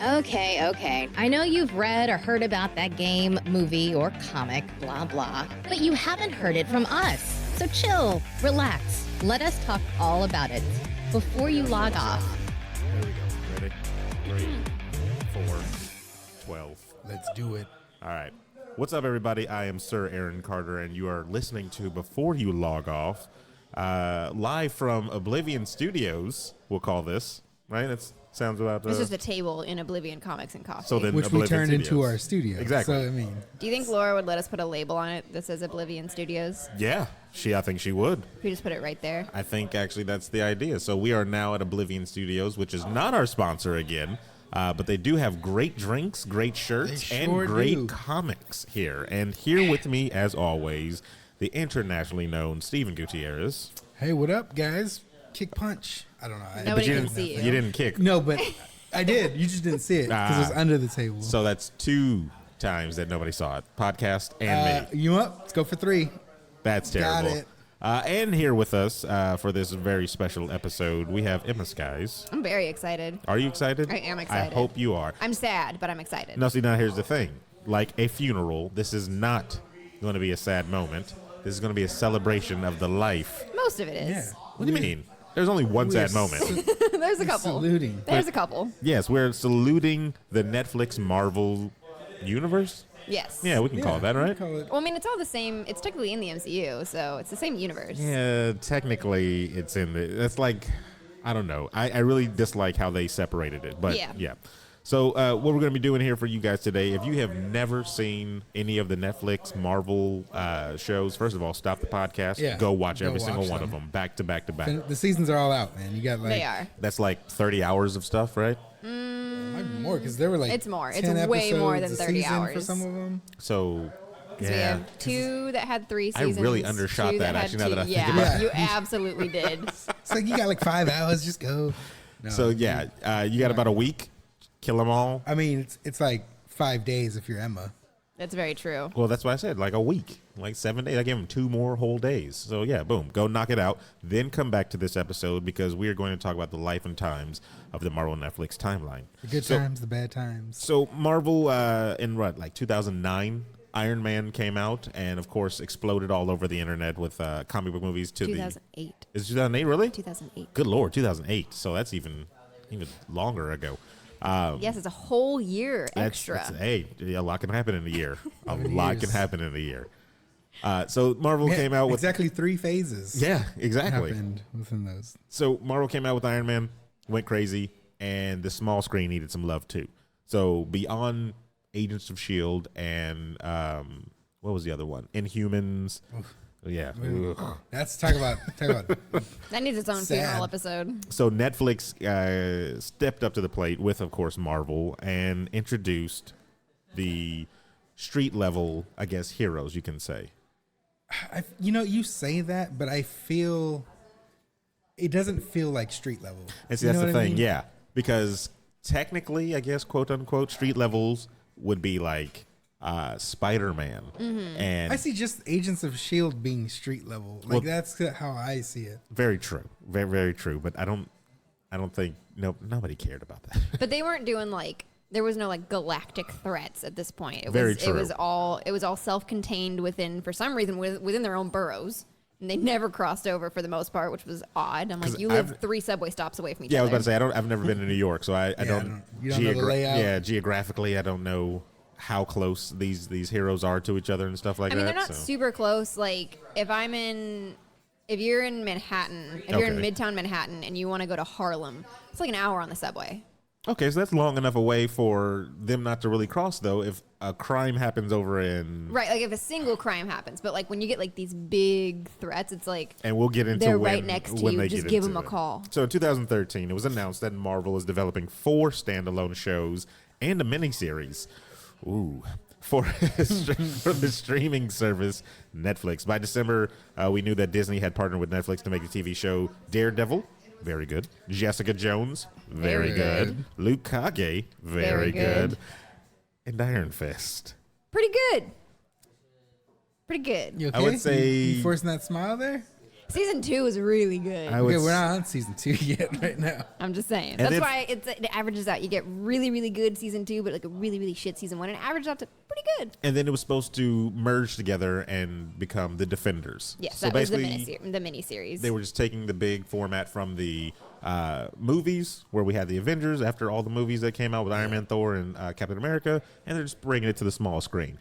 Okay. I know you've read or heard about that game, movie, or comic, blah, blah, but you haven't heard it from us. So chill, relax, let us talk all about it before you log off. There we go. Ready? 3, 4, 12. Let's do it. All right. What's up, everybody? I am Sir Aaron Carter, and you are listening to Before You Log Off, live from Oblivion Studios, we'll call this, right? That sounds about... It's just a table in Oblivion Comics and Coffee. So then Which Oblivion we turned Studios. into our studio. Exactly. So, I mean... Do you think Laura would let us put a label on it that says Oblivion Studios? Yeah, I think she would. We just put it right there. I think, actually, that's the idea. So we are now at Oblivion Studios, which is not our sponsor again, but they do have great drinks, great shirts, and great comics here. And here with me, as always, the internationally known Steven Gutierrez. Hey, what up, guys? Kick punch. I don't know. Nobody can see you. You didn't kick. No, but I did. You just didn't see it because it was under the table. So that's 2 times that nobody saw it. Podcast and me. You up? Let's go for 3. That's terrible. Got it. And here with us for this very special episode, we have Emma Skies. I'm very excited. Are you excited? I am excited. I hope you are. I'm sad, but I'm excited. No, see, now here's the thing. Like a funeral, this is not going to be a sad moment. This is going to be a celebration of the life. Most of it is. Yeah. What do you mean? There's only one sad moment. There's a couple. Saluting. There's a couple. Yes, we're saluting the Netflix Marvel universe. Yes. Yeah, we can call it that, right? Call it. Well, I mean, it's all the same. It's technically in the MCU, so it's the same universe. Yeah, technically it's in the... That's like... I don't know. I really dislike how they separated it. But yeah. So what we're going to be doing here for you guys today, if you have never seen any of the Netflix Marvel shows, first of all, stop the podcast. Yeah, go watch go every single watch one of them. them back to back to back. The seasons are all out, man. You got like... They are. That's like 30 hours of stuff, right? Might be more because there were like... It's more. 10 It's way more episodes than a 30 season for hours. some of them. So... So we have 2 that had 3 I seasons. really undershot 2 that, had actually, now 2. that I think yeah, about it. you absolutely did. It's like you got like 5 hours. Just go. No. So yeah, you got about a week. Kill them all. I mean, it's like 5 days if you're Emma. That's very true. Well, that's what I said. Like a week, like 7 days. I gave them 2 more whole days. So yeah, boom, go knock it out. Then come back to this episode because we are going to talk about the life and times of the Marvel Netflix timeline. The good times, the bad times. So Marvel in what, like 2009, Iron Man came out and of course exploded all over the internet with comic book movies. 2008. Is it 2008 really? 2008. Good Lord, 2008. So that's even longer ago. Yes, it's a whole year extra. Hey, a lot can happen in a year. A lot can happen in a year. So Marvel came out with exactly 3 phases. Yeah, exactly. Happened within those. So Marvel came out with Iron Man, went crazy, and the small screen needed some love too. So beyond Agents of S.H.I.E.L.D. and what was the other one? Inhumans. Yeah. That's talk about That needs its own Sad. funeral episode. So Netflix stepped up to the plate with, of course, Marvel and introduced the street level, I guess, heroes, you can say. you say that, but I feel it doesn't feel like street level. And see, You that's know the what I thing, mean? yeah. Because technically, I guess, quote unquote, street levels would be like Spider-Man. And I see just Agents of S.H.I.E.L.D. being street level. Like that's how I see it. very true. Very, very true. But I don't think nobody cared about that. But they weren't doing there was no galactic threats at this point. It Very was true. it was all self-contained within, for some reason, within their own boroughs. And they never crossed over for the most part, which was odd. I'm like, you live 3 subway stops away from each other. Yeah, I was about to say I've never been to New York, so I don't. You don't know the layout? Yeah, geographically, I don't know how close these heroes are to each other and stuff like that. I mean, they're not so. super close. Like, if you're in Manhattan, if you're in Okay. Midtown Manhattan and you want to go to Harlem, it's like an hour on the subway. Okay, so that's long enough away for them not to really cross, though. If a crime happens over in Right, like if a single crime happens, but like when you get like these big threats, it's like and we'll get into they're when, right next to when you. they Just get give into them a it. call. So in 2013, it was announced that Marvel is developing 4 standalone shows and a miniseries. Ooh. For the streaming service Netflix. By December, we knew that Disney had partnered with Netflix to make the TV show Daredevil. Very good. Jessica Jones. Very Very good. good. Luke Kage. Very Very good. good. And Iron Fist. Pretty good. Pretty good. You okay? I would say- you forcing that smile there. Season 2 is really good. Okay, we're not on season 2 yet right now. I'm just saying. And That's then- why it averages out. You get really, really good season 2, but like a really, really shit season 1, and it averages out to pretty good. And then it was supposed to merge together and become the Defenders. Yes, so that was the basically, miniseries. they were just taking the big format from the movies, where we had the Avengers after all the movies that came out with Iron Man, Thor, and Captain America, and they're just bringing it to the small screen.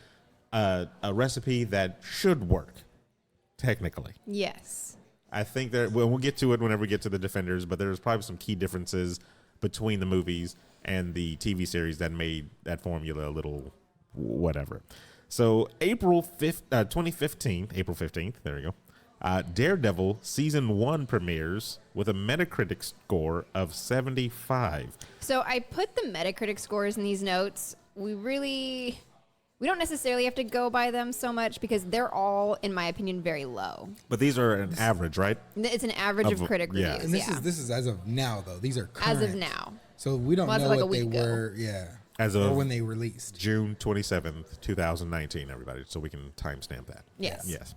A recipe that should work, technically. Yes. I think that we'll get to it whenever we get to the Defenders, but there's probably some key differences between the movies and the TV series that made that formula a little whatever. So April 2015, April 15th, there we go. Daredevil Season 1 premieres with a Metacritic score of 75. So I put the Metacritic scores in these notes. We don't necessarily have to go by them so much because they're all, in my opinion, very low. But these are an average, right? It's an average of critic yeah. reviews. And this is as of now, though. These are current. As of now. So we don't Well, know that's like what a they week ago. were. Yeah. As or of when they released. June 27th, 2019, everybody, so we can timestamp that. Yes. Yes.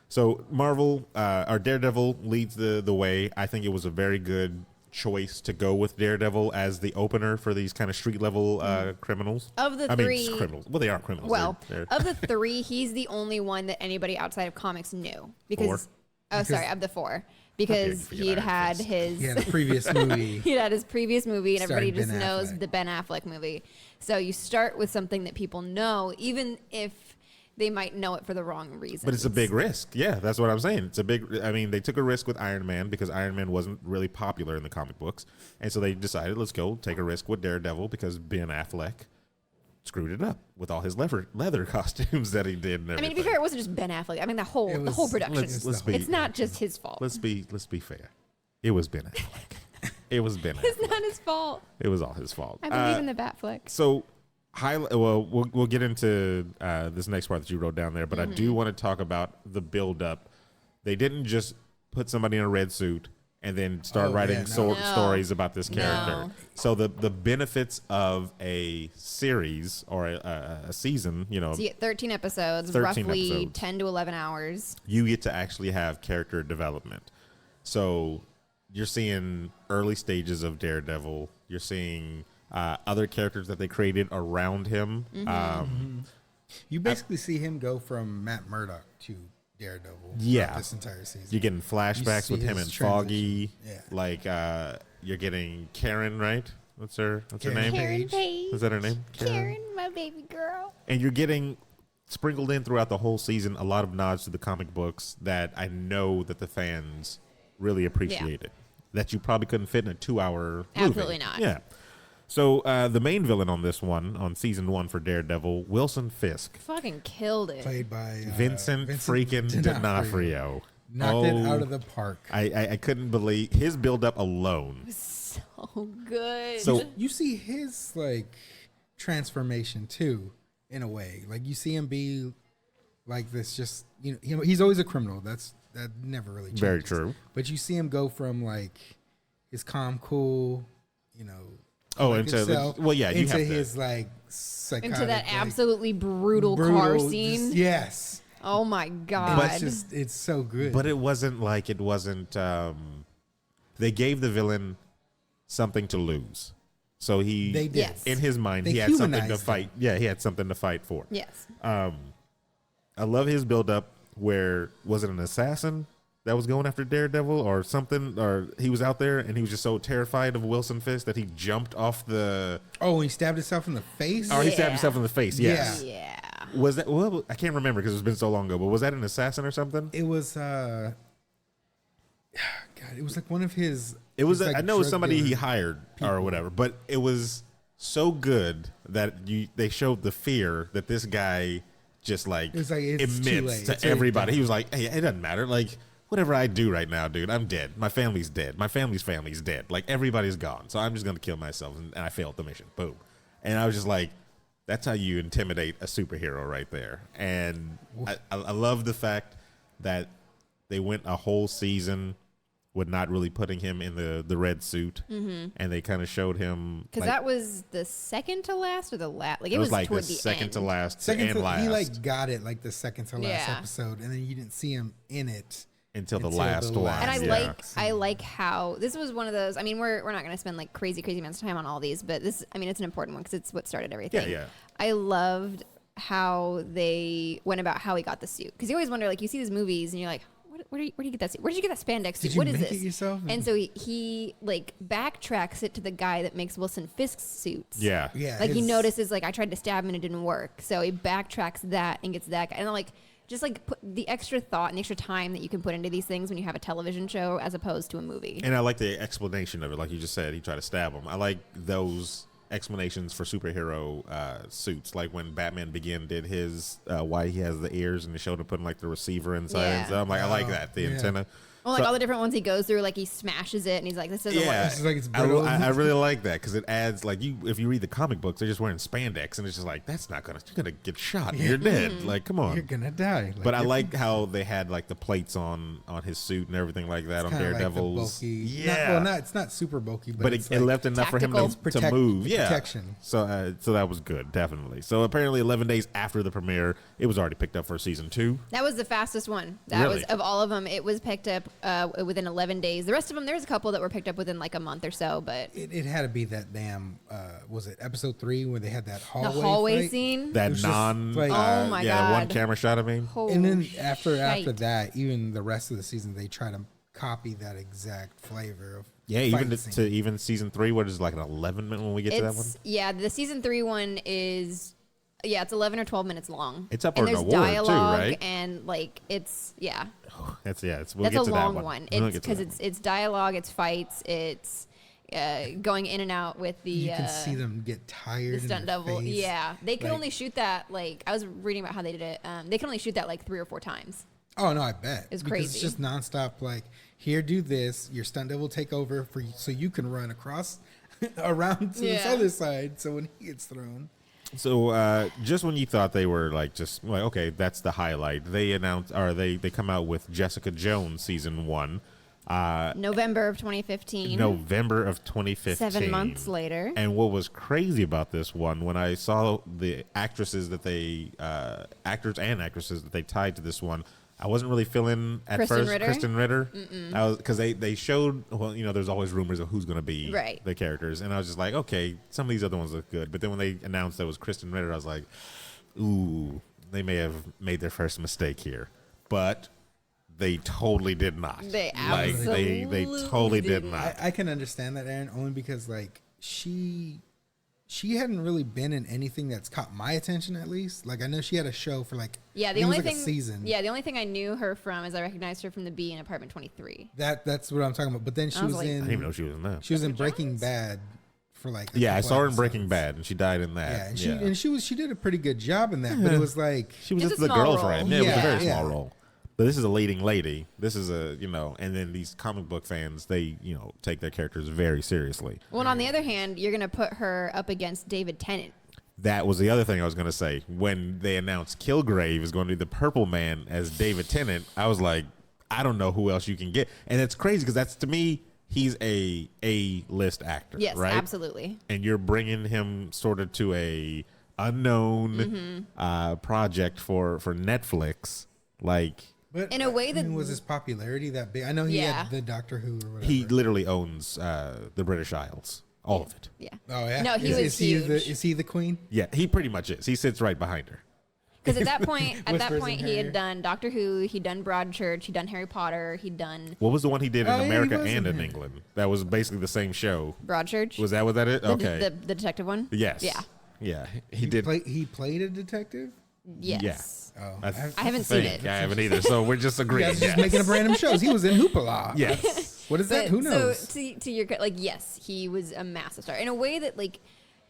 So Marvel, or Daredevil leads the way. I think it was a very good choice to go with Daredevil as the opener for these kind of street level criminals. Of the I mean, three- criminals. Well, they are criminals. Well, They're- of the 3, he's the only one that anybody outside of comics knew. Because, of the 4. Because forget he'd Iron had Fist. his... He had a previous movie. He had his previous movie, and everybody Starring just Ben knows Affleck. the Ben Affleck movie. So you start with something that people know, even if they might know it for the wrong reasons. But it's a big risk. Yeah, that's what I'm saying. It's a big. I mean, they took a risk with Iron Man because Iron Man wasn't really popular in the comic books, and so they decided, let's go take a risk with Daredevil because Ben Affleck screwed it up with all his leather costumes that he did. And I mean, to be everything. fair, it wasn't just Ben Affleck. I mean, the whole production. let's be- It's not just his fault. Let's be fair. It was Ben Affleck. It was Ben It's Affleck. not his fault. It was all his fault. I believe in the Batfleck. So, we'll get into this next part that you wrote down there, but I do want to talk about the build up. They didn't just put somebody in a red suit and then start writing No. stories about this character. No. So the benefits of a series or a season, you know, So you get 13 episodes, 13 roughly episodes. 10 to 11 hours. you get to actually have character development. So you're seeing early stages of Daredevil. You're seeing other characters that they created around him. You basically see him go from Matt Murdock to Daredevil. Yeah. throughout this entire season. You're getting flashbacks see with him his and Foggy. transition. Yeah. Like you're getting Karen, right? What's her Karen name? Page. Page. Is that her name? my baby girl. And you're getting sprinkled in throughout the whole season a lot of nods to the comic books that I know that the fans really appreciated. That you probably couldn't fit in a 2-hour movie. Absolutely not. Yeah. So the main villain on this one, on season 1 for Daredevil, Wilson Fisk, Fucking killed it. Played by Vincent freaking D'Onofrio. Knocked it out of the park. I couldn't believe his build-up alone. So good. So You see his like transformation too, in a way. Like you see him be like this. Just he's always a criminal. That never really changes. Very true. But you see him go from like his calm, cool, Oh, like into himself, well, yeah, you into have to. his like psychotic, into that like, absolutely brutal car just- scene. yes, Oh my and god. it's so good. But it wasn't. They gave the villain something to lose, so he they did. Yes. in his mind They he had something to humanized fight. him. Yeah, he had something to fight for. Yes. I love his build up. Where was it an assassin that was going after Daredevil or something, or he was out there and he was just so terrified of Wilson Fisk that he jumped off the. Oh, he stabbed himself in the face. Or he stabbed Yeah. himself in the face. Yes. Yeah. Was that? Well, I can't remember because it's been so long ago. But was that an assassin or something? It was God, it was like one of his. It was. like I know it was drug somebody he dealer hired people. or whatever. But it was so good that they showed the fear that this guy just like, It was like, it's too emits late. to It's already everybody. done. He was like, "Hey, it doesn't matter. Like whatever I do right now, dude, I'm dead. My family's dead. My family's dead. Like everybody's gone. So I'm just gonna kill myself." And I failed the mission. Boom. And I was just like, that's how you intimidate a superhero right there. And I love the fact that they went a whole season with not really putting him in the red suit, and they kind of showed him Because like, that was the second to last or the last. Like it it was was like toward the the second end. to last Second and to, last. he like got it like the second to last Yeah. episode, and then you didn't see him in it until the Until last the one. last And Yeah. I like how this was one of those. I mean, we're not going to spend like crazy amounts of time on all these, but this, I mean, it's an important one because it's what started everything. Yeah. I loved how they went about how he got the suit, because you always wonder, like, you see these movies and you're like, where do you get that suit? Where did you get that spandex suit? Did you What is make this? it yourself? And so he like backtracks it to the guy that makes Wilson Fisk's suits. Yeah. Yeah, Like he his- notices, like, I tried to stab him and it didn't work, so he backtracks that and gets that guy. And then, like, just like put the extra thought and the extra time that you can put into these things when you have a television show as opposed to a movie. And I like the explanation of it, like you just said. He tried to stab him. I like those explanations for superhero suits, like when Batman Begin did his why he has the ears and they showed him putting like the receiver inside. Yeah. And stuff. I'm like, I like that, the Yeah. antenna. Well, like So- all the different ones he goes through, like he smashes it and he's like, this doesn't Yeah, work. It's like it's I, brittle. I really like that because it adds like if you read the comic books, they're just wearing spandex and it's just like you're gonna get shot and you're dead. Like, come on. You're gonna die. But I you're- like how they had like the plates on his suit and everything like that on kinda like the Daredevil's. bulky. Yeah, It's not super bulky, but, but it's it like, left enough for him tactical. to move. Yeah, protection. So so that was good, definitely. So apparently, 11 days after the premiere, it was already picked up for season 2. That was the fastest one. That Really? was, of all of them, it was picked up within 11 days. The rest of them, there's a couple that were picked up within like a month or so, but It had to be that damn. Was it episode 3 where they had that the hallway? hallway fight? scene. That It was just non, like- Oh my yeah, one God. camera shot. I mean, Holy And then after shite. that, even the rest of the season, they try to copy that exact flavor of yeah, even fight scene. to even season 3, what is it, like an 11 minute when we get to that one? Yeah, the season 3 one is, yeah, it's 11 or 12 minutes long. It's up and for an there's award, too, dialogue right? And like it's we'll We'll that's get a to long that one. We'll It's get to because that one. it's dialogue, it's fights, it's going in and out with the You can see them get the tired. stunt in their double. face. Yeah, they could Like- only shoot that, like, I was reading about how they did it. They can only shoot that like 3 or 4 times. Oh no, I bet It's because crazy. It's just nonstop. Like here, do this. Your stunt double will take over for you, so you can run across around to this Yeah. other side. So when he gets thrown, So just when you thought they were like just like okay, that's the highlight, they announced or they come out with Jessica Jones season 1, November of 2015. November of 2015. 7 months later. And what was crazy about this one, when I saw the actresses that they actors and actresses that they tied to this one, I wasn't really feeling at Kristen first Ritter? Kristen Ritter. I was because they showed there's always rumors of who's going to be Right. the characters, and I was just like, okay, some of these other ones look good, but then when they announced that it was Kristen Ritter, I was like, ooh, they may have made their first mistake here, but they totally did not. They they totally did not. I can understand that, Aaron, only because like she hadn't really been in anything that's caught my attention. At least, like I know she had a show for like Yeah, I the think it only was like thing. a season. Yeah, the only thing I knew her from is I recognized her from the Bee in Apartment 23. That's what I'm talking about. But then she I was was like- I in didn't even know she was in that. she was in Jessica Breaking Jones? Bad for like a Yeah, I couple saw her in episodes. Breaking Bad, and she died in that. Yeah, and she did a pretty good job in that. But it was like She was It's just a the small girlfriend. role. Yeah, it was a very Yeah, small yeah. role. But this is a leading lady. This is and then these comic book fans, they, take their characters very seriously. Well, and on the other hand, you're going to put her up against David Tennant. That was the other thing I was going to say. When they announced Kilgrave is going to be the Purple Man as David Tennant, I was like, I don't know who else you can get. And it's crazy because that's, to me, he's a A-list actor, Yes, right? absolutely. And you're bringing him sort of to a unknown project for Netflix, like. but In a way that- was his popularity that big? I know he Yeah. had the Doctor Who or whatever. He literally owns the British Isles, all of it. Yeah. Oh yeah. No, he was huge. Is he the queen? Yeah, he pretty much is. He sits right behind her. Because at that point, Whispers in he her had ear. done Doctor Who, he'd done Broadchurch, he'd done Harry Potter, he'd done What was the one he did in Oh, yeah, he America was and in in here. England? That was basically the same show. Broadchurch. Was that what that is? the, Okay. the detective one? Yes. Yeah. Yeah. He did. He played a detective. Yes. Oh, I haven't seen think. it. I haven't either. So we're just You agreeing. guys are just Yes. making up random shows. He was in Hoopla. Yes. What is that? But Who knows? So to your like, yes, he was a massive star in a way that like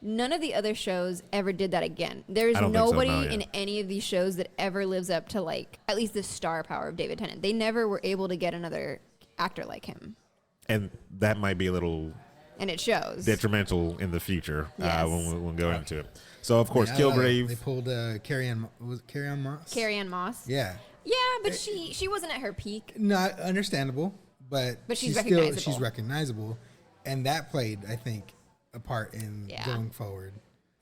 none of the other shows ever did that again. There's I don't think so, nobody no, yeah. in any of these shows that ever lives up to like at least the star power of David Tennant. They never were able to get another actor like him, And that might be a little and it shows. detrimental in the future Yes. when we go into it. So, of course, Yeah, Kilgrave. They pulled Carrie Ann Moss. Carrie Ann Moss. Yeah. Yeah, but she wasn't at her peak. Not understandable, but She's still recognizable. she's recognizable, and that played, I think, a part in Yeah. going forward.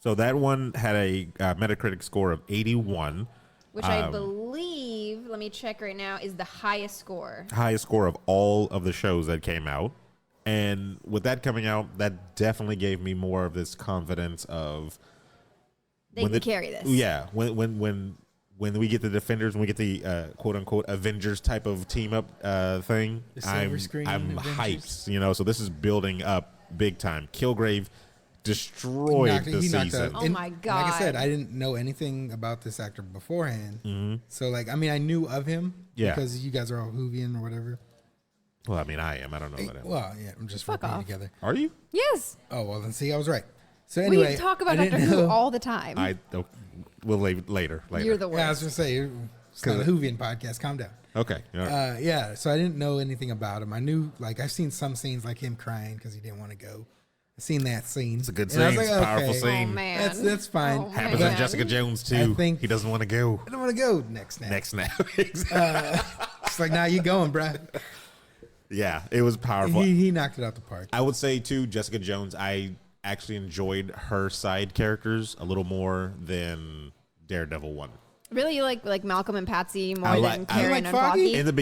So that one had a Metacritic score of 81. Which I believe, let me check right now, is the highest score. Highest score of all of the shows that came out. And with that coming out, that definitely gave me more of this confidence of They can carry this. Yeah, when we get the Defenders, when we get the quote unquote Avengers type of team up thing, The silver screen I'm Avengers. hyped. You know, so this is building up big time. Kilgrave destroyed the season. Oh my God. Like I said, I didn't know anything about this actor beforehand. So like, I mean, I knew of him because you guys are all Whovian or whatever. Well, I mean, I am. I don't know about him. Well, yeah, I'm just Fuck working off. together. Are you? Yes. Oh well, then see, I was right. So anyway, We talk about I Doctor didn't Who know- all the time. We'll later. You're the Yeah, I was worst. gonna say it's not a Whovian podcast. Calm down. Okay. All right. Yeah, so I didn't know anything about him. I knew, like, I've seen some scenes like him crying because he didn't want to go. I've seen that scene. It's a good And I scene. was It's a like, powerful okay, scene. Oh man. That's fine. Oh, Happens man. on Jessica Jones too. I think- He doesn't want to go. I don't want to go next now. Next now. It's like, nah, you going, bruh. Yeah, it was powerful. He knocked it out the park. I would say too, Jessica Jones. I actually enjoyed her side characters a little more than Daredevil one. Really, you like Malcolm and Patsy more than I Karen like and Foggy? Foggy? In the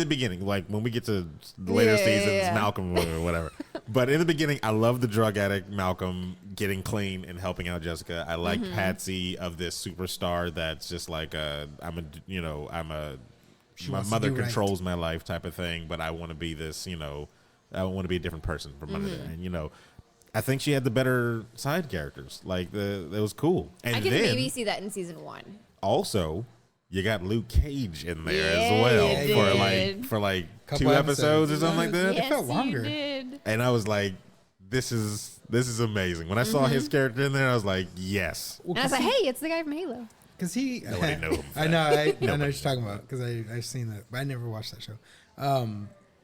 beginning, like when we get to the later seasons, yeah. Malcolm or whatever. But in the beginning, I love the drug addict Malcolm getting clean and helping out Jessica. I like Patsy of this superstar that's just like She my wants to mother do right. controls my life type of thing, but I want to be this, I want to be a different person from under there. And I think she had the better side characters. Like it was cool. And I can then maybe see that in season 1. also you got Luke Cage in there Yeah, as well you for like Couple 2 episodes or episodes. something like that. It felt longer. You did. And I was like, this is amazing. When I saw his character in there, I was like, yes. And I was like, hey, it's the guy from Halo. Because he, Nobody knew him. I know what you're talking about because I've seen that, but I never watched that show.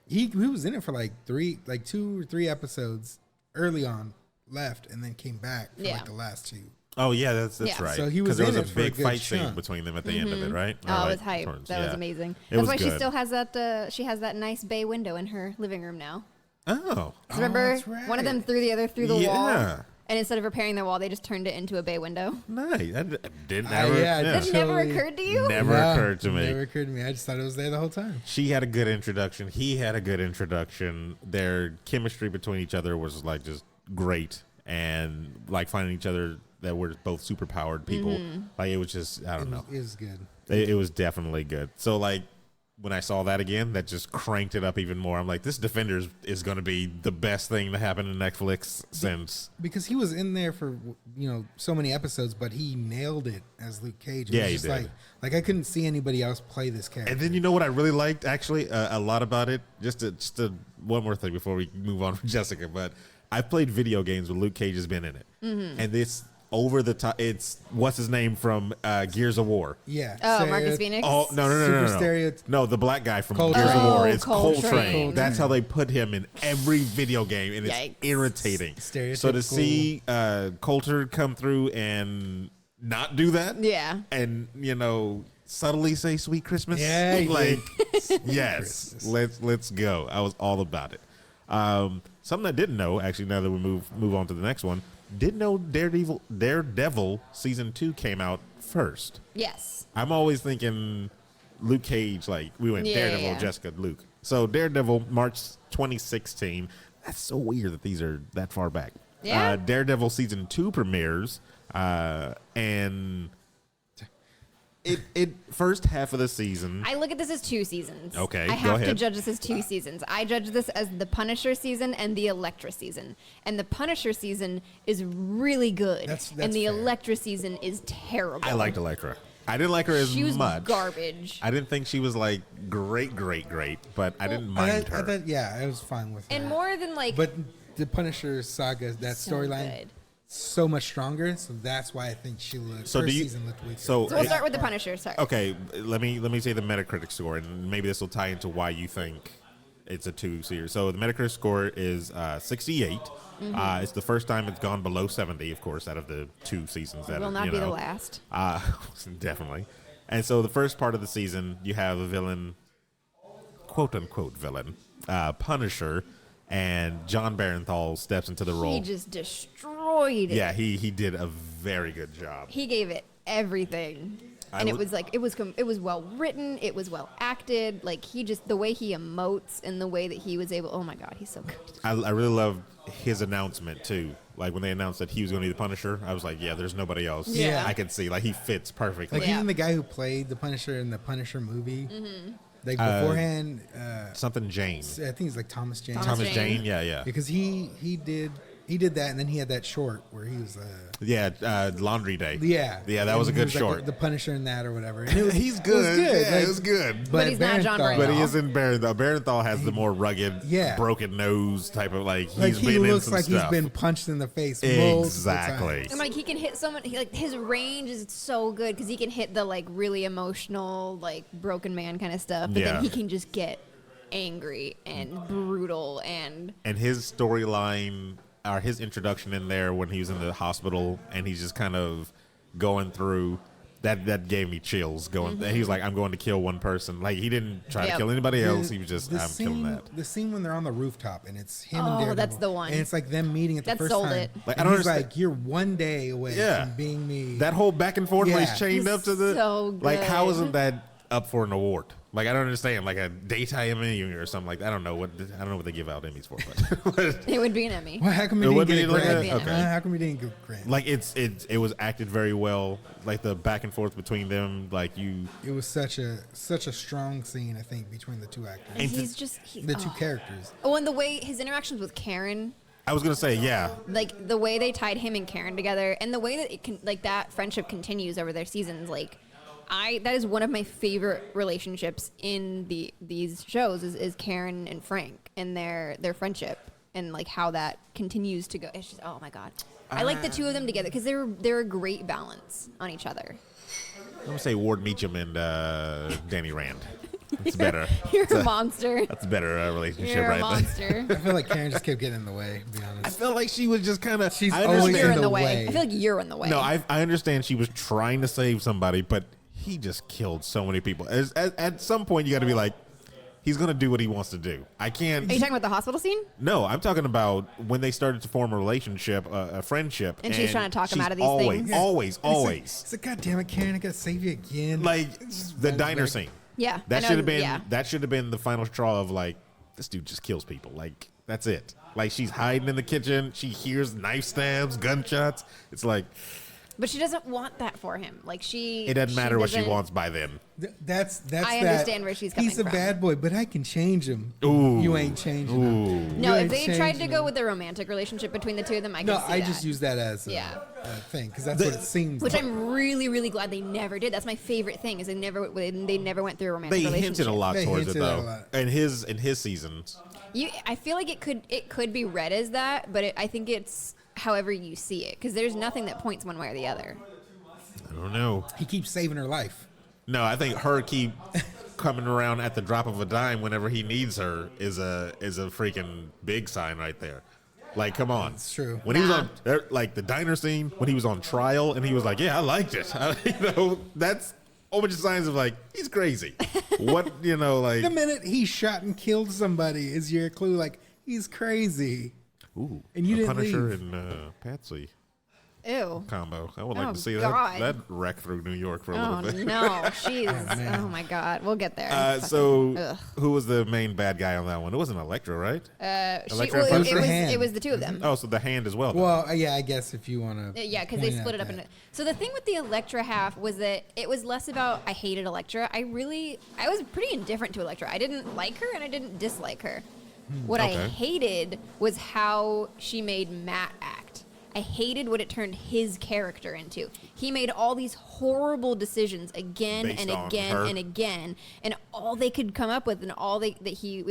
He was in it for like 2 or 3 episodes early on, left, and then came back for Yeah. like the last 2. Oh yeah, that's Yeah. right. So he was 'Cause there in was it a for a big good fight scene chunk. between them at the end of it, right? Or Oh, it like was hype. towards- That was yeah. amazing. It That's was why she good. still has that. She has that nice bay window in her living room now. Oh, 'Cause remember, that's right. one of them threw the other through the wall, Yeah. and instead of repairing the wall, they just turned it into a bay window. nice. That didn't Ah, ever. yeah, yeah. that's- That never Totally. occurred to you? Never occurred to me. Never occurred to me. I just thought it was there the whole time. She had a good introduction. He had a good introduction. Their chemistry between each other was like just great, and like finding each other that were both super powered people. Like it was just I don't know. It was good. It was definitely good. So like when I saw that again, that just cranked it up even more. I'm like, this Defenders is going to be the best thing to happen to Netflix since. Because he was in there for so many episodes, but he nailed it as Luke Cage. It Yeah, was he just did. like I couldn't see anybody else play this character. And then you know what I really liked actually a lot about it. Just one more thing before we move on from Jessica, but I've played video games where Luke Cage has been in it, and this over the top. It's what's his name from Gears of War. Yeah. Oh, Stereo- Marcus Phoenix. Oh no Super stereo- no, the black guy from Coltrane. Gears of War. Oh, It's Coltrane. Coltrane. That's how they put him in every video game, and it's Yikes. irritating. Stereotypical. So to see Coulter come through and not do that, Yeah. and subtly say "Sweet Christmas," Yeah, he like did. yes, let's go. I was all about it. Something I didn't know actually. Now that we move on to the next one, didn't know Daredevil season 2 came out first. Yes. I'm always thinking Luke Cage, like we went Yeah, Daredevil, yeah. Jessica, Luke. So Daredevil, March 2016. That's so weird that these are that far back. Yeah. Daredevil season 2 premieres, and it first half of the season. I look at this as 2 seasons. Okay, I go have to ahead. judge this as 2 seasons. I judge this as the Punisher season and the Elektra season. And the Punisher season is really good. That's and the fair. Elektra season is terrible. I liked Elektra. I didn't like her as She was much. garbage. I didn't think she was like great, but I didn't mind her. I thought, yeah, I was fine with And that. more than like But the Punisher saga, that so storyline, good. so much stronger. So that's why I think she looked. So her do you- season looked weaker. so- So we'll start with the Punisher. Sorry. Okay, let me say the Metacritic score, and maybe this will tie into why you think it's a 2 series. So the Metacritic score is 68. It's the first time it's gone below 70, of course, out of the 2 seasons. That Will not be the last. Definitely. And so the first part of the season, you have a villain, quote unquote villain, Punisher, and John Barenthal steps into the role. He just destroyed it. Yeah, he did a very good job. He gave it everything. And it was like it was well written, it was well acted. Like the way he emotes and the way that he was able. Oh my God, he's so good. I really love his announcement too. Like when they announced that he was going to be the Punisher, I was like, yeah, there's nobody else. Yeah. I could see like he fits perfectly. Like even the guy who played the Punisher in the Punisher movie, like beforehand, Something Jane. I think it's like Thomas Jane. Thomas Jane. Yeah. Because he did that, and then he had that short where he was Laundry Day. yeah That was a And good he was like short. the Punisher in that or whatever. And it was, He's good. It was good. But he's not John Bernthal. But he isn't Barenthal. Barenthal has the more rugged, Yeah. broken nose type of like like he's he been in looks some like stuff. he's been punched in the face multiple Exactly. times. And like he can hit someone. Like his range is so good because he can hit the like really emotional, like broken man kind of stuff. But Yeah. then he can just get angry and brutal and And his storyline, or his introduction in there when he was in the hospital and he's just kind of going through that gave me chills. He was like, I'm going to kill one person. Like he didn't try to Yep. kill anybody else. He was just, the I'm killing that. The scene when they're on the rooftop and it's him and Oh, Daredevil. that's the one. And it's like them meeting at the That first sold time. it. Like, I And don't he's understand- like, you're one day away Yeah. from being me. That whole back and forth where Yeah. he's chained He's up to the so like how good. isn't that up for an award? Like I don't understand, like a daytime Emmy or something like that. I don't know what they give out Emmys for, but it would be an Emmy. well, how come It you would didn't be get a like grant? a- okay. How come you didn't get a grant? like it was acted very well. Like the back and forth between them, like It was such a strong scene, I think, between the two actors, And he's just the two characters. Oh, and the way his interactions with Karen, I was gonna say, yeah, like the way they tied him and Karen together, and the way that it can, like that friendship continues over their seasons, like. That is one of my favorite relationships in these shows is Karen and Frank and their friendship and like how that continues to go. It's just oh my God, I like the two of them together because they're a great balance on each other. I'm gonna say Ward Meacham and Danny Rand. It's better. You're a monster. That's a better relationship You're a right monster. I feel like Karen just kept getting in the way. To be there. I honest, felt like she was just kind of. She's I always understand. You're in in the the way. way. I feel like you're in the way. No, I understand she was trying to save somebody, but he just killed so many people. At some point, you got to be like, he's going to do what he wants to do. I can't. Are you talking about the hospital scene? No, I'm talking about when they started to form a relationship, a friendship. And she's trying to talk him she's out of these always, things? Always, always. It's like, God damn it, Karen, I gotta save you again. Like It's just the runs diner back. scene. Yeah, I That know, should have been yeah. the final straw of like, this dude just kills people. Like that's it. Like she's hiding in the kitchen. She hears knife stabs, gunshots. It's like But she doesn't want that for him. Like it doesn't matter what she doesn't- wants by then. That's I that. understand where she's coming He's a from. bad boy, but I can change him. Ooh. You ain't changing him. No, You if ain't they tried to changing go him. with the romantic relationship between the two of them, I can No, see I that. just use that as Yeah. a thing because that's what it seems. Which like. I'm really, really glad they never did. That's my favorite thing is they never went through a romantic They relationship. hinted a lot They towards it hinted at a though. lot. In his seasons. I feel like it could be read as that, but I think it's however you see it because there's nothing that points one way or the other. I don't know. He keeps saving her life. No, I think her keep coming around at the drop of a dime whenever he needs her is a freaking big sign right there. Like, come on. It's true. When he was on, like, the diner scene, when he was on trial, and he was like, yeah, I liked it. That's a bunch of signs of, like, he's crazy. What, like... The minute he shot and killed somebody is your clue. Like he's crazy. Ooh, And you the didn't Punisher leave. and Patsy Ew. combo. I would like Oh, to see God. that wreck through New York for a Oh little bit. no, jeez. man. Oh my God, we'll get there. So, Ugh. who was the main bad guy on that one? It wasn't Elektra, right? Electra and Well, Punisher? it was the two of them. Oh, so the hand as well. then. Well, yeah, I guess if you want to. Yeah, because they split it up into. So the thing with the Electra half was that it was less about I hated Electra. I was pretty indifferent to Electra. I didn't like her and I didn't dislike her. What I Okay. hated was how she made Matt act. I hated what it turned his character into. He made all these horrible decisions again Based and on again her? and again, and all they could come up with and all it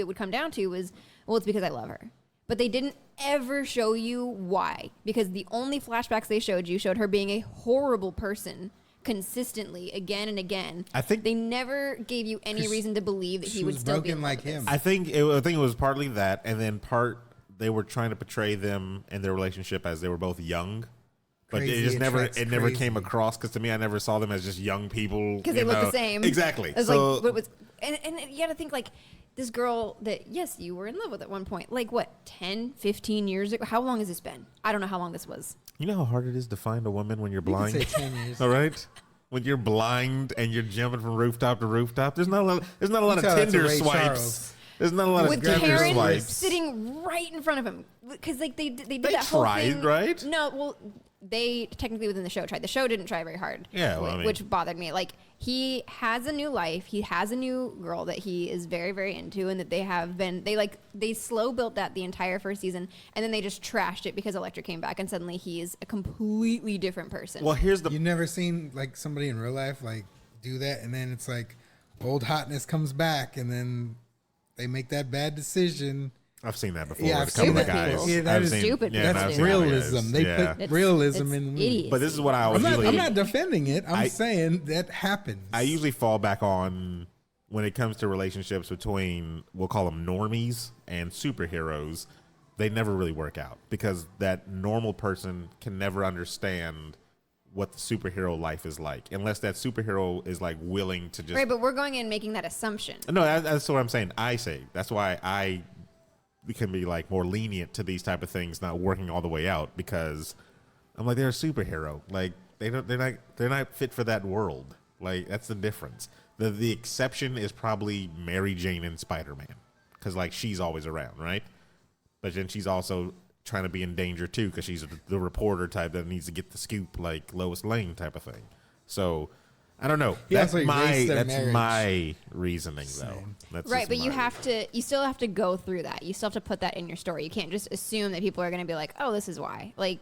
would come down to was, well, it's because I love her. But they didn't ever show you why, because the only flashbacks they showed her being a horrible person consistently again and again. I think- they never gave you any reason to believe that he she would was still be in broken love like with this. him. I think it was partly that, and then they were trying to portray them and their relationship as they were both young. But Crazy it just never attracts never crazy. came across because to me I never saw them as just young people Because they look the same. Exactly. It was So like, what was, and you got to think like this girl that, yes, you were in love with at one point. Like what, 10, 15 years ago? How long has this been? I don't know how long this was. you know how hard it is to find a woman when you're You can blind. say 10 years. All right. when you're blind and you're jumping from rooftop to rooftop. There's not a lot. There's not a lot You of tell that to Tinder Ray swipes. Charles. There's not a lot with of Tinder Karen swipes. sitting right in front of him, because like they did They that whole tried, thing. right? No, well, they technically within the show tried. The show didn't try very hard. Yeah, well, I mean- which bothered me. Like, he has a new life. He has a new girl that he is very, very into, and that they have been. They slow built that the entire first season, and then they just trashed it because Electra came back, and suddenly he is a completely different person. Well, here's the You never seen like somebody in real life like do that, and then it's like old hotness comes back, and then they make that bad decision. I've seen that before. Yeah, with I've a couple seen of that guys. before. Yeah, that I've is seen- stupid. yeah, That's I've seen other realism. guys. They Yeah. put realism it's in. idiocy. But this is what I always I'm usually. not defending it. I'm I- saying that happens. I usually fall back on when it comes to relationships between, we'll call them normies and superheroes. They never really work out because that normal person can never understand what the superhero life is like unless that superhero is like willing to just. Right, but we're going in making that assumption. No, that's what I'm saying. I say that's why I can be like more lenient to these type of things not working all the way out, because I'm like, they're a superhero. Like they're not fit for that world. Like that's the difference. The exception is probably Mary Jane and Spider-Man, because like she's always around, right? But then she's also trying to be in danger too, because she's the reporter type that needs to get the scoop, like Lois Lane type of thing. So I don't know. Yeah, That's so he raised their that's marriage. my reasoning though. Same. That's Right, just but you my- you still have to go through that. You still have to put that in your story. You can't just assume that people are going to be like, oh, this is why. Like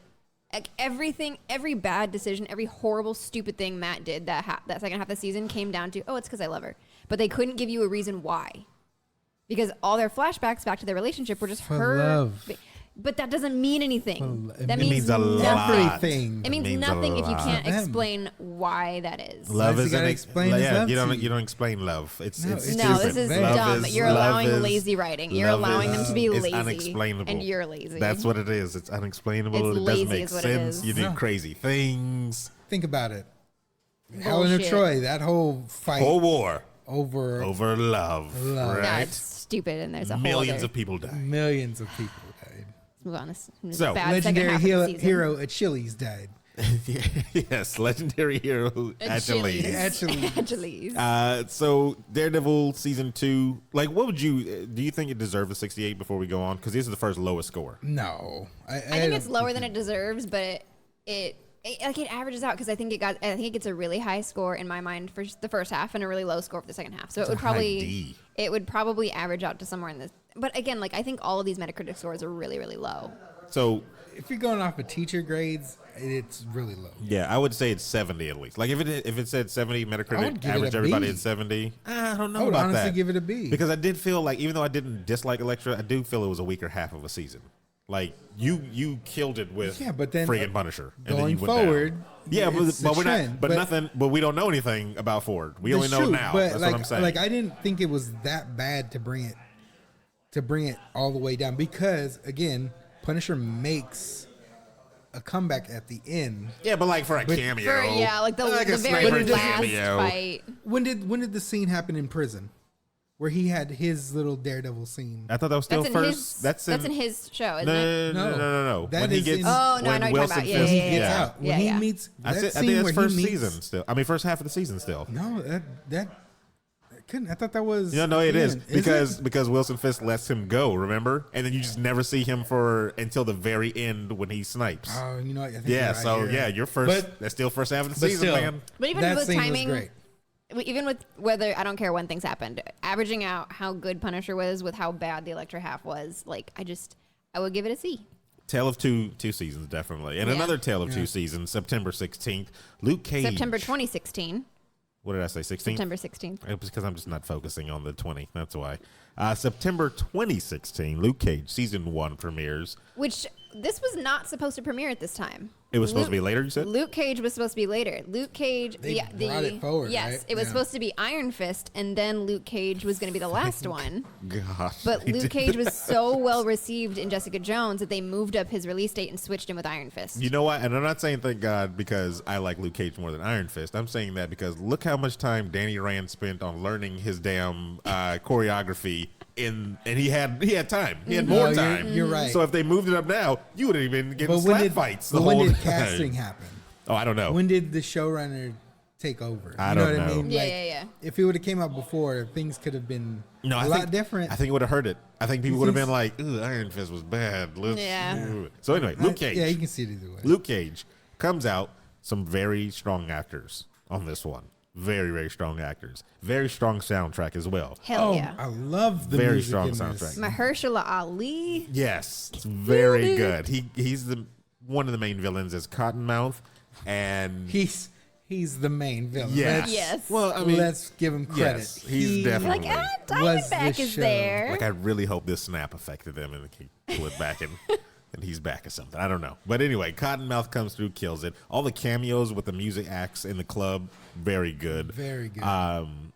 everything, every bad decision, every horrible, stupid thing Matt did that second half of the season came down to, oh, it's because I love her. But they couldn't give you a reason why. Because all their flashbacks back to their relationship were just For her. love. But that doesn't mean anything. It That means a nothing. lot. everything. It means means a nothing if you lot. can't Them. explain why that is. Love Why's he is gotta an explain his love you to don't you? you don't explain love. It's No, it's it's No, stupid. this is Love dumb. is- You're love allowing is- lazy writing. You're love allowing them to be is lazy. unexplainable. And you're lazy. That's what it is. It's unexplainable. It's It doesn't lazy make is what it sense. is. You do No. crazy things. Think about it. Helen of Bullshit. Troy, that whole fight Whole war over over love. Love. No, Right? it's stupid, and there's a Millions whole other. of people died. millions of people died. Let's move on. This is So, a bad second Legendary half hero, of the season. hero at Chili's died. Yes, legendary hero actually. Actually, Actually. So Daredevil season 2, like, what would you do? You think it deserved a 68 before we go on? Because this is the first lowest score. no. I think it's lower than it deserves, but it averages out because I think it gets a really high score in my mind for the first half and a really low score for the second half. So It's a high D. it would probably average out to somewhere in this. But again, like I think all of these Metacritic scores are really, really low. So If you're going off of teacher grades, it's really low. yeah, I would say it's 70 at least. Like if it said 70 I would Metacritic, give it average a everybody B. at 70. I don't know I would about honestly that. give it a B. Because I did feel like, even though I didn't dislike Elektra, I do feel it was a weaker half of a season. Like you killed it with Yeah, but then, friggin' Punisher. And then you Going went down. forward, Yeah, it's the but we're trend, not. But nothing. But we don't know anything about Ford. We only That's know true, now. But That's like, what I'm saying. Like I didn't think it was that bad to bring it all the way down because again, Punisher makes a comeback at the end. yeah, but like for a but- cameo. Like the a very sniper last cameo. fight. When did the scene happen in prison, where he had his little Daredevil scene? I thought that was still That's in first. his. That's in his show, isn't no, it? no, no, no, no, no. That When he is gets. in- Oh, no, I when know what you're talking Wilson about. Yeah, Fisk- When yeah, he gets yeah. out, when Yeah, he yeah. meets I that think scene that's where first he meets. season still. I mean, first half of the season still. No, that couldn't. I thought that was. You know, it is it? because Wilson Fisk lets him go. Remember, and then you just never see him until the very end when he snipes. Oh, you know what? I think Yeah, you're right, so you're yeah, right. your first. But- That's still first half of the but season, still, man. But even that with scene timing, was great. even with whether I don't care when things happened, averaging out how good Punisher was with how bad the Elektra half was, like I would give it a C. Tale of two seasons, definitely, and Yeah. another Tale of two seasons. September 16th, Luke Cage. September 2016. What did I say? 16th. September 16th. It was because I'm just not focusing on the 20. That's why. September 2016, Luke Cage season 1 premieres. Which this was not supposed to premiere at this time. It was supposed to be later, you said? Luke Cage was supposed to be later. Luke Cage, They brought it forward, yes, right? it was Yeah. supposed to be Iron Fist, and then Luke Cage was going to be the last one. God. But they Luke did Cage was that. so well received in Jessica Jones that they moved up his release date and switched him with Iron Fist. You know what? And I'm not saying thank God because I like Luke Cage more than Iron Fist. I'm saying that because look how much time Danny Rand spent on learning his damn choreography. And he had time. He had more No, time. you're right. So if they moved it up now, you would have been getting slap fights the but when whole did time. casting happen? Oh, I don't know. When did the showrunner take over. I You know don't what I know. mean? Yeah, Like, yeah. If it would have came out before, things could have been I a lot think, different. I think it would have hurt it. I think people would have think been like, "Ooh, Iron Fist was bad." Yeah. So anyway, Luke Cage. Yeah, you can see it either way. Luke Cage comes out. Some very strong actors on this one. Very, very strong actors. Very strong soundtrack as well. Hell yeah. I love the Very music strong in soundtrack. this. Mahershala Ali. Yes, it's very Killed good. He's the one of the main villains is Cottonmouth, and He's the main villain. yeah, Let's, Yes. Well, I mean, let's give him credit. yes, he's He definitely Like, was Diamondback the is show. there. like I really hope this snap affected him and he pull it back and he's back or something. I don't know, but anyway, Cottonmouth comes through, kills it. All the cameos with the music acts in the club, very good. Very good. Um,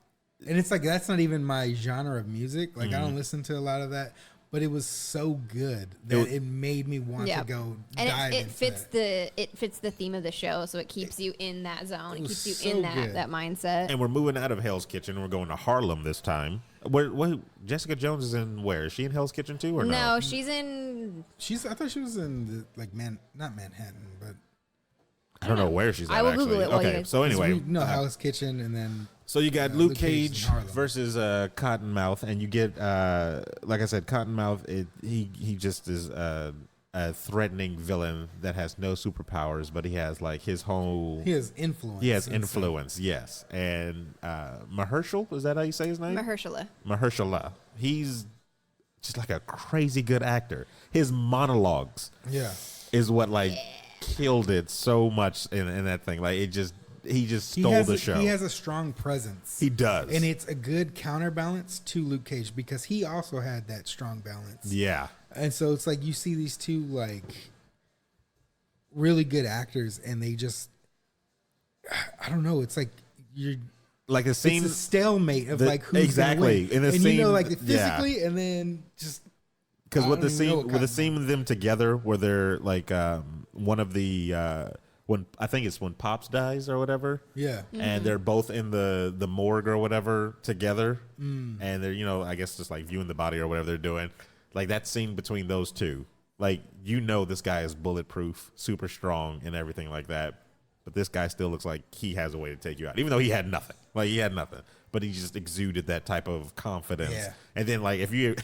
And it's like that's not even my genre of music. Like I Mm-hmm. don't listen to a lot of that, but it was so good that it made me want Yeah. to go And dive it into fits that. it fits the theme of the show, so it keeps you in that zone. It was keeps you so in that good. that mindset. and we're moving out of Hell's Kitchen. We're going to Harlem this time. Where Jessica Jones is in? Where is she in Hell's Kitchen too, or no? No, she's in. I thought she was in the, like not Manhattan, but I don't know where she's at. I will actually. Google it while you Okay, guys- so anyway, Hell's Kitchen, and then so you got Luke Luke Cage Cage in Harlem. versus Cottonmouth, and you get like I said, Cottonmouth. He just is a threatening villain that has no superpowers, but he has like his whole. he has influence. He has and so- influence, yes. And Mahershala, is that how you say his name? Mahershala. Mahershala. He's just like a crazy good actor. His monologues Yeah. is what like killed it so much in that thing. Like he just stole the show. He has a strong presence. He does. And it's a good counterbalance to Luke Cage because he also had that strong balance. Yeah. And so it's like you see these two like really good actors and they just I don't know, it's like you're Like the scene it's a stalemate of the- like who's exactly. gonna win. In the and scene- you know like yeah. physically and then just because I with the don't even know scene what with the kind- scene with them together where they're like one of the when I think it's when Pops dies or whatever. yeah. And they're both in the morgue or whatever together, and they're I guess just like viewing the body or whatever they're doing. Like that scene between those two, like this guy is bulletproof, super strong, and everything like that. But this guy still looks like he has a way to take you out, even though he had nothing. Like he had nothing, but he just exuded that type of confidence. Yeah. And then like if you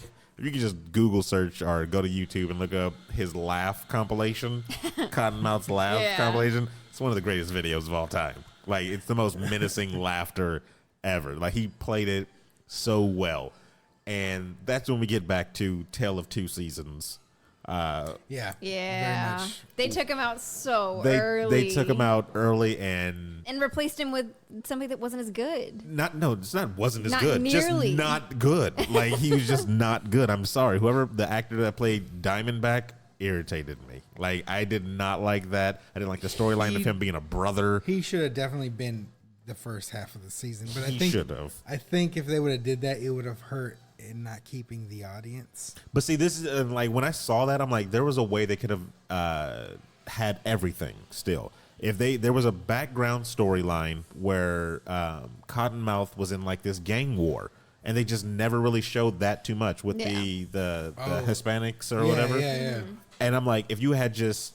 could just Google search or go to YouTube and look up his laugh compilation, Cottonmouth's laugh Yeah. compilation. It's one of the greatest videos of all time. Like it's the most menacing laughter ever. Like he played it so well. And that's when we get back to Tale of Two Seasons. Yeah. Yeah. Very much. They took him out so They early. took him out early and replaced him with somebody that wasn't as good. wasn't as Not good. nearly. Just not good. Like he was just not good. I'm sorry. Whoever the actor that played Diamondback irritated me. Like I did not like that. I didn't like the storyline of him being a brother. He should have definitely been the first half of the season. But I He think should have. I think if they would have did that, it would have hurt in not keeping the audience. But see, this is like when I saw that, I'm like, there was a way they could have had everything still. If there was a background storyline where Cottonmouth was in like this gang war, and they just never really showed that too much with the Hispanics or whatever. Yeah. And I'm like, if you had just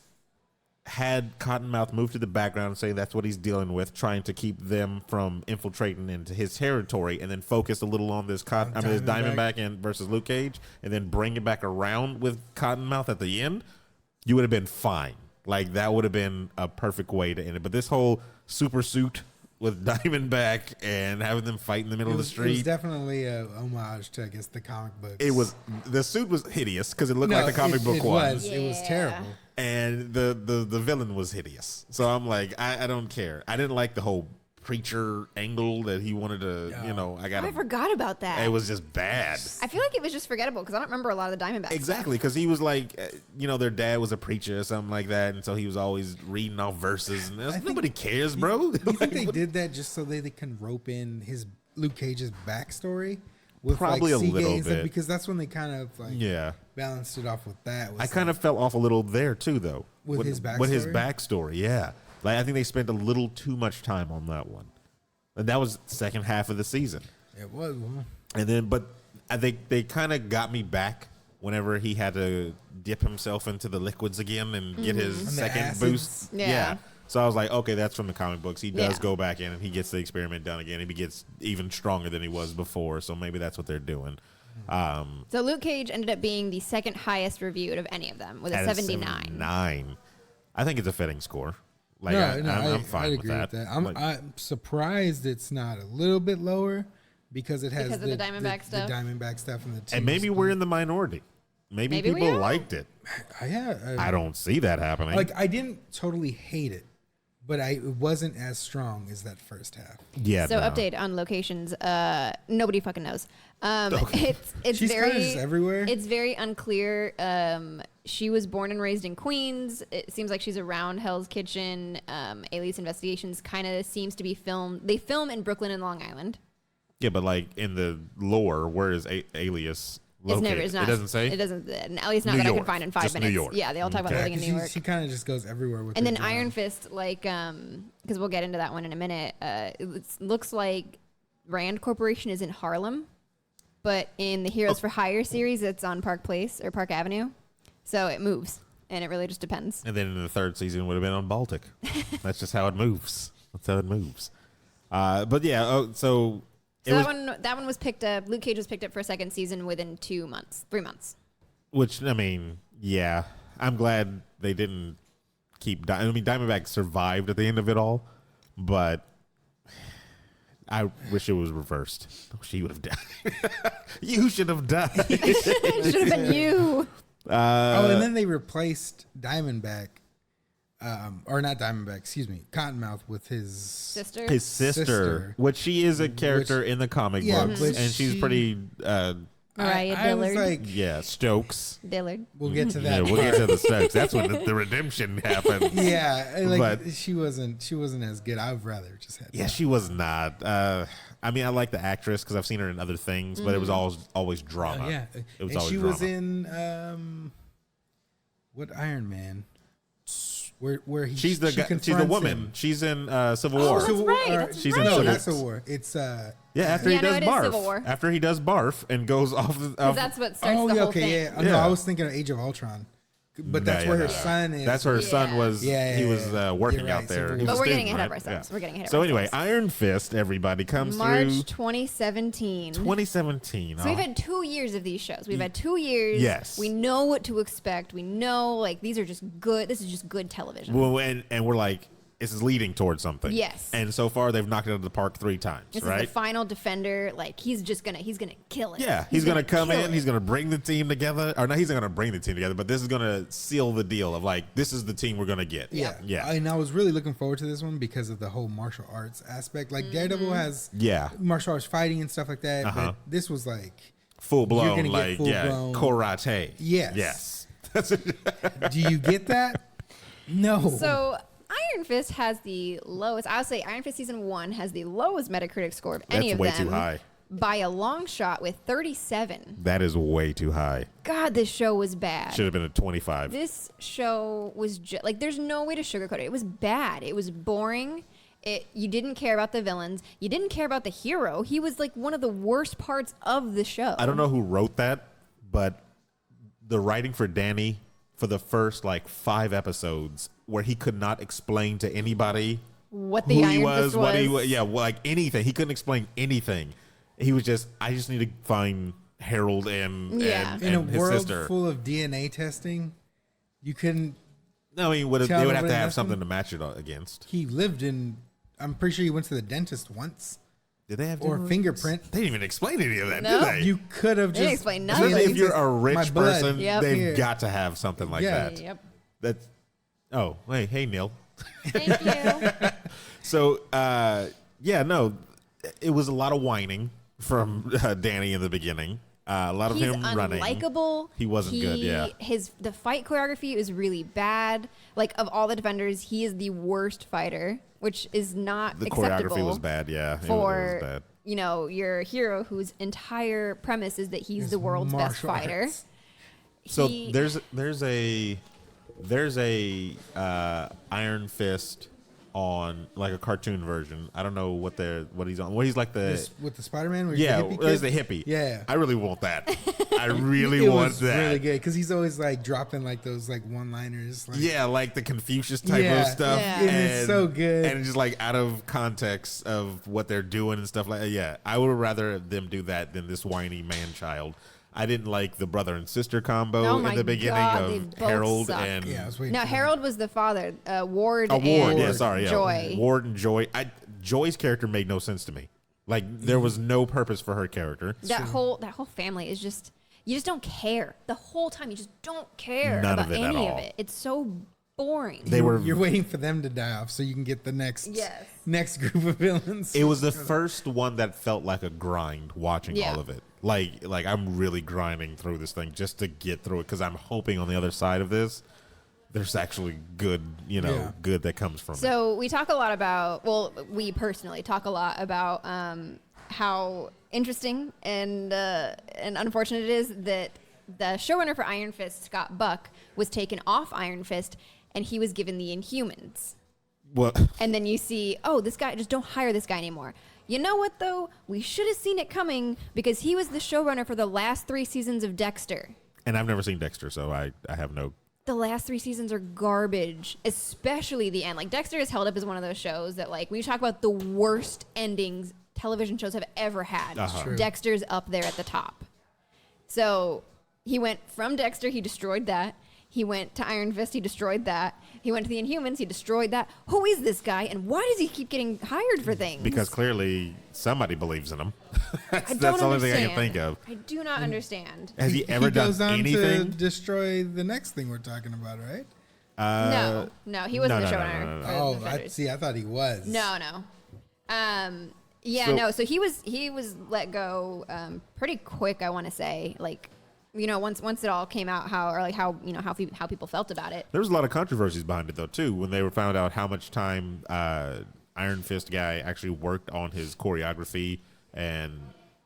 had Cottonmouth move to the background and say that's what he's dealing with, trying to keep them from infiltrating into his territory, and then focus a little on this this Diamondback and versus Luke Cage, and then bring it back around with Cottonmouth at the end, you would have been fine. Like that would have been a perfect way to end it. But this whole super suit with Diamondback and having them fight in the middle of the It was street. definitely a homage to, I guess, the comic books. The suit was hideous because it looked No, like the comic book it one. was. It was Yeah. terrible. And the villain was hideous. So I'm like, I don't care. I didn't like the whole preacher angle that he wanted to, I forgot about that. it was just bad. I feel like it was just forgettable because I don't remember a lot of the Diamondbacks. Exactly, because he was like, their dad was a preacher or something like that, and so he was always reading off verses, and nobody cares, bro. Do you think they did that just so they can rope in Luke Cage's backstory with Probably a like little and stuff? bit. Because that's when they kind of like Yeah. balanced it off with that. I kind of fell off a little there too, though. With his With his backstory? backstory, yeah. Like I think they spent a little too much time on that one, and that was the second half of the season. It was one. And then, but I think they kind of got me back whenever he had to dip himself into the liquids again and get his And the second acids. boost. Yeah. So I was like, okay, that's from the comic books. He does Yeah. go back in and he gets the experiment done again. And he gets even stronger than he was before. So maybe that's what they're doing. So Luke Cage ended up being the second highest reviewed of any of them with a At 79. I think it's a fitting score. Like, No, I'm fine I with agree that. with that. I'm surprised it's not a little bit lower because it has Because of the Diamondback stuff? The Diamondback stuff and the team And maybe we're in the minority. Maybe Maybe we people are. liked it. I don't see that happening. Like I didn't totally hate it, but it wasn't as strong as that first half. yeah. So no. update on locations. Nobody fucking knows. Okay. It's She's very kinda just everywhere. It's very unclear. She was born and raised in Queens. It seems like she's around Hell's Kitchen. Alias Investigations kind of seems to be filmed. They film in Brooklyn and Long Island. Yeah, but like in the lore, where is Alias located? It's not. It doesn't say? It doesn't. At least not New that I York. could find in 5 Just New minutes. York. Yeah, they all talk about Okay. living in New York. She kind of just goes everywhere with. And her then job. Iron Fist, like, because we'll get into that one in a minute. Looks like Rand Corporation is in Harlem, but in the Heroes for Hire series, it's on Park Place or Park Avenue. So it moves, and it really just depends. And then in the third season, it would have been on Baltic. That's just how it moves. That's how it moves. But yeah, so it So was, that one was picked up. Luke Cage was picked up for a second season within 3 months. which I mean, yeah, I'm glad they didn't keep. I mean, Diamondback survived at the end of it all, but I wish it was reversed. She would have died. You should have died. It should have been you. and then they replaced Diamondback, or not Diamondback, excuse me, Cottonmouth with his Sister. His sister, which she is a character in the comic Yeah, books, but and she's she- pretty. Mariah I was Dillard. like, Yeah, Stokes. Dillard. we'll get to Yeah, that. we'll get to the Stokes. That's when the redemption happened. Yeah, like But- she wasn't as good. I'd rather just had. Yeah, she was not. I mean, I like the actress because I've seen her in other things, but it was always drama. Yeah, it was and always she drama. was in what Iron Man? Where he She's the she she's the confronts woman. him. She's in Civil Oh, War. that's right. That's She's in right. No, Civil not Civil War. It's Yeah, after he Yeah, no, does it is barf. Civil War. After he does barf and goes off. Because that's what starts oh the yeah, whole okay, thing. yeah. No, Yeah. I was thinking of Age of Ultron, but that's where her son is. That's where her son Yeah. was. Yeah, he yeah, was yeah. working You're out right, there. Civil He was War. a But we're getting student, ahead of right? ourselves. We're getting ahead of So anyway, ourselves. Iron Fist, everybody comes March through 2017. 2017. So we've had 2 years of these shows. We've had 2 years. Yes. We know what to expect. We know, like, these are just good. This is just good television. Well, and we're like, this is leading towards something. Yes. And so far, they've knocked it out of the park 3 times, This right? is the final defender. Like, he's gonna kill it. Yeah, he's gonna come kill in. it. He's gonna bring the team together, or not? He's not gonna bring the team together, but this is gonna seal the deal of like, this is the team we're gonna get. Yeah, yeah, And I was really looking forward to this one because of the whole martial arts aspect. Like Daredevil has yeah. martial arts fighting and stuff like that. Uh-huh. But this was like, Full You're blown, gonna get like full-blown- karate. Yes. yes. do you get that? No. So Iron Fist has the lowest. I would say Iron Fist season 1 has the lowest Metacritic score of any That's of way them. too high. By a long shot with 37. That is way too high. God, this show was bad. Should have been a 25. This show was like, there's no way to sugarcoat it. It was bad. It was boring. You didn't care about the villains. You didn't care about the hero. He was like one of the worst parts of the show. I don't know who wrote that, but the writing for Danny for the first like 5 episodes where he could not explain to anybody what the who Iron he was, Fist what he was. was, yeah, like anything. He couldn't explain anything. He was just, I just need to find Harold and Yeah. and, in a and his world sister. full of DNA testing, you couldn't. No, I mean, Tell they would have to nobody have nothing? something to match it against. He lived in. I'm pretty sure he went to the dentist once. Did they have Or different- fingerprint. They didn't even explain any of that, No. did they? You could have They just didn't explain Especially nothing. if you're a My rich blood. person, Yep. they've Here. got to have something like Yeah. that. Yep. That's. Oh, hey, Neil. Thank you. So, yeah, no, it was a lot of whining from Danny in the beginning. A lot of He's him running. unlikable. He wasn't good, yeah. The fight choreography is really bad. Like, of all the defenders, he is the worst fighter, which is not The acceptable. choreography was bad, yeah. It For was bad. your hero wose entire premise is that he's the world's best martial fighter. arts. So He- there's a Iron Fist on like a cartoon version. I don't know what he's on. What he's like the This, with the Spider-Man. yeah, there's the hippie. Yeah. I really want that. I really It want was that. really good because he's always like dropping like those like one-liners. Like, Yeah, like the Confucius type of stuff. Yeah. And it's so good. And just like out of context of what they're doing and stuff like that. Yeah, I would rather them do that than this whiny man-child. I didn't like the brother and sister combo Oh in my the beginning God, they of both Harold suck. and Yeah, I was waiting. No, for Harold was the father. Ward Ward. and Yeah, sorry, yeah. Joy. Ward and Joy. Joy's character made no sense to me. Like there was no purpose for her character. That whole family is just, you just don't care the whole time. You just don't care None about of it at any all. of it. It's so boring. They were. You're waiting for them to die off so you can get the next Yes. next group of villains. It was the first one that felt like a grind watching Yeah. all of it. Like I'm really grinding through this thing just to get through it because I'm hoping on the other side of this, there's actually good, Yeah. good that comes from it. So we talk a lot about, well, we personally talk a lot about how interesting and unfortunate it is that the showrunner for Iron Fist, Scott Buck, was taken off Iron Fist and he was given the Inhumans. Well, And then you see, oh, this guy, just don't hire this guy anymore. You know what, though? We should have seen it coming because he was the showrunner for the last 3 seasons of Dexter. and I've never seen Dexter, so I have no. The last 3 seasons are garbage, especially the end. Like, Dexter is held up as one of those shows that, like, we talk about the worst endings television shows have ever had. True. Dexter's up there at the top. So he went from Dexter, he destroyed that. He went to Iron Fist, he destroyed that. He went to the Inhumans, he destroyed that. Who is this guy, and why does he keep getting hired for things? Because clearly somebody believes in him. that's I don't that's the only thing I can understand. think of. I do not understand. Has he ever done goes on anything? to destroy the next thing we're talking about, right? No, he wasn't no, the no, showrunner. no, no, no. for Oh, Defenders. I thought he was. No. Yeah, So- no. So he was let go pretty quick. I want to say, like, once it all came out, how people felt about it. There was a lot of controversies behind it, though, too, when they were found out how much time Iron Fist guy actually worked on his choreography, and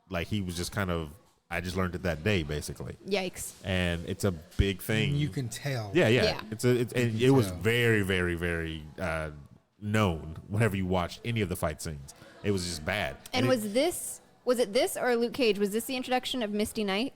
like he was just kind of, I just learned it that day, basically, Yikes! and it's a big thing. You can tell. yeah. Yeah. It was tell. very, very, very known whenever you watched any of the fight scenes. It was just bad. And it- was it this or Luke Cage? Was this the introduction of Misty Knight?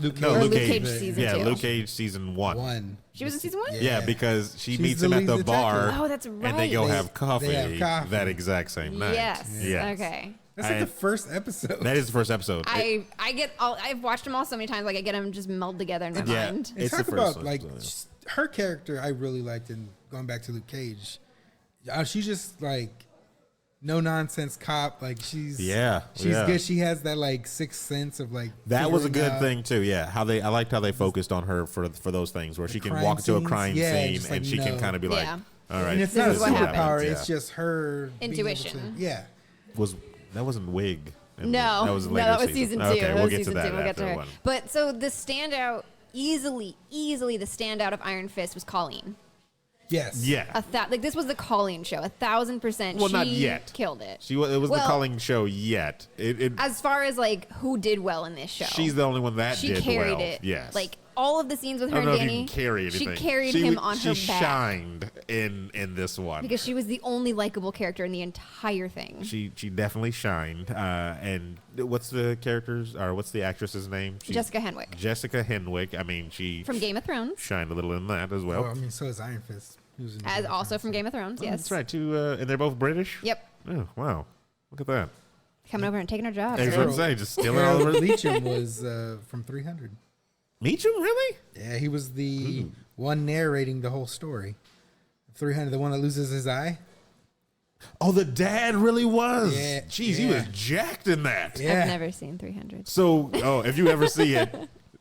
Luke no, Or Luke Luke Cage, Cage season yeah, 2? Luke Cage season 1. one. She was in season 1. Yeah, because she She's meets the him at lead the detective. bar. Oh, that's And they right. go They- have coffee, they have coffee. that exact same night. Yes. Yes. Okay. That's like I- the first episode. That is the first episode. I've watched them all so many times. Like I get them just meld together in my Yeah. mind. And It's talk the first about one, like so, her character. I really liked in going back to Luke Cage. She's just like no nonsense cop. Like she's Yeah, she's yeah. good. She has that like sixth sense of like That was a figuring good out- thing too. Yeah, I liked how they focused on her for those things where she can crime walk into a scenes? crime Yeah, scene just, and like, she can know. kind of be like, Yeah. all right, And it's This not a is what superpower. happens, It's just her being able Intuition. to- yeah. That wasn't Wig. No, that was no, later that was season 2. Okay, That we'll was get season to that 2. We'll get after to her. one. But so the standout, easily the standout of Iron Fist was Colleen. Yes. Yeah, Like this was the Colleen show, 1,000%. Well, she not yet. Killed it. it was the Well, calling show yet. As far as like who did well in this show, She's the only one that she did carried well. it. Yes, Like all of the scenes with I her don't know and if Danny, you can carry anything. she carried him on her She back shined in this one. because she was the only likable character in the entire thing. She definitely shined. And what's the actress's name? Jessica Henwick Jessica Henwick. I mean, she from Game of Thrones, shined a little in that as well. Well, I mean, so is Iron Fist. Who's in as Game of also Thrones. from Game of Thrones. Oh, Yes, that's right. Too, and they're both British. Yep, Oh wow, look at that. coming over and taking her job. I was Harold- gonna say, just stealing all Harold over. Leacham was from 300. Meacham, really? Yeah, he was the one narrating the whole story. 300, the one that loses his eye. Oh, the dad really was. Yeah, Jeez, he yeah. was jacked in that. Yeah. I've never seen 300. So, if you ever see it,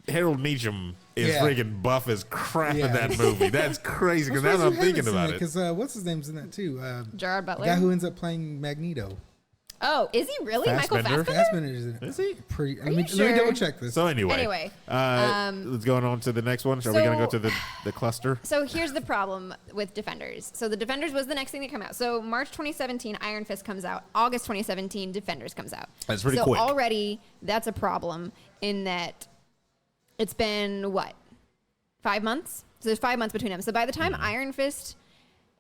Harold Meacham is Yeah. freaking buff as crap Yeah. in that movie. That's crazy because now that I'm thinking about it. Because what's his name's in that too? Gerard The Butler. guy who ends up playing Magneto. Oh, is he really Michael Fassbender? Fassbender? Fassbender is in it. Is he? Pretty. you Let me sure? double check this. So anyway, Anyway, let's go on to the next one. Are we going to go to the cluster? So here's the problem with Defenders. So the Defenders was the next thing that came out. So March 2017, Iron Fist comes out. August 2017, Defenders comes out. That's pretty so quick. already that's a problem in that it's been, 5 months? So there's 5 months between them. So by the time Iron Fist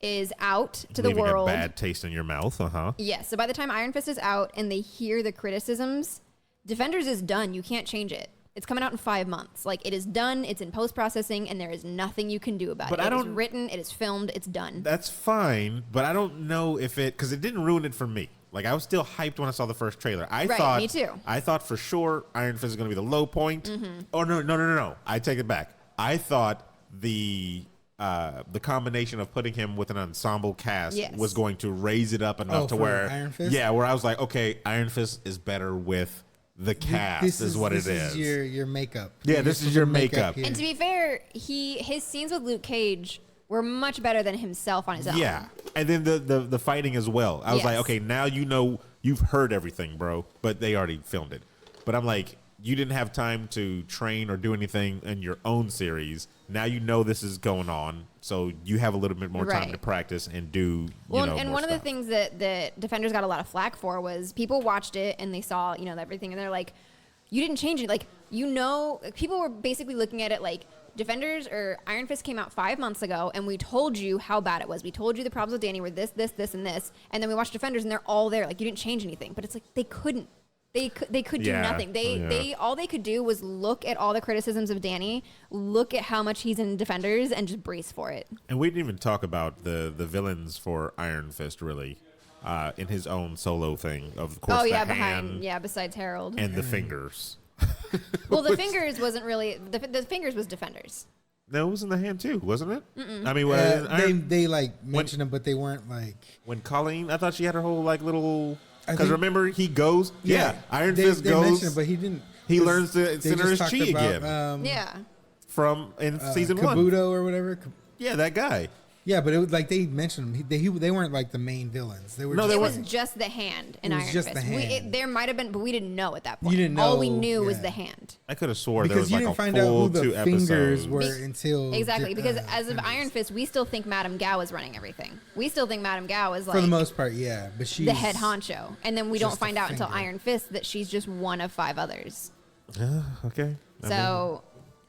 is out to the Leaving world. a bad taste in your mouth. Yes. So by the time Iron Fist is out and they hear the criticisms, Defenders is done. You can't change it. It's coming out in 5 months. Like, it is done. It's in post-processing, and there is nothing you can do about But it. I It is don't- written. It is filmed. It's done. That's fine, but I don't know if because it didn't ruin it for me. Like, I was still hyped when I saw the first trailer. Me too. I thought for sure Iron Fist is going to be the low point. Oh, no. I take it back. I thought the combination of putting him with an ensemble cast Yes. was going to raise it up enough to for where Iron Fist? Yeah, where I was like, okay, Iron Fist is better with the cast is what it is. This is your makeup. Yeah, this is your makeup. here. And to be fair, his scenes with Luke Cage were much better than himself on his own. Yeah, and then the fighting as well. I was like, Yes. okay, now you've heard everything, bro. But they already filmed it. But I'm like, you didn't have time to train or do anything in your own series. Now you know this is going on, so you have a little bit more time Right. to practice and do. Well, and and more one of the stuff. things that the Defenders got a lot of flack for was people watched it and they saw, everything, and they're like, you didn't change it. Like, people were basically looking at it like, Defenders or Iron Fist came out 5 months ago, and we told you how bad it was. We told you the problems with Danny were this, and this, and then we watched Defenders, and they're all there. Like, you didn't change anything, but it's like they couldn't. They could do Yeah, nothing. They all they could do was look at all the criticisms of Danny, look at how much he's in Defenders, and just brace for it. And we didn't even talk about the villains for Iron Fist really, in his own solo thing. Of course, Oh the yeah, hand besides Harold. and the fingers. Well, the fingers wasn't really the fingers was Defenders. No, it was in the hand too, wasn't it? I mean, They like mentioned them, but they weren't like. when Colleen, I thought she had her whole like little. I Because think- remember, he goes. Yeah, Iron they, Fist they goes. mentioned it, but he didn't. He 'cause learns to they center his just chi talked about, again Yeah. from in season one. Kabuto or whatever. Yeah, that guy. Yeah, but it was like they mentioned him. They weren't like the main villains. They were. No, just they It weren't. was just the hand in It was Iron just Fist. the hand. There might have been, but we didn't know at that point. You didn't All we know, knew was yeah. the hand. I could have swore because there you was didn't like a find out full who the 2 fingers episodes. were Be- until Exactly, because as of Defenders. Iron Fist, we still think Madame Gao is running everything. We still think Madame Gao is like for the most part, yeah, but she's the head honcho, and then we don't just find a out until finger. Iron Fist that she's just one of 5 others. Okay. So,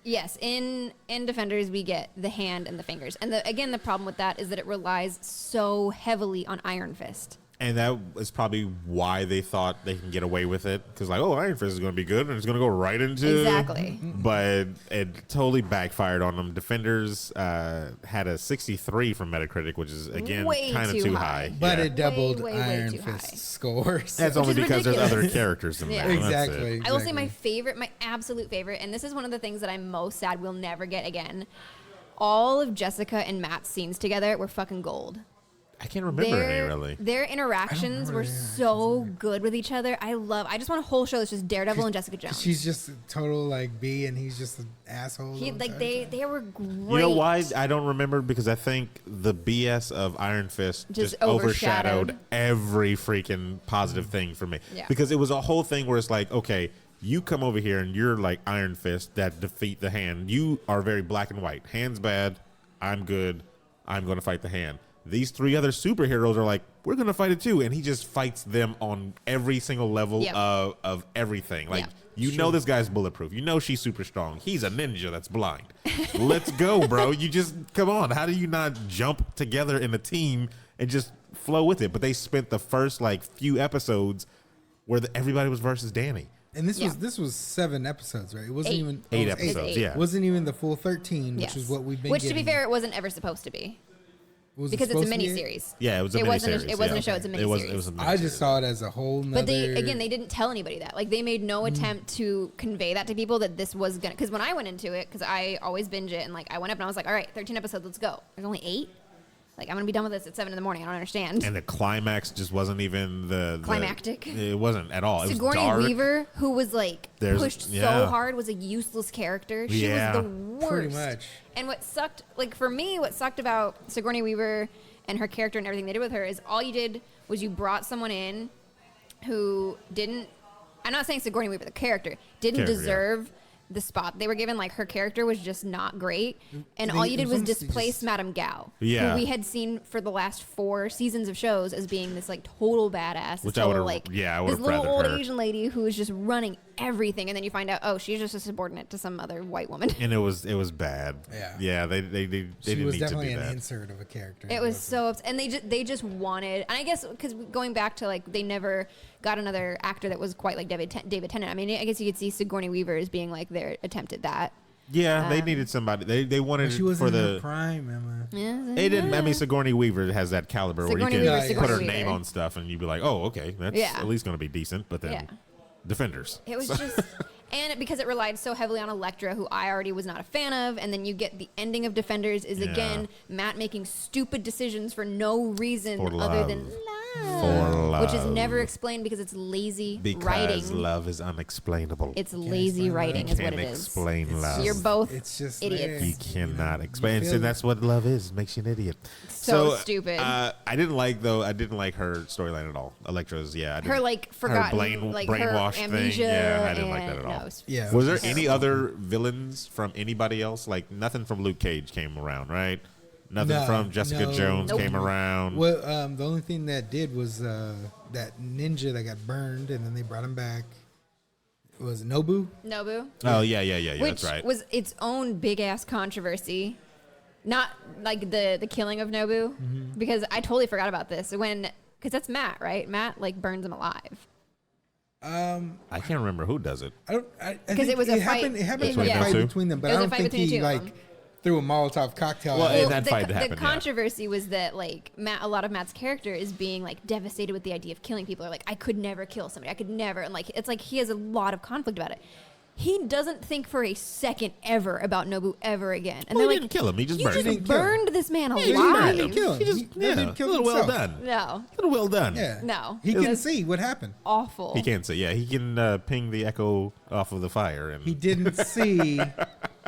yes, in Defenders we get the hand and the fingers, and the problem with that is that it relies so heavily on Iron Fist. And that is probably why they thought they can get away with it. Because, like, oh, Iron Fist is going to be good and it's going to go right into. Exactly. But it totally backfired on them. Defenders had a 63 from Metacritic, which is, again, Way kind of too too high. high. but Yeah. it doubled way Iron too high. Fist scores. That's only Which is because there's other ridiculous. characters in Yeah. there. That's it. Exactly. I will say my absolute favorite, and this is one of the things that I'm most sad we'll never get again. All of Jessica and Matt's scenes together were fucking gold. I can't remember any, really. Their interactions remember were either, so good with each other. I just want a whole show that's just Daredevil and Jessica Jones. She's just a total like B, and he's just an asshole. He, all the like time. they were great. You know why I don't remember? Because I think the BS of Iron Fist Just just overshadowed overshadowed. every freaking positive thing for me. Yeah. Because it was a whole thing where it's like, okay, you come over here and you're like Iron Fist that defeat the hand. You are very black and white. Hand's bad. I'm good. I'm going to fight the hand. These 3 other superheroes are like, we're going to fight it too. And he just fights them on every single level Yep. of everything. Like, Yeah. you know this guy's bulletproof. You know she's super strong. He's a ninja that's blind. Let's go, bro. You just, come on. How do you not jump together in a team and just flow with it? But they spent the first, like, few episodes where everybody was versus Danny. And this Yeah. was 7 episodes, right? It wasn't 8. even 8 it was episodes, Eight. yeah. It wasn't even the full 13, which Yes. is what we've been. Which, to be getting. fair, it wasn't ever supposed to be Was it because it's a supposed to be mini eight? series. Yeah, it was a It wasn't. miniseries. It wasn't yeah. a show. It's a It was miniseries. a I just miniseries. saw it as a whole nother. But they didn't tell anybody that. Like, they made no attempt to convey that to people that this was gonna. Because when I went into it, because I always binge it, and like I went up and I was like, all right, 13 episodes, let's go. There's only 8. Like, I'm gonna be done with this at 7 in the morning. I don't understand. And the climax just wasn't even the Climactic. It wasn't at all. It was Sigourney dark. Weaver, who was like pushed yeah. so hard, was a useless character. She Yeah. was the worst. Pretty much. And what sucked, like for me, what sucked about Sigourney Weaver and her character and everything they did with her is all you did was you brought someone in who didn't. I'm not saying Sigourney Weaver, the character, didn't Character, yeah. deserve the spot they were given. Like, her character was just not great, and all you It did was was almost displace just- Madame Gao, Yeah. who we had seen for the last 4 seasons of shows as being this like total badass, this Which I total, would've- like yeah, I this would've little rather old her. Asian lady who was just running everything, and then you find out, oh, she's just a subordinate to some other white woman. And it was bad. Yeah. They She didn't was need to do definitely an that. insert of a character. It was so, and they just wanted, and I guess because going back to like they never got another actor that was quite like David Tennant. I mean, I guess you could see Sigourney Weaver as being like their attempt at that. Yeah, they needed somebody. They wanted But she was for in the her prime, Emma. Yeah, They didn't. I mean, Sigourney Weaver has that caliber Sigourney where you Weaver, can put her Sigourney name Weaver. on stuff, and you'd be like, "Oh, okay, that's Yeah. at least going to be decent." But then, Yeah. Defenders. It was just, and because it relied so heavily on Elektra, who I already was not a fan of, and then you get the ending of Defenders is again Matt making stupid decisions for no reason For other than love. love, For which is love. never explained because it's lazy Because writing. love is unexplainable. It's lazy explain writing, love. is what Can't it is. explain love. You're both It's just idiots. there. You cannot You explain. feel So it. that's what love is. It makes you an idiot. So stupid. I didn't like her storyline at all. Electra's, I didn't, Her like forgotten, like her brainwash amnesia. thing. Yeah, I didn't like that and- at all. no, it's Yeah. Was there Terrible. any other villains from anybody else? Like nothing from Luke Cage came around, right? Nothing No, from Jessica no. Jones Nope. came around. Well, the only thing that did was that ninja that got burned, and then they brought him back. Was it Nobu? Nobu. Oh yeah, Which that's right. was its own big ass controversy. Not like the killing of Nobu, because I totally forgot about this because that's Matt, right? Matt like burns him alive. I can't remember who does it. I don't. Because Because it was a fight. Happened, it happened Between to a those fight two? between them, but It I was a don't fight think between the he two of like them. threw a Molotov cocktail. Well, at and him. that fight happened, The yeah. controversy was that like a lot of Matt's character is being like devastated with the idea of killing people, or like I could never kill somebody, I could never, and like it's like he has a lot of conflict about it. He doesn't think for a second ever about Nobu ever again, and Well, they're he like, didn't kill him. He just you burned just him. Didn't kill him. burned this man he didn't alive. kill him. He just, He never a killed little well himself. done. No, A little well done. Yeah. No. He It can was- see what happened. awful. He can say, he can ping the echo off of the fire, and He didn't see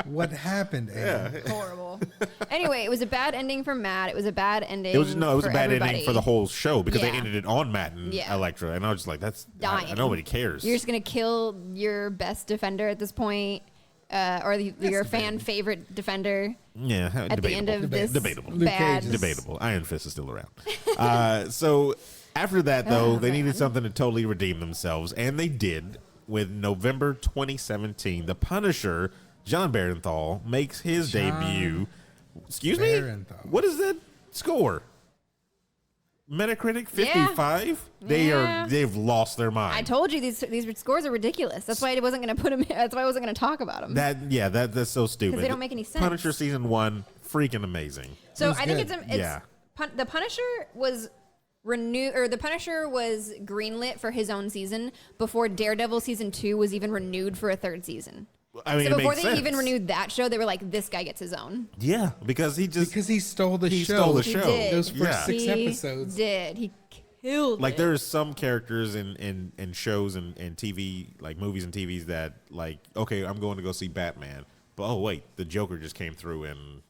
what happened. Aaron. Horrible. Anyway, it was a bad ending for Matt. It was a bad ending. it was a for bad everybody. ending for the whole show because they Yeah. ended it on Matt and Yeah. Elektra, and I was just like, that's Dying. nobody cares. You're just gonna kill your best defender at this point, or your fan favorite defender yeah, at the end of this debatable. Luke bad. Cage is- Debatable. Iron Fist is still around. So after that, though, they needed something to totally redeem themselves, and they did with November 2017. The Punisher, John Barenthal, makes his John debut. Excuse me? Barenthal. What is that score? Metacritic Yeah. 55. Yeah. They've lost their mind. I told you these scores are ridiculous. That's why I wasn't gonna put them. That's why I wasn't gonna talk about them. That's so stupid. they don't make any sense. Punisher season 1, freaking amazing. So was I think good. Yeah. The Punisher was renewed, or the Punisher was greenlit for his own season before Daredevil season 2 was even renewed for a third season. I mean, So it before makes they sense. even renewed that show, they were like, "This guy gets his own." Yeah, because he stole the he show. stole the He show. did. Those first Yeah. 6 He episodes. did. He killed Like it. there's some characters in shows and TV, like movies and TVs that like, okay, I'm going to go see Batman, but oh wait, the Joker just came through and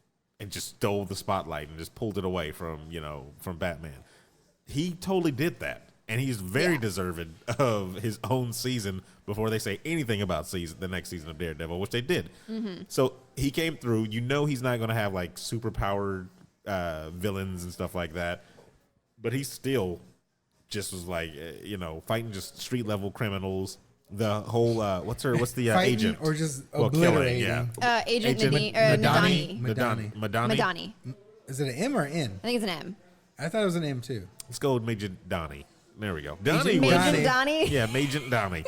just stole the spotlight and just pulled it away from Batman. He totally did that, and he's very Yeah. deserving of his own season before they say anything about the next season of Daredevil, which they did. Mm-hmm. So he came through. You know he's not going to have like super powered villains and stuff like that, but he still just was like, fighting just street level criminals. The whole what's the Fighting agent or just killing, obliterating. yeah. Agent Agent Nadani. Madani. Madani. Is it an M or an N? I think it's an M. I thought it was an M too. Let's go with Major Donnie. There we go. Agent Donnie was Donnie. Agent Donnie. yeah, Agent Donnie.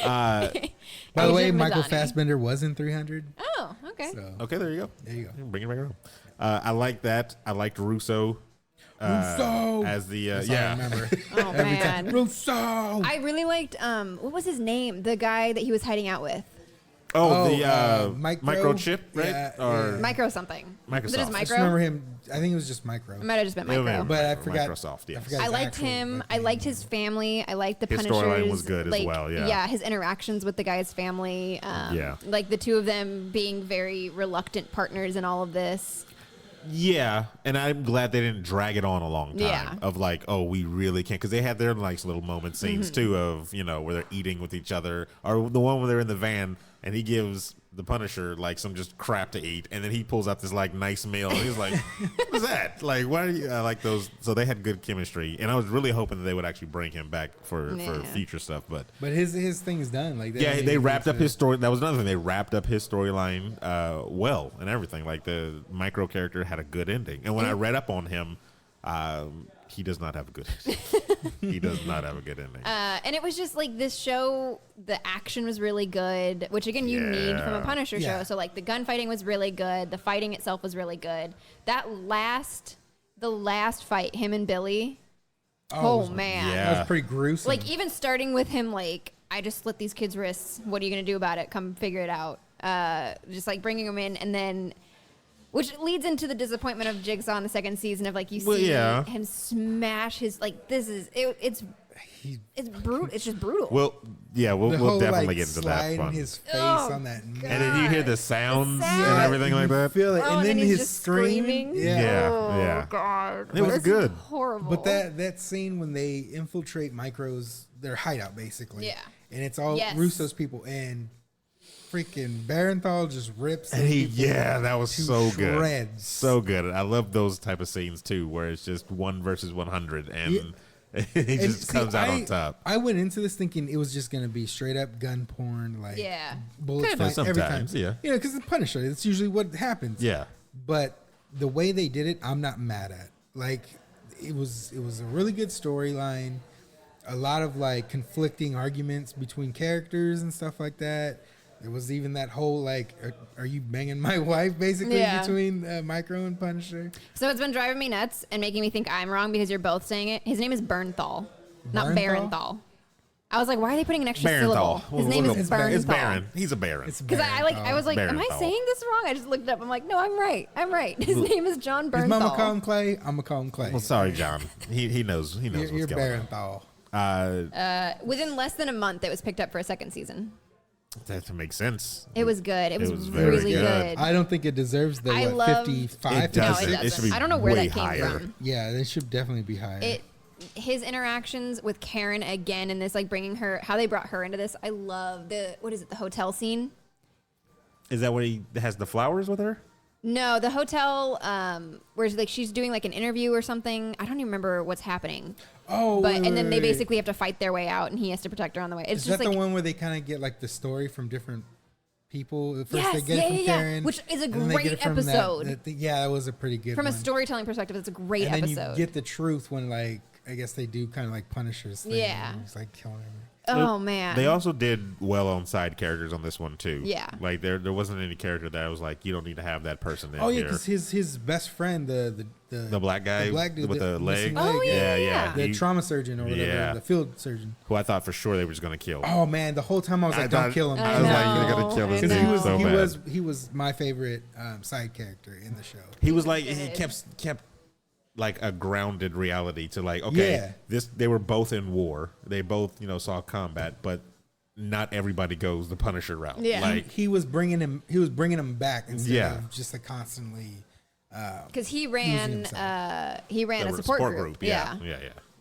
By the way, Agent Michael Madani. Fassbender was in 300. Oh, okay. So Okay, there you go. there you go. Bring it back around. I like that. I liked Russo. Russo! As the That's all I yeah. remember. Oh Every time. man. Russo! I really liked what was his name? The guy that he was hiding out with. Oh, the microchip, microchip, right? Yeah, or yeah. Micro something. Was it Microsoft. just I just Micro? remember him. I think it was just Micro. It might have just been Yeah, Micro. man. But I forgot. Microsoft, yes. I forgot I his liked actual, him. like, I name. liked his family. I liked the His Punishers. storyline was good as like, well, yeah. Yeah, his interactions with the guy's family. Yeah. Like the two of them being very reluctant partners in all of this. Yeah, And I'm glad they didn't drag it on a long time. Yeah. Of like, oh, we really can't, because they had their nice little moment scenes too of where they're eating with each other, or the one where they're in the van and he gives the Punisher like some just crap to eat, and then he pulls out this like nice meal, and he's like, "What's that? Like, why are you like those?" So they had good chemistry, and I was really hoping that they would actually bring him back for future stuff. But his thing is done. Like they wrapped up his story. That was another thing. They wrapped up his storyline well and everything. Like the Micro character had a good ending, and when I read up on him, he does not have a good. He does not have a good ending. And it was just like this show, the action was really good, which again you need from a Punisher show. So like the gunfighting was really good, the fighting itself was really good. The last fight, him and Billy. Oh man, that was pretty gruesome. Like even starting with him, like I just slit these kids' wrists. What are you gonna do about it? Come figure it out. Just like bringing him in, and then. Which leads into the disappointment of Jigsaw in the second season of like you see him smash his like this is it's brutal. It's just brutal. We'll definitely get into that fun. His face on that, and then you hear the sounds and everything like that. Feel it, and then he's his just screaming. Oh God, it was good. Horrible. But that scene when they infiltrate Micro's their hideout basically, and it's all Russo's people and. Freaking Barenthal just rips and that was so shreds. Good, so good. I love those type of scenes too, where it's just 1 versus 100, and he just comes out on top. I went into this thinking it was just gonna be straight up gun porn, like bullets flying every time. Because the Punisher, it's usually what happens. Yeah, but the way they did it, I'm not mad at. Like it was a really good storyline, a lot of like conflicting arguments between characters and stuff like that. There was even that whole, like, are you banging my wife, basically, between Micro and Punisher. So it's been driving me nuts and making me think I'm wrong because you're both saying it. His name is Bernthal, not Barenthal. I was like, why are they putting an extra syllable? His name is Bernthal. It's Baron. He's a Baron. Because I was like, am I saying this wrong? I just looked it up. I'm like, no, I'm right. His name is John Bernthal. His mama call him Clay. I'm gonna call him Clay. Well, sorry, John. He knows. He knows what's going on. Within less than a month, it was picked up for a second season. That makes sense. It was good. It was very really good. I don't think it deserves the 55. It doesn't. No, it should be I don't know where way that came higher. from. Yeah, they should definitely be higher. His interactions with Karen again in this, like bringing her, how they brought her into this. I love the hotel scene. Is that where he has the flowers with her? No, the hotel where like she's doing like an interview or something. I don't even remember what's happening. And then they basically have to fight their way out, and he has to protect her on the way. It's Is just that like the one where they kind of get like the story from different people? First they get it from Karen, which is a great episode. That was a pretty good from one. a storytelling perspective. It's a great and episode. Then you get the truth when like I guess they do kind of like Punisher's thing. Yeah, it's like killing him. Oh man! They also did well on side characters on this one too. Yeah, like there wasn't any character that I was like, you don't need to have that person in here. Oh yeah, because his best friend, the black guy, the black dude with the leg. Oh yeah. The trauma surgeon or whatever, the field surgeon. Who I thought for sure they were just gonna kill. Oh man, the whole time I was like, don't kill him. I was like, you're gonna kill this dude. Because he was my favorite side character in the show. He was like he kept like a grounded reality to like they were both in war. They both saw combat, but not everybody goes the Punisher route. Yeah, like he was bringing him back instead of just like constantly. Because he ran a support group. Yeah.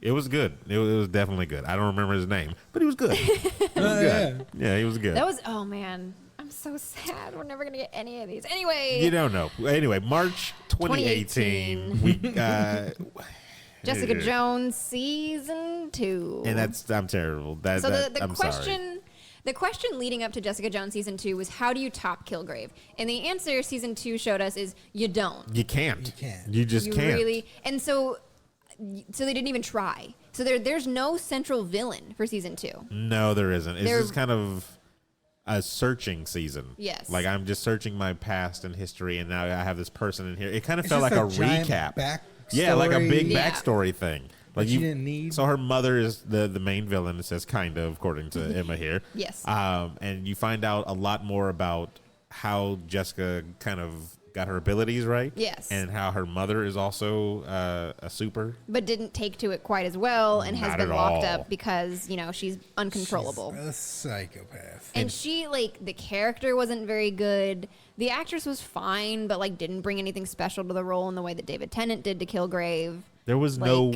It was good. It was definitely good. I don't remember his name, but he was good. He was good. Yeah, he was good. That was man. I'm so sad. We're never gonna get any of these. Anyway, you don't know. Anyway, March 2018. We Jessica Jones season 2, and I'm terrible. The question leading up to Jessica Jones season 2 was how do you top Kilgrave? And the answer season 2 showed us is you don't. You can't. You just can't. Really. And so they didn't even try. So there's no central villain for season 2. No, there isn't. It's just kind of a searching season. Yes. Like I'm just searching my past and history, and now I have this person in here. It kind of felt like a recap. Yeah, like a big backstory thing. Like you didn't need. So her mother is the main villain. It says kind of, according to Emma here. Yes. And you find out a lot more about how Jessica kind of got her abilities right. Yes. And how her mother is also a super. But didn't take to it quite as well and has Not been at locked all. up because, she's uncontrollable. She's a psychopath. And she, the character wasn't very good. The actress was fine, but, didn't bring anything special to the role in the way that David Tennant did to Kilgrave. There was no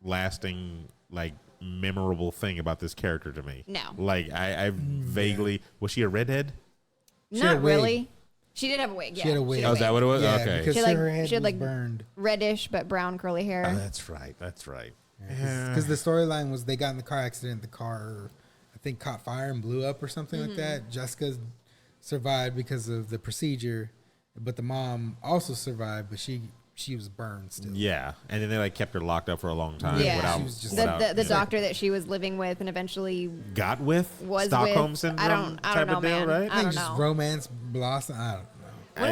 long-lasting, memorable thing about this character to me. No. I vaguely... Was she a redhead? She had a Not wig. really. She did have a wig, yeah. She had a wig. Oh, is that what it was? Yeah, Okay. because She had, her head she had, was burned. reddish but brown curly hair. Oh, that's right. That's right. Because the storyline was they got in the car accident. The car, I think, caught fire and blew up or something like that. Jessica survived because of the procedure, but the mom also survived, but she was burned still. Yeah. And then they, kept her locked up for a long time. Yeah. Without, She was just- The doctor that she was living with and eventually got with was Stockholm with. Syndrome I type don't know, of deal, man. right? I I think don't just know. romance blossom. I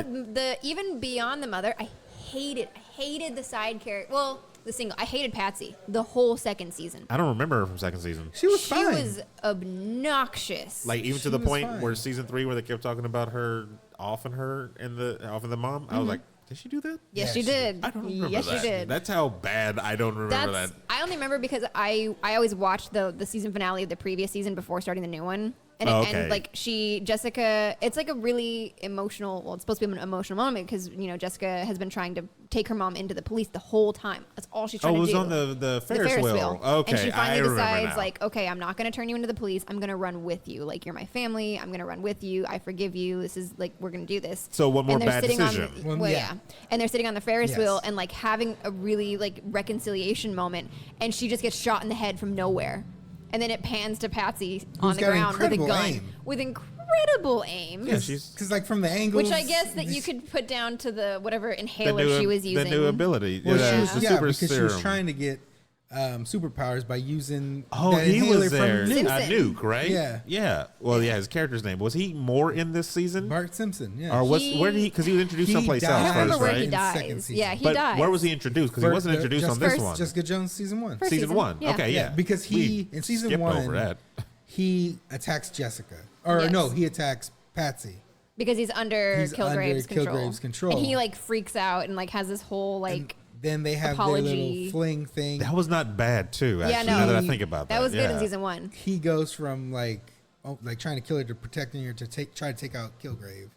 don't know. Even beyond the mother, I hated the side character. Well, the single. I hated Patsy the whole second season. I don't remember her from second season. She was She fine. was obnoxious. Even She to the was point fine. where season 3 where they kept talking about her offing the mom. I was like, did she do that? yes, Yeah, she she did. I don't remember yes, that. she did. That's how bad I don't remember that. I only remember because I always watched the season finale of the previous season before starting the new one. And, Oh, and okay. Jessica, it's a really emotional, well, it's supposed to be an emotional moment because, Jessica has been trying to take her mom into the police the whole time. That's all she's trying Oh, it to was do. on the Ferris wheel. Okay, And she I finally remember decides, now. okay, I'm not going to turn you into the police. I'm going to run with you. You're my family. I'm going to run with you. I forgive you. This is, we're going to do this. So one more And they're bad sitting decision. Well, yeah. And they're sitting on the Ferris Yes. wheel and, having a really, reconciliation moment. And she just gets shot in the head from nowhere. And then it pans to Patsy on the got ground with a incredible gun. aim. With incredible aim. Yeah, she's Because from the angles, Which I guess that you could put down to the whatever the inhaler new, she was using. the new ability. Well, yeah, she was, the yeah, super because serum. she was trying to get superpowers by using. Oh, that he inhaler was there. From Nuke. Simpson. Nuke, right? Yeah. Yeah. Well, yeah, his character's name. Was he more in this season? Bart Simpson. Yeah. Or was He- where did he? Because he was introduced He someplace died. else I don't first, remember where right? he In the second dies. season. Yeah, he but dies. where was he introduced? Because he wasn't First- introduced on Jessica- this one. Jessica Jones season 1. First season season. 1. Yeah. Okay, yeah. Yeah, because We in season skipped 1 over that. he attacks Jessica, or Yes. no, he attacks Patsy. Because he's under He's Kilgrave's under control. Kilgrave's control. And he freaks out and has this whole Then they have apology. their little fling thing. That was not bad too. Actually, Yeah, no. now that I think about that, that was good in yeah. season 1. He goes from trying to kill her to protecting her to try to take out Kilgrave.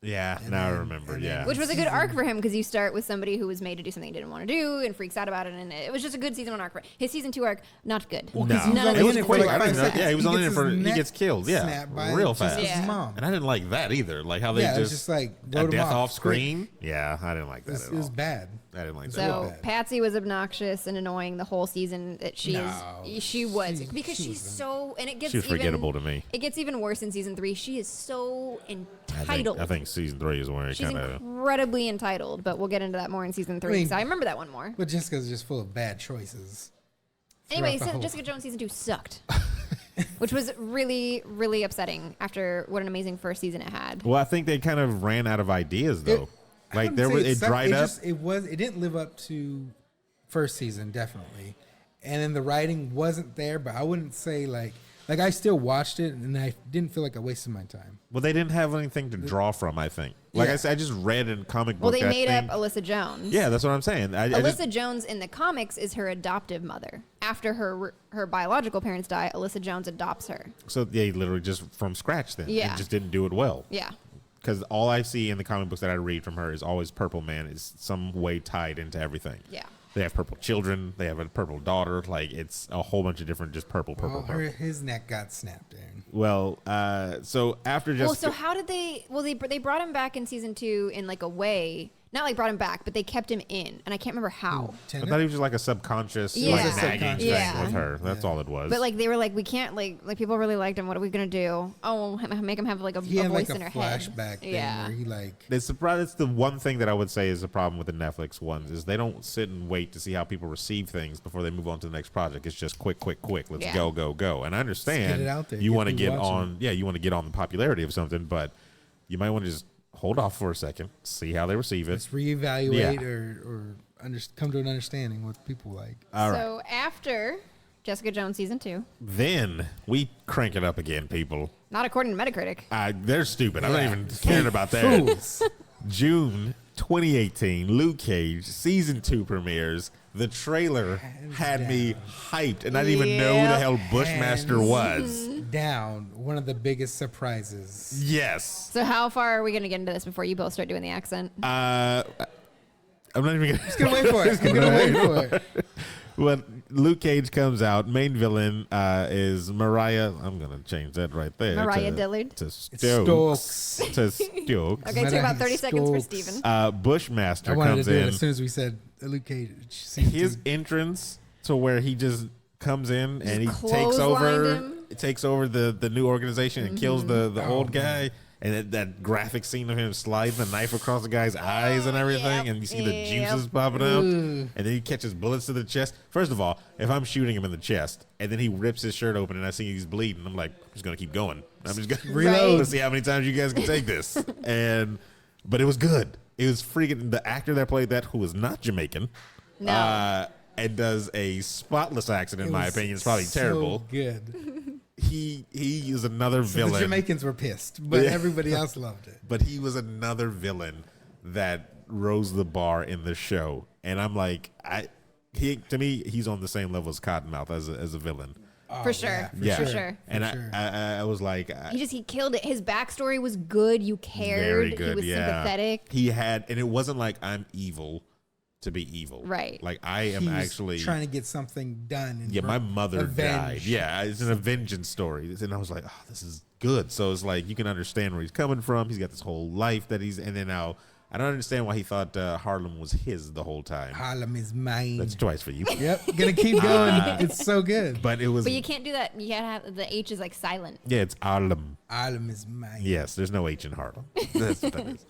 Yeah, And now I then- remember. and Yeah, then- Which was a good arc for him because you start with somebody who was made to do something he didn't want to do and freaks out about it, and it was just a good season 1 arc for him. His season 2 arc, not good. No. Because he None of only it it was was for quick. like I didn't 5 know. Yeah, he was seconds. only in gets for. his He neck gets killed. Yeah, snapped by real Jessica's fast. Yeah. mom. And I didn't like that either. Like how they Yeah, it was just just a wrote him death off quick. screen. Yeah, I didn't like that at It was all. bad. I didn't like that. So bad. Patsy was obnoxious and annoying the whole season. That she No, she was she- because she she's wasn't. so, and it gets She was even, forgettable to me. It gets even worse in season 3. She is so I entitled. think season 3 is where it She's kind of. incredibly entitled, but we'll get into that more in season 3 I mean- because I remember that one more. But Jessica's just full of bad choices. Anyway, throughout the whole- Jessica Jones season 2 sucked, which was really, really upsetting after what an amazing first season it had. Well, I think they kind of ran out of ideas though. I Like wouldn't there say was it sucked. dried up. It didn't live up to first season definitely, and then the writing wasn't there. But I wouldn't say like I still watched it and I didn't feel like I wasted my time. Well, they didn't have anything to draw from. I think. Like Yeah. I said, I just read in comic book. Well, they that made thing. up Alyssa Jones. Yeah, that's what I'm saying. I Alyssa just, Jones in the comics is her adoptive mother. After her biological parents die, Alyssa Jones adopts her. so they literally just from scratch then. Yeah. And just didn't do it well. Yeah. Because all I see in the comic books that I read from her is always Purple Man is some way tied into everything. Yeah. They have purple children. They have a purple daughter. Like it's a whole bunch of different, just purple. His neck got snapped in. Well, so after just Well, so how did they? Well, they brought him back in season 2 in a way. Not brought him back, but they kept him in, and I can't remember how. I thought he was just like a subconscious, Yeah. like It was a nagging subconscious thing thing. with her. That's all it was. But they were we can't like people really liked him. What are we gonna do? Oh, make him have a He had voice like in a her head. flashback thing Yeah. where he It's the one thing that I would say is a problem with the Netflix ones is they don't sit and wait to see how people receive things before they move on to the next project. It's just quick. Let's Yeah. go. And I understand Just get it out there, you get want to people get watching. on, you want to get on the popularity of something, but you might want to just hold off for a second, see how they receive it. let's reevaluate Yeah. or come to an understanding what people like. All right. So after Jessica Jones season 2, Then we crank it up again, people. not according to Metacritic. They're stupid. I'm not Yeah. even caring about that. Fools. June 2018, Luke Cage season 2 premieres. The trailer had me hyped, and I didn't even know who the hell Bushmaster was. Down, one of the biggest surprises. Yes. So how far are we going to get into this before you both start doing the accent? I'm not even Just gonna wait for it. I'm gonna wait for it. When Luke Cage comes out, main villain is Mariah. I'm gonna change that right there. Mariah Dillard? To Stokes. Stokes. To Stokes. Okay, take about 30 seconds for Stokes. Steven. Bushmaster I wanted to comes do it in. as soon as we said Luke Cage. Season His 2. entrance to where he just comes in and he takes clotheslined over. him. Takes over the new organization and kills the old man. guy. And that graphic scene of him sliding the knife across the guy's eyes and everything, Yep, and you see the yep. juices popping out, and then he catches bullets to the chest. First of all, if I'm shooting him in the chest, and then he rips his shirt open, and I see he's bleeding, I'm like, I'm just gonna keep going. I'm just gonna Reload. Let's see how many times you guys can take this. But it was good. It was freaking the actor that played that, who is not Jamaican, No. and does a spotless accent. In It my was opinion, it's probably so terrible. Good. He is another So villain. the Jamaicans were pissed, but Yeah. everybody else loved it. But he was another villain that rose the bar in the show, and I'm like, to me, he's on the same level as Cottonmouth as a villain. For sure. Yeah, For sure. And sure. I was like, He killed it. His backstory was good. You cared. very good. He was sympathetic. He had, and it wasn't like I'm evil to be evil. Right. Like I am He was actually trying to get something done. And Yeah, my mother died. avenge. Yeah, it's an vengeance story, and I was like, oh, this is good. So it's like you can understand where he's coming from. He's got this whole life that and then now I don't understand why he thought Harlem was his the whole time. Harlem is mine. That's twice for you. Yep, gonna keep going. It's so good. But it was. But you can't do that. You gotta have the H is like silent. Yeah, it's Harlem. Harlem is mine. Yes, there's no H in Harlem. That's what that is.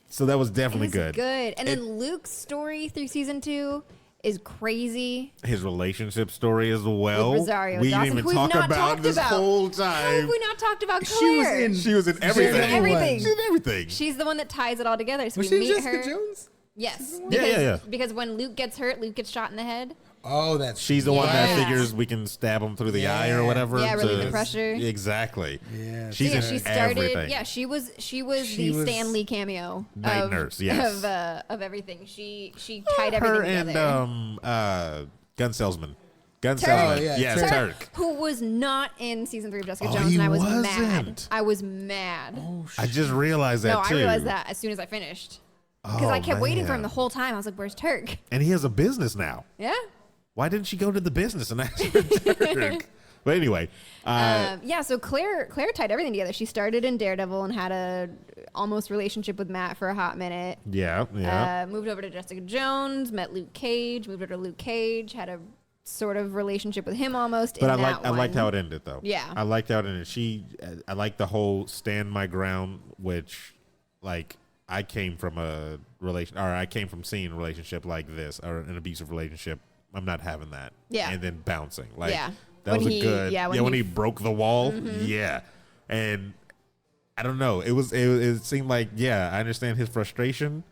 So that was definitely good. Good. And then Luke's story through season 2 is crazy. His relationship story as well. With Rosario we Dawson, didn't who even we've talk not about talked this about. whole How have time. we not talked about She was Claire? in- She was in everything. everything. She's in everything. She's the one that ties it all together. So Was we she meet Jessica her. Jones? Yes. Yeah, yeah. Because when Luke gets hurt, Luke gets shot in the head. Oh, that's She's the one that Yeah. figures we can stab him through the eye or Yeah. whatever. Yeah, relieve the pressure. Exactly. Yeah. She's So in she started. everything. Yeah, she was She the was Stan Lee cameo Night of, nurse, yes. of everything. She tied everything Her together. and gun salesman. Gun Turk. salesman. Oh, yeah, yes, Turk. Turk. Who was not in season 3 of Jessica Oh, Jones, he and I was mad. wasn't. I was mad. I just realized that No, too. I realized that as soon as I finished. Because I kept waiting for him the whole time. I was like, "Where's Turk?" And he has a business now. Yeah. Why didn't she go to the business and ask for Turk? But anyway, Yeah. So Claire tied everything together. She started in Daredevil and had a almost relationship with Matt for a hot minute. yeah. Moved over to Jessica Jones, met Luke Cage, moved over to Luke Cage, had a sort of relationship with him almost. But in that I liked one. how it ended though. Yeah. I liked how it ended. I liked the whole stand my ground, which like I came from I came from seeing a relationship like this or an abusive relationship. I'm not having that. Yeah. And then bouncing. Like Yeah. that When was he- a good. yeah, Yeah, when when he- he broke the wall. Yeah. And I don't know. It seemed like, yeah, I understand his frustration,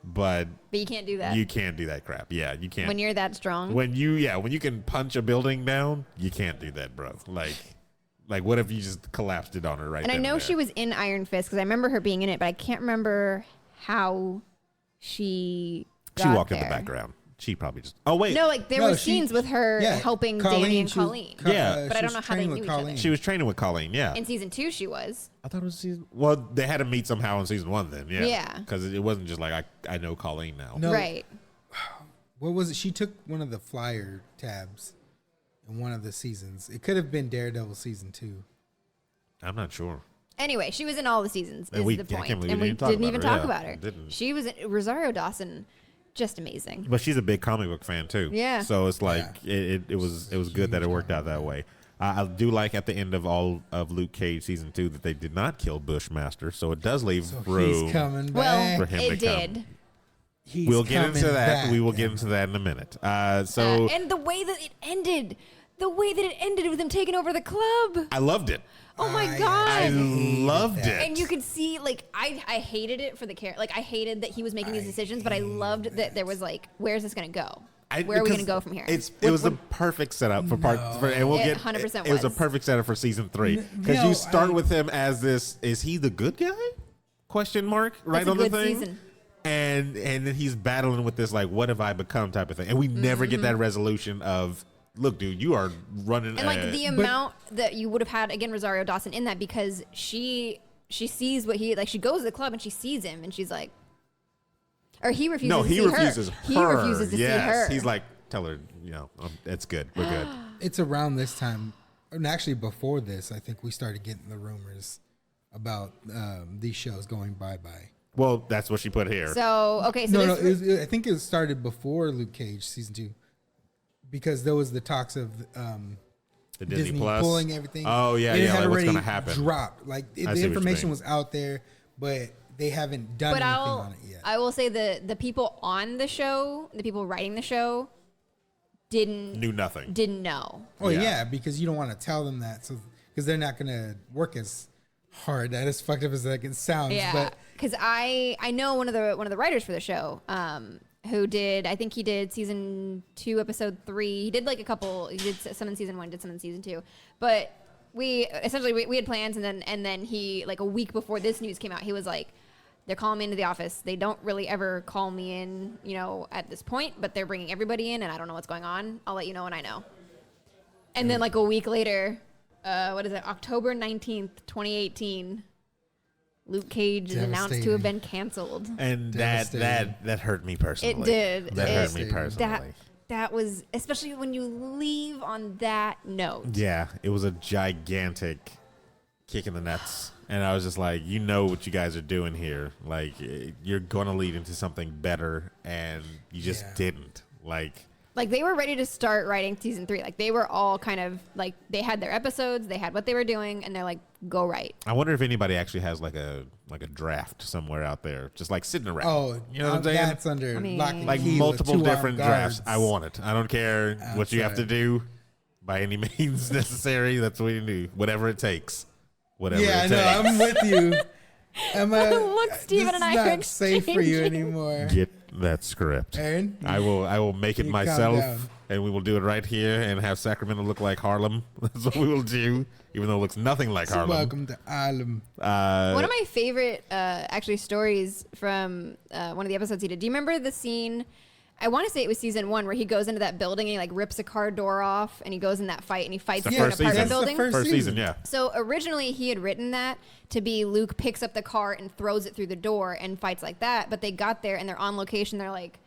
but But you can't do that. you can't do that crap. Yeah, you can't. when you're that strong. When you can punch a building down, you can't do that, bro. Like what if you just collapsed it on her right and I then know there? she was in Iron Fist because I remember her being in it, but I can't remember how she She got walked in there. the background. She probably just. Oh wait, No, like there No, were she- scenes with her yeah, helping Colleen, Danny and she was- Colleen. Yeah. But I she don't was know how they training knew with each other. Colleen. she was training with Colleen. Yeah, In season 2, she was. I thought it was season. Well, they had to meet somehow in season 1. Then yeah, Yeah. because it wasn't just like I know Colleen now. No. Right. What was it? She took one of the flyer tabs in one of the seasons. It could have been Daredevil season 2. I'm not sure. Anyway, she was in all the seasons. And Is we- the I can't point, believe and we we didn't talk didn't about even her. talk Yeah, about her. didn't. She was in Rosario Dawson, just amazing. But she's a big comic book fan too. Yeah. So it's like it was good that it worked out that way. I do like at the end of all of Luke Cage season 2 that they did not kill Bushmaster, so it does leave So room. he's coming back. Well, For him it to come. did. He's We'll get into coming that. back. We will get into that in a minute. So And the way that it ended with him taking over the club. I loved it. Oh my I god! I loved that. it. And you could see, like, I hated it for the character. Like, I hated that he was making these decisions, but I loved that there was like, where's this gonna go? Where are we gonna go from here? It was the perfect setup for and we'll It get 100% It was a was. perfect setup for season 3 because No, you start I- with him as this. Is he the good guy? Question mark right That's a on the good thing. season. And then he's battling with this like, what have I become type of thing, and we never get that resolution of, look, dude, you are running. And like the amount that you would have had again, Rosario Dawson in that, because she sees what he like. She goes to the club and she sees him, and she's like, or he refuses. No, to he see refuses her. her. He refuses to see her. He's like, tell her, it's good. We're good. It's around this time, and actually before this, I think we started getting the rumors about these shows going bye-bye. Well, that's what she put here. So okay, so No, this I think it started before Luke Cage season 2, because there was the talks of the Disney Plus pulling everything. Oh yeah, It yeah. had Like, what's already going to happen? dropped. Like see the what you information mean. was out there, but they haven't done but anything on it yet. I will say the people on the show, the people writing the show, Knew nothing. didn't know. Oh Yeah. yeah, because you don't want to tell them that, so because they're not going to work as hard. That as fucked up as that it sounds. Yeah, But because I know one of the writers for the show, who did, I think he did season 2, episode 3. He did like a couple. He did some in season 1, did some in season 2. But we essentially we had plans, and then he, like a week before this news came out, he was like, they're calling me into the office. They don't really ever call me in, at this point, but they're bringing everybody in, and I don't know what's going on. I'll let you know when I know. And then like a week later, October 19th, 2018, Luke Cage is announced to have been canceled. And that hurt me personally. It did. That hurt me personally. That was, especially when you leave on that note. Yeah, it was a gigantic kick in the nuts. And I was just like, what you guys are doing here. Like, you're going to lead into something better, and you just didn't. Like they were ready to start writing season 3. Like, they were all kind of, like, they had their episodes, they had what they were doing, and they're like, go write. I wonder if anybody actually has, like a draft somewhere out there, just, like, sitting around. oh, you know what I'm saying? That's under lock and Like, key with multiple 2 different armed drafts. guards. I want it. I don't care what you have to Outside. do by any means necessary. That's what you do. Whatever it takes. Whatever Yeah, I it know. takes. I'm with you. Look, Steven this and I is are not safe for you exchanging. anymore. Get that script. Aaron, I will make it You calm myself, down. and we will do it right here and have Sacramento look like Harlem. That's what we will do, even though it looks nothing like so Harlem. welcome to Harlem. One of my favorite, actually, stories from one of the episodes he did. Do you remember the scene? I want to say it was season 1 where he goes into that building and he like rips a car door off and he goes in that fight and he fights The through an first apartment season. building. That's the First season, yeah. So originally he had written that to be Luke picks up the car and throws it through the door and fights like that. But they got there and they're on location. They're like,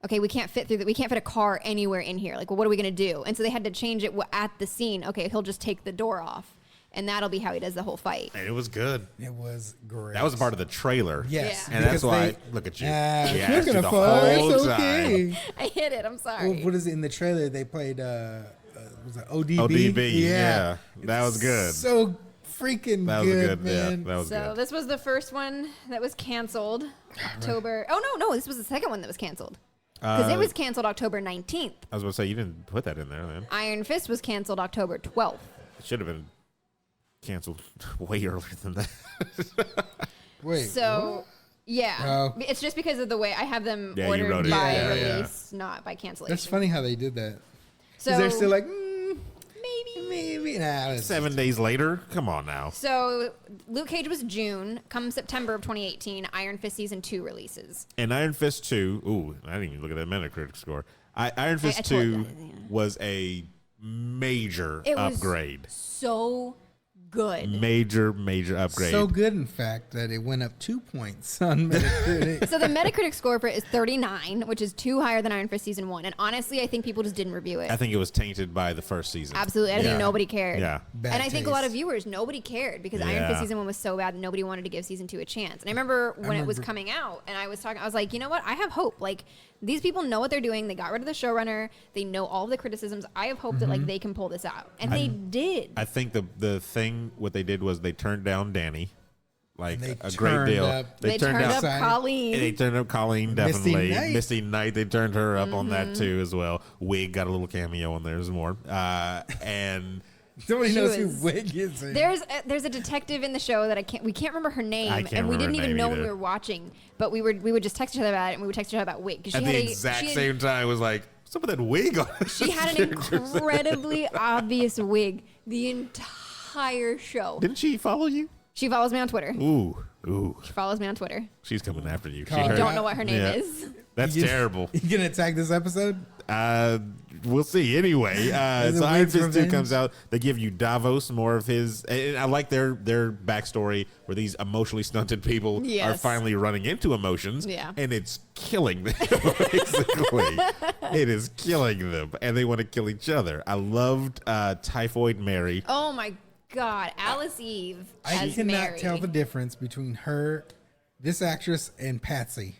okay, we can't fit a car anywhere in here. Like, well, what are we gonna do? And so they had to change it at the scene. Okay, he'll just take the door off, and that'll be how he does the whole fight. And it was good. It was great. That was a part of the trailer. Yes. And that's because why, look at you. You're asked you gonna the fall. whole It's time. okay. I hit it. I'm sorry. What is it in the trailer? They played was it ODB? ODB, yeah. That was good. So freaking That was good, good, man. yeah. That was So good. this was the first one that was canceled. October. Oh no, this was the second one that was canceled. Because it was canceled October 19th. I was going to say, you didn't put that in there, man. Iron Fist was canceled October 12th. It should have been canceled way earlier than that. Wait. So yeah, Oh. it's just because of the way I have them Yeah, you ordered wrote it. by Yeah, yeah. release, not by cancellation. That's funny how they did that. So Because they're still like, maybe. Nah, that's 7 days later? Come on now. So Luke Cage was June. Come September of 2018, Iron Fist season 2 releases. And Iron Fist 2, ooh, I didn't even look at that Metacritic score. Iron Fist I told 2 you, yeah. was a major It was upgrade. so good. Major upgrade. so good, in fact, that it went up 2 points on Metacritic. So the Metacritic score for it is 39, which is 2 higher than Iron Fist season 1. And honestly, I think people just didn't review it. I think it was tainted by the first season. Absolutely. I think Yeah. nobody cared. Yeah. Bad And I think a lot of taste. viewers, nobody cared because Iron Yeah. Fist season 1 was so bad that nobody wanted to give season 2 a chance. And I remember when it was remember- coming out and I was like, you know what? I have hope. Like, these people know what they're doing. They got rid of the showrunner. They know all of the criticisms. I have hope that like they can pull this out. And they did. I think the thing, what they did was they turned down Danny. Like They a great turned deal. up- They turned up Side. Colleen. They turned up Colleen, Misty definitely. Knight. Misty Knight, they turned her up on Mm-hmm. that too as well. Wig got a little cameo in there as more. And Nobody She knows was- who Wig is. There's a detective in the show that we can't remember her name, I can't and we remember didn't her even name know when we either. were watching, but we would just text each other about it, and we would text each other about Wig because at the exact same time, it was like, what's up with that wig on? she had an incredibly obvious wig the entire show. Didn't she follow you? She follows me on Twitter. Ooh, Ooh, She follows me on Twitter. she's coming after you. Call her Don't out. know what her name Yeah. is. That's You- terrible. You gonna attack this episode? We'll see. Anyway, Is it so Iron Weird Fist 2 Revenge? comes out. They give you Davos more of his. And I like their backstory where these emotionally stunted people are Yes. finally running into emotions. Yeah. And it's killing them, basically. It is killing them. And they want to kill each other. I loved Typhoid Mary. Oh my God, Alice Eve I as cannot Mary. tell the difference between her, this actress, and Patsy.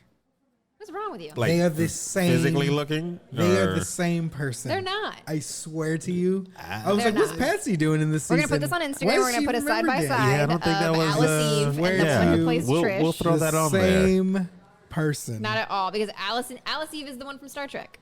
What's wrong with you? Like, They are the same. physically looking? They are Or- the same person. They're not. I swear to you. I was They're like, what's not. Patsy doing in this We're season? gonna put this on Why Instagram. is We're gonna she put a side by Riverdale? side Yeah, I don't think that of was, Alice Eve where and the one you- who plays Trish. We'll throw The that on there. same person. Not at all, because Alice Eve is the one from Star Trek.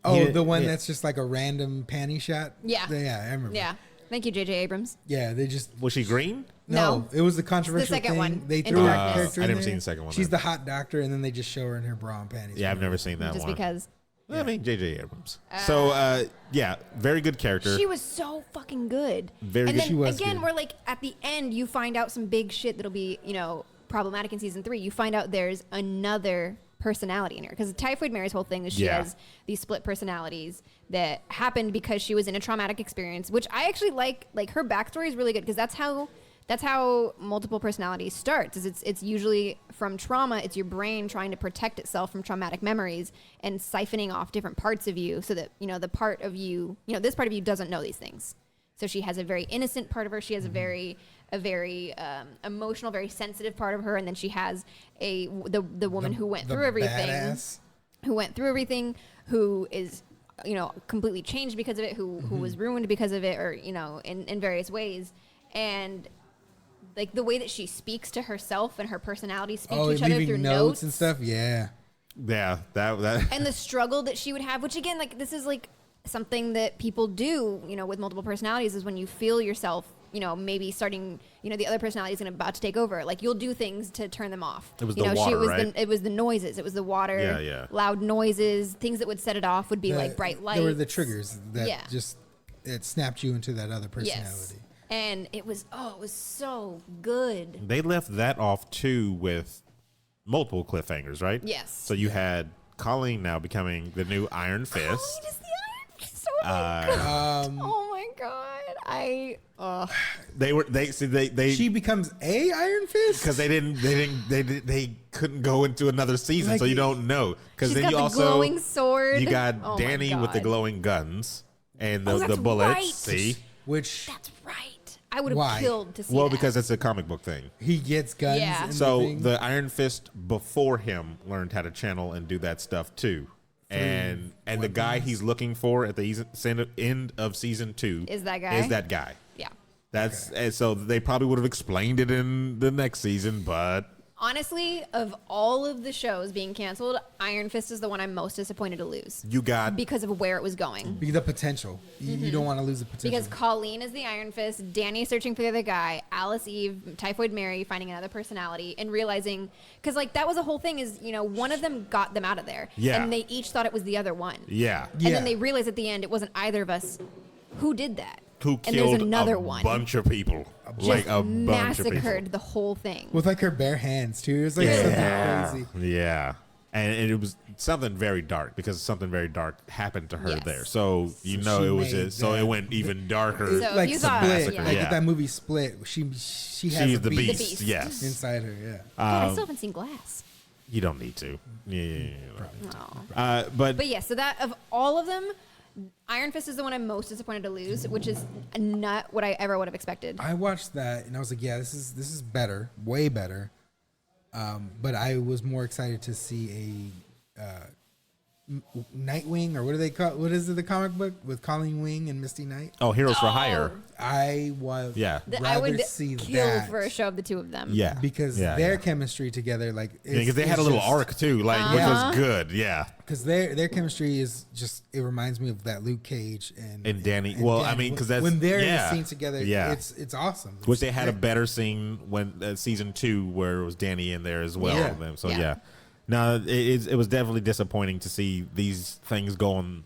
Oh, Yeah, the one yeah. that's just like a random panty shot? Yeah. Yeah, I remember. Yeah. Thank you, J.J. Abrams. Yeah, they just. Was she green? No, it was the controversial second thing. one, They in threw her Darkness. character I in never there. seen the second one, She's then. the hot doctor, and then they just show her in her bra and panties. Yeah, I've never seen that Just one. because I mean, J.J. Abrams. So, yeah, very good character. she was so fucking good. Very and good. then She was again, good. we're like at the end, you find out some big shit that'll be, problematic in season 3. You find out there's another personality in her, because Typhoid Mary's whole thing is she Yeah. has these split personalities that happened because she was in a traumatic experience, which I actually like her backstory is really good, because that's how multiple personalities starts. Is it's usually from trauma. It's your brain trying to protect itself from traumatic memories and siphoning off different parts of you, so that the part of you, this part of you doesn't know these things. So she has a very innocent part of her. She has a very emotional, very sensitive part of her, and then she has the woman who went The through everything, badass. who is completely changed because of it, who was ruined because of it, or in various ways, and like the way that she speaks to herself and her personality speak to each other leaving through notes and stuff. Yeah. Yeah, that. and the struggle that she would have, which again, like, this is like something that people do, with multiple personalities, is when you feel yourself, maybe starting, the other personality is about to take over. Like, you'll do things to turn them off. It was the water, right? It was the noises. It was the water. Yeah, yeah. Loud noises. Things that would set it off would be like bright lights. There were the triggers that Yeah. it snapped you into that other personality. Yes. And it was so good. They left that off too with multiple cliffhangers, right? Yes. So you had Colleen now becoming the new Iron Fist. Colleen is the Iron Fist. Oh my god. Oh my god. She becomes a Iron Fist. Because they couldn't go into another season, Like, so you don't know. Because She's then got you the also glowing sword. you got Oh my Danny with the God. glowing guns and Oh, the that's bullets. right. See, Which That's right. I would have Why? killed to see well, that. because it's a comic book thing. he gets guns. Yeah. in So the, thing. the Iron Fist before him learned how to channel and do that stuff too. And the guy he's looking for at the end of season 2 Is that guy? Is that guy? Yeah. That's and so they probably would have explained it in the next season, but Honestly, of all of the shows being canceled, Iron Fist is the one I'm most disappointed to lose you got because of where it was going. the potential. You don't want to lose the potential. Because Colleen is the Iron Fist, Danny searching for the other guy, Alice Eve, Typhoid Mary finding another personality, and realizing, because like that was the whole thing is, one of them got them out of there. Yeah. And they each thought it was the other one. yeah. And then they realized at the end it wasn't either of us. Who did that? Who and killed there's another a one. bunch of people, like a bunch of people. Massacred the whole thing. with like her bare hands too. It was like something crazy. Yeah. And it was something very dark because something very dark happened to her Yes. there. So she it was made just, so it that- went even darker. So like you Split, thought- like yeah. at that movie Split. She has She's a the beast. beast, The Yes. inside her. Yeah. God, I still haven't seen Glass. You don't need to. Yeah. No. But yeah, so that of all of them, Iron Fist is the one I'm most disappointed to lose, which is not what I ever would have expected. I watched that and I was like, yeah, this is better, way better. But I was more excited to see a Nightwing, or what do they call? What is it? The comic book with Colleen Wing and Misty Knight. Oh, Heroes for Hire. I was Yeah. I would see kill that for a show of the two of them. Yeah. because Yeah, their yeah. chemistry together, like Because they had a little arc too, like which was good. Yeah. Because their chemistry is just, it reminds me of that Luke Cage and Danny. Well, I mean, 'cause that's- when they're yeah. in the scene together, Yeah. it's awesome. Which they had a better scene when season 2 where it was Danny in there as well. Yeah. With them. So Yeah. yeah. No, it was definitely disappointing to see these things going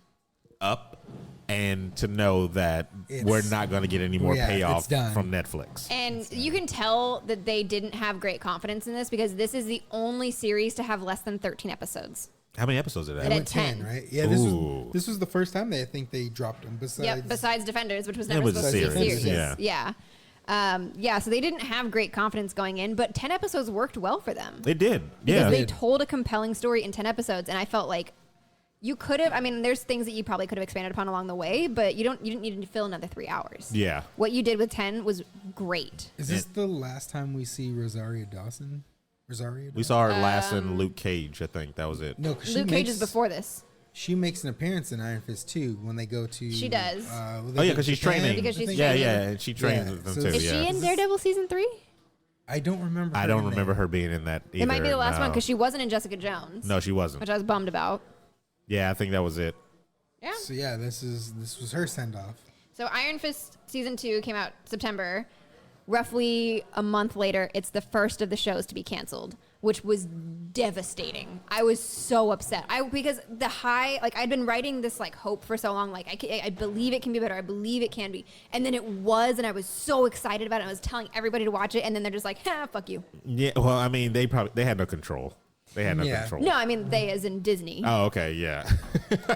up and to know that we're not going to get any more payoff from Netflix. And you can tell that they didn't have great confidence in this because this is the only series to have less than 13 episodes. How many episodes did that? It had 10, right? Yeah, this was the first time I think they dropped them. Besides Defenders, which was never supposed to be a series. Yeah. So they didn't have great confidence going in, but 10 episodes worked well for them. They did. Because they told a compelling story in 10 episodes, and I felt like you could have, I mean, there's things that you probably could have expanded upon along the way, but you didn't need to fill another 3 hours. Yeah. What you did with 10 was great. Is this the last time we see Rosario Dawson? We saw her last in Luke Cage, I think. That was it. No, because Luke Cage is before this. She makes an appearance in Iron Fist 2 when they go to... She does. Because she's training. Because she's training. And she trains with them too. Is she in Daredevil season 3? I don't remember I don't remember her being in that either. It might be the last one because she wasn't in Jessica Jones. No, she wasn't. Which I was bummed about. Yeah, I think that was it. Yeah. So yeah, this was her send-off. So Iron Fist season 2 came out September. Roughly a month later, it's the first of the shows to be canceled, which was devastating. I was so upset. Because I'd been writing this like hope for so long. Like I believe it can be better. I believe it can be. And then it was, and I was so excited about it. I was telling everybody to watch it, and then they're just like, fuck you. Yeah. Well, I mean, they had no control. They had no control. No, I mean they as in Disney. Oh, okay, yeah.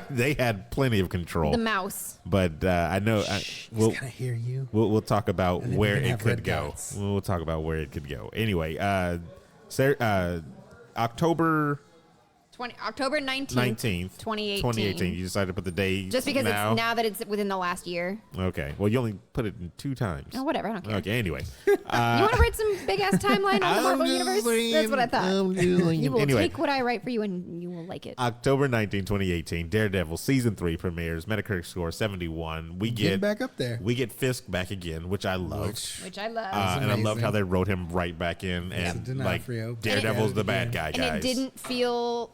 They had plenty of control. The mouse. But I know we'll kind of hear you. We'll talk about where it could go. We'll talk about where it could go. Anyway, October 19th, 2018. You decided to put the day just because it's now that it's within the last year. Okay. Well, you only put it in 2 times. Oh, whatever. I don't care. Okay. Anyway, you want to write some big ass timeline on the Marvel universe? That's what I thought. You will take what I write for you, and you will like it. October 19, 2018. Daredevil season 3 premieres. Metacritic score 71. We get back up there. We get Fisk back again, which I love. Which I love. And I loved how they wrote him right back in, and like Daredevil's the bad guy, guys. And it didn't feel.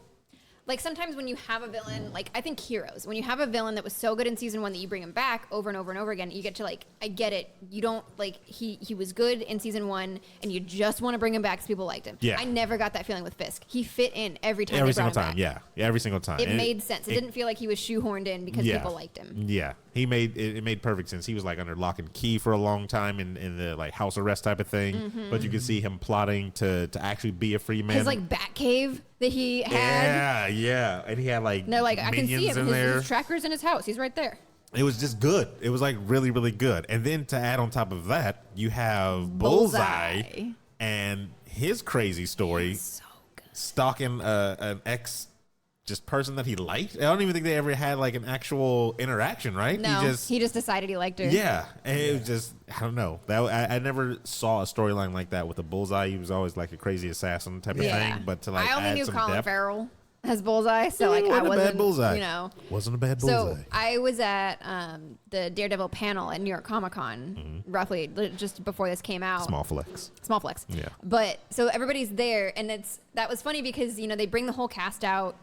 Like sometimes when you have a villain, like I think Heroes, when you have a villain that was so good in season 1 that you bring him back over and over and over again, you get to like, I get it. You don't like, he was good in season 1 and you just want to bring him back because people liked him. Yeah. I never got that feeling with Fisk. He fit in every time. Every single time, yeah. Every single time. It made sense. It didn't feel like he was shoehorned in because people liked him. Yeah. It made perfect sense. He was like under lock and key for a long time in the like house arrest type of thing. Mm-hmm. But you could see him plotting to actually be a free man. His like Batcave that he had. Yeah. And he had like I can see him. His tracker's in his house. He's right there. It was just good. It was like really, really good. And then to add on top of that, you have Bullseye. And his crazy story, so stalking an ex just person that he liked. I don't even think they ever had like an actual interaction, right? No, he just decided he liked her. Yeah, and it was just, I don't know. I never saw a storyline like that with a Bullseye. He was always like a crazy assassin type of thing. But to like I only add knew some Colin depth, Farrell as Bullseye, so like I wasn't, a bad Bullseye. you know, wasn't a bad Bullseye. So I was at the Daredevil panel at New York Comic Con, roughly just before this came out. Small flex. Yeah. But so everybody's there, and that was funny because they bring the whole cast out.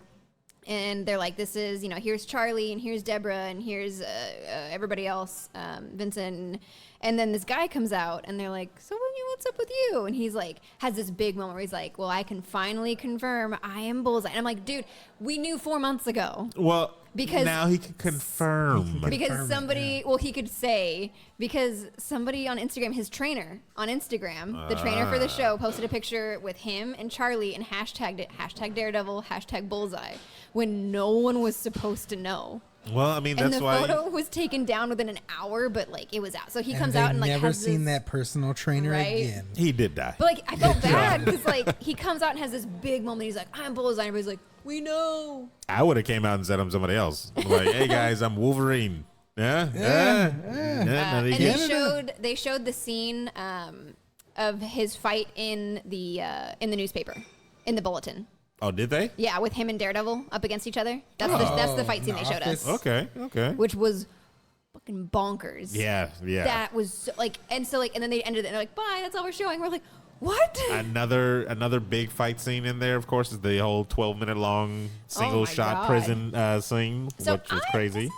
And they're like, this is, here's Charlie, and here's Deborah, and here's everybody else, Vincent. And then this guy comes out, and they're like, so what's up with you? And he's like, has this big moment where he's like, well, I can finally confirm I am Bullseye. And I'm like, dude, we knew 4 months ago. Well, because now he can confirm. Because somebody, he could say, because somebody on Instagram, his trainer on Instagram, the trainer for the show, posted a picture with him and Charlie and hashtagged it, #Daredevil, #Bullseye, when no one was supposed to know. Well, I mean, that's why. And the photo was taken down within an hour, but like it was out. So he comes out and like never has seen this, that personal trainer again. He did die. But like I felt bad because like he comes out and has this big moment. He's like, I'm Bullseye. And everybody's like, we know. I would have came out and said I'm somebody else. I'm like, hey guys, I'm Wolverine. Yeah. And they showed the scene of his fight in the newspaper, in the bulletin. Oh, did they? Yeah, with him and Daredevil up against each other. That's the fight scene they showed us. Okay. Which was fucking bonkers. Yeah. That was so, and then they ended it and they're like, bye, that's all we're showing. We're like, what? Another big fight scene in there, of course, is the whole 12-minute long single shot prison scene, which was crazy.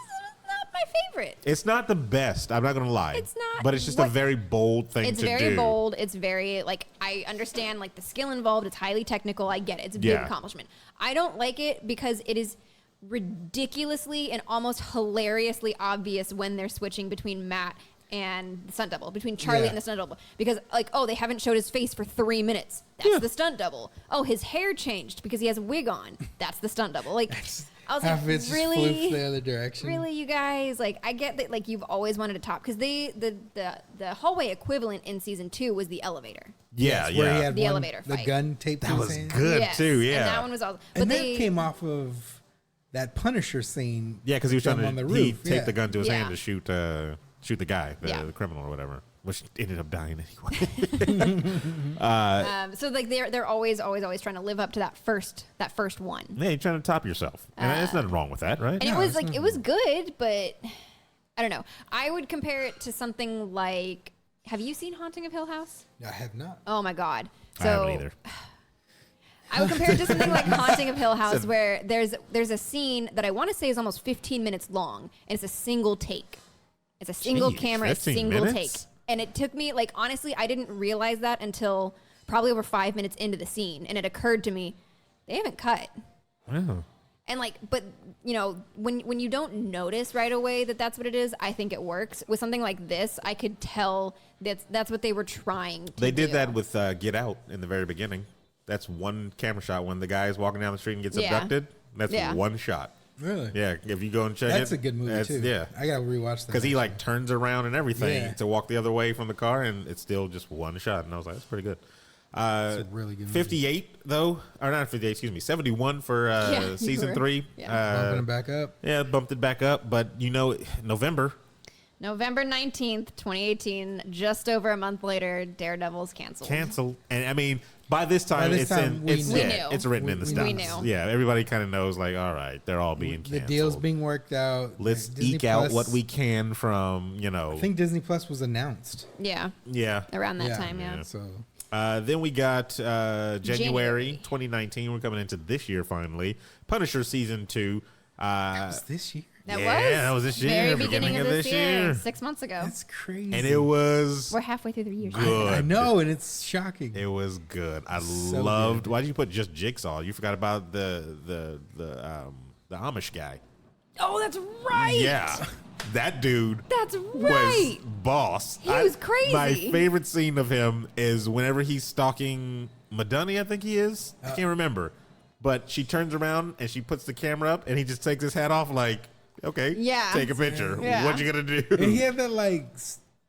My favorite. It's not the best. I'm not gonna lie. It's not. But it's just a very bold thing to do. It's very bold. It's very I understand the skill involved. It's highly technical. I get it. It's a big accomplishment. I don't like it because it is ridiculously and almost hilariously obvious when they're switching between Matt and the stunt double, between Charlie and the stunt double, because like, oh, they haven't showed his face for 3 minutes. That's the stunt double. Oh, his hair changed because he has a wig on. That's the stunt double. Like, I was like, really, the other direction. Really, you guys? Like, I get that. Like, you've always wanted to top, because the hallway equivalent in season 2 was the elevator. Yeah, Where he had The elevator the fight. gun taped to that his was hand. good Yes, too. Yeah, and that one was awesome. But And that they came off of that Punisher scene. yeah, because he was trying on the to roof. take the gun to his Yeah. hand to shoot the guy, the criminal or whatever, which ended up dying anyway. So like they're always trying to live up to that first one. Yeah, you're trying to top yourself, and there's nothing wrong with that, right? And it was like, it was good, but I don't know. I would compare it to something like, have you seen Haunting of Hill House? I have not. Oh my God. I haven't either. I would compare it to something like Haunting of Hill House, where there's a scene that I want to say is almost 15 minutes long, and it's a single take. It's a single Jeez, camera, 15 single minutes? take. And it took me, like, honestly, I didn't realize that until probably over 5 minutes into the scene. And it occurred to me, they haven't cut. Wow. And like, but you know, when you don't notice right away that that's what it is, I think it works. With something like this, I could tell that's what they were trying to do. They did that with Get Out in the very beginning. That's one camera shot when the guy is walking down the street and gets abducted. That's one shot. Really? Yeah, if you go and check it. That's a good movie too. Yeah. I gotta rewatch that. Because he like turns around and everything Yeah. to walk the other way from the car, and it's still just one shot. And I was like, that's pretty good. It's a really good movie. 58 though, or not 58, excuse me, 71 for you season were. 3. Bumping it back up. Yeah, bumped it back up, but you know, November 19th, 2018, just over a month later, Daredevil's canceled. And I mean, by this time, we knew. it's written in the We stars. knew. Yeah, everybody kind of knows, like, all right, they're all being The canceled. deal's being worked out. Let's Disney eke out Plus- what we can from, you know. I think Disney Plus was announced. Yeah, Yeah. around that time, yeah. So Then we got January 2019. We're coming into this year finally. Punisher season 2. was this year? That was this year. Very beginning beginning of this year. 6 months ago. That's crazy. And it was We're halfway through the year. good. I know, and it's shocking. It was good. I So loved. good. Why did you put just Jigsaw? You forgot about the Amish guy. Oh, that's right. Yeah, that dude. That's Was right. boss. He was crazy. My favorite scene of him is whenever he's stalking Madani, I think he is. I can't remember. But she turns around and she puts the camera up and he just takes his hat off like, okay, Yeah. take a picture. Yeah. What you gonna do? And he had that like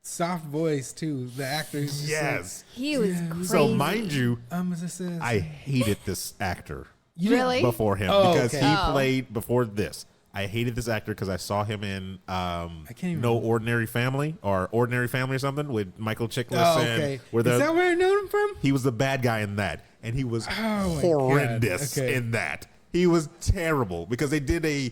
soft voice too. The actor. is just Yes. He was Yeah. crazy. So mind you, as it says. I hated this actor You didn't- Really? before him Oh, because okay. he Oh. played before this. I hated this actor because I saw him in can't even No remember. Ordinary Family or Ordinary Family or something with Michael Chiklis. Oh, and okay. where Is that where I know him from? he was the bad guy in that, and he was Oh, my horrendous God. Okay. in that. He was terrible because they did a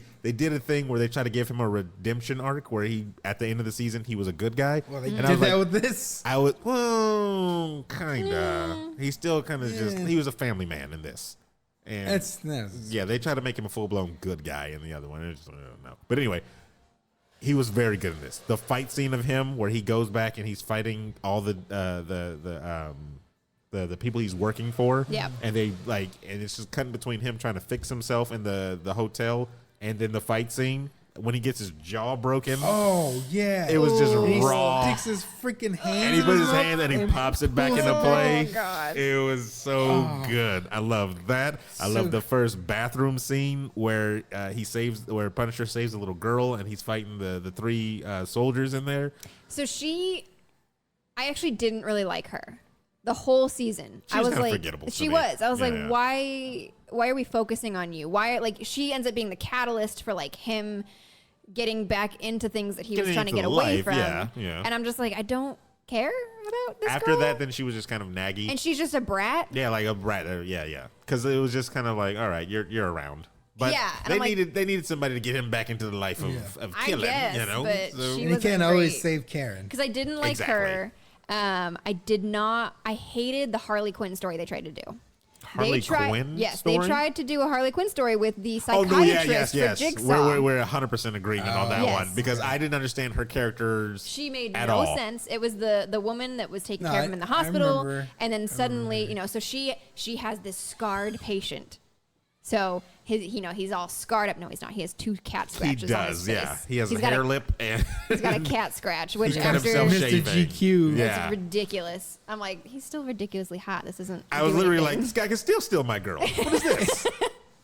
thing where they tried to give him a redemption arc where he at the end of the season he was a good guy. Well, they and did I was that like, with this. I was kinda. He still kind of just he was a family man in this. And That's yeah, they tried to make him a full blown good guy in the other one. It was just, no. But anyway, he was very good in this. The fight scene of him where he goes back and he's fighting all the people he's working for. Yeah. And they and it's just cutting between him trying to fix himself in the hotel and then the fight scene when he gets his jaw broken. Oh yeah. It was just And he raw. sticks his freaking hand. And he puts his hand and he pops it back into play. God. It was so good. I love that. I love the first bathroom scene where where Punisher saves a little girl and he's fighting the 3 soldiers in there. So I actually didn't really like her the whole season. She was kinda forgettable to she me. was. I was Yeah. like, why are we focusing on you? Why, like, she ends up being the catalyst for like him getting back into things that he was Getting trying to into get away life, from. yeah. And I'm just like, I don't care about this After girl. that, then she was just kind of naggy. And she's just a brat. Yeah, like a brat. Yeah. Because it was just kind of like, all right, you're around. But Yeah, and they I'm like- needed somebody to get him back into the life of I killing. guess, you know, but So- she And he wasn't can't always great. save Karen. Because I didn't like her. I hated the Harley Quinn story they tried to do. Harley Quinn Yes, story? they tried to do a Harley Quinn story with the Oh psychiatrist no! Yes. for Jigsaw. We're 100% agreement on that Yes. one because I didn't understand her characters. She made at no all. sense. It was the woman that was taking No, care of him in the I hospital, remember. and then suddenly, so she has this scarred patient So he's all scarred up. No, he's not. He has 2 cat scratches on his face. Yeah. He has He's a got hair lip and He's got a cat scratch, which he's got after himself Mr. shaving. GQ. Yeah. it's ridiculous. I'm like, he's still ridiculously hot. This isn't. I was doing literally like, anything. this guy can still steal my girl. What is this?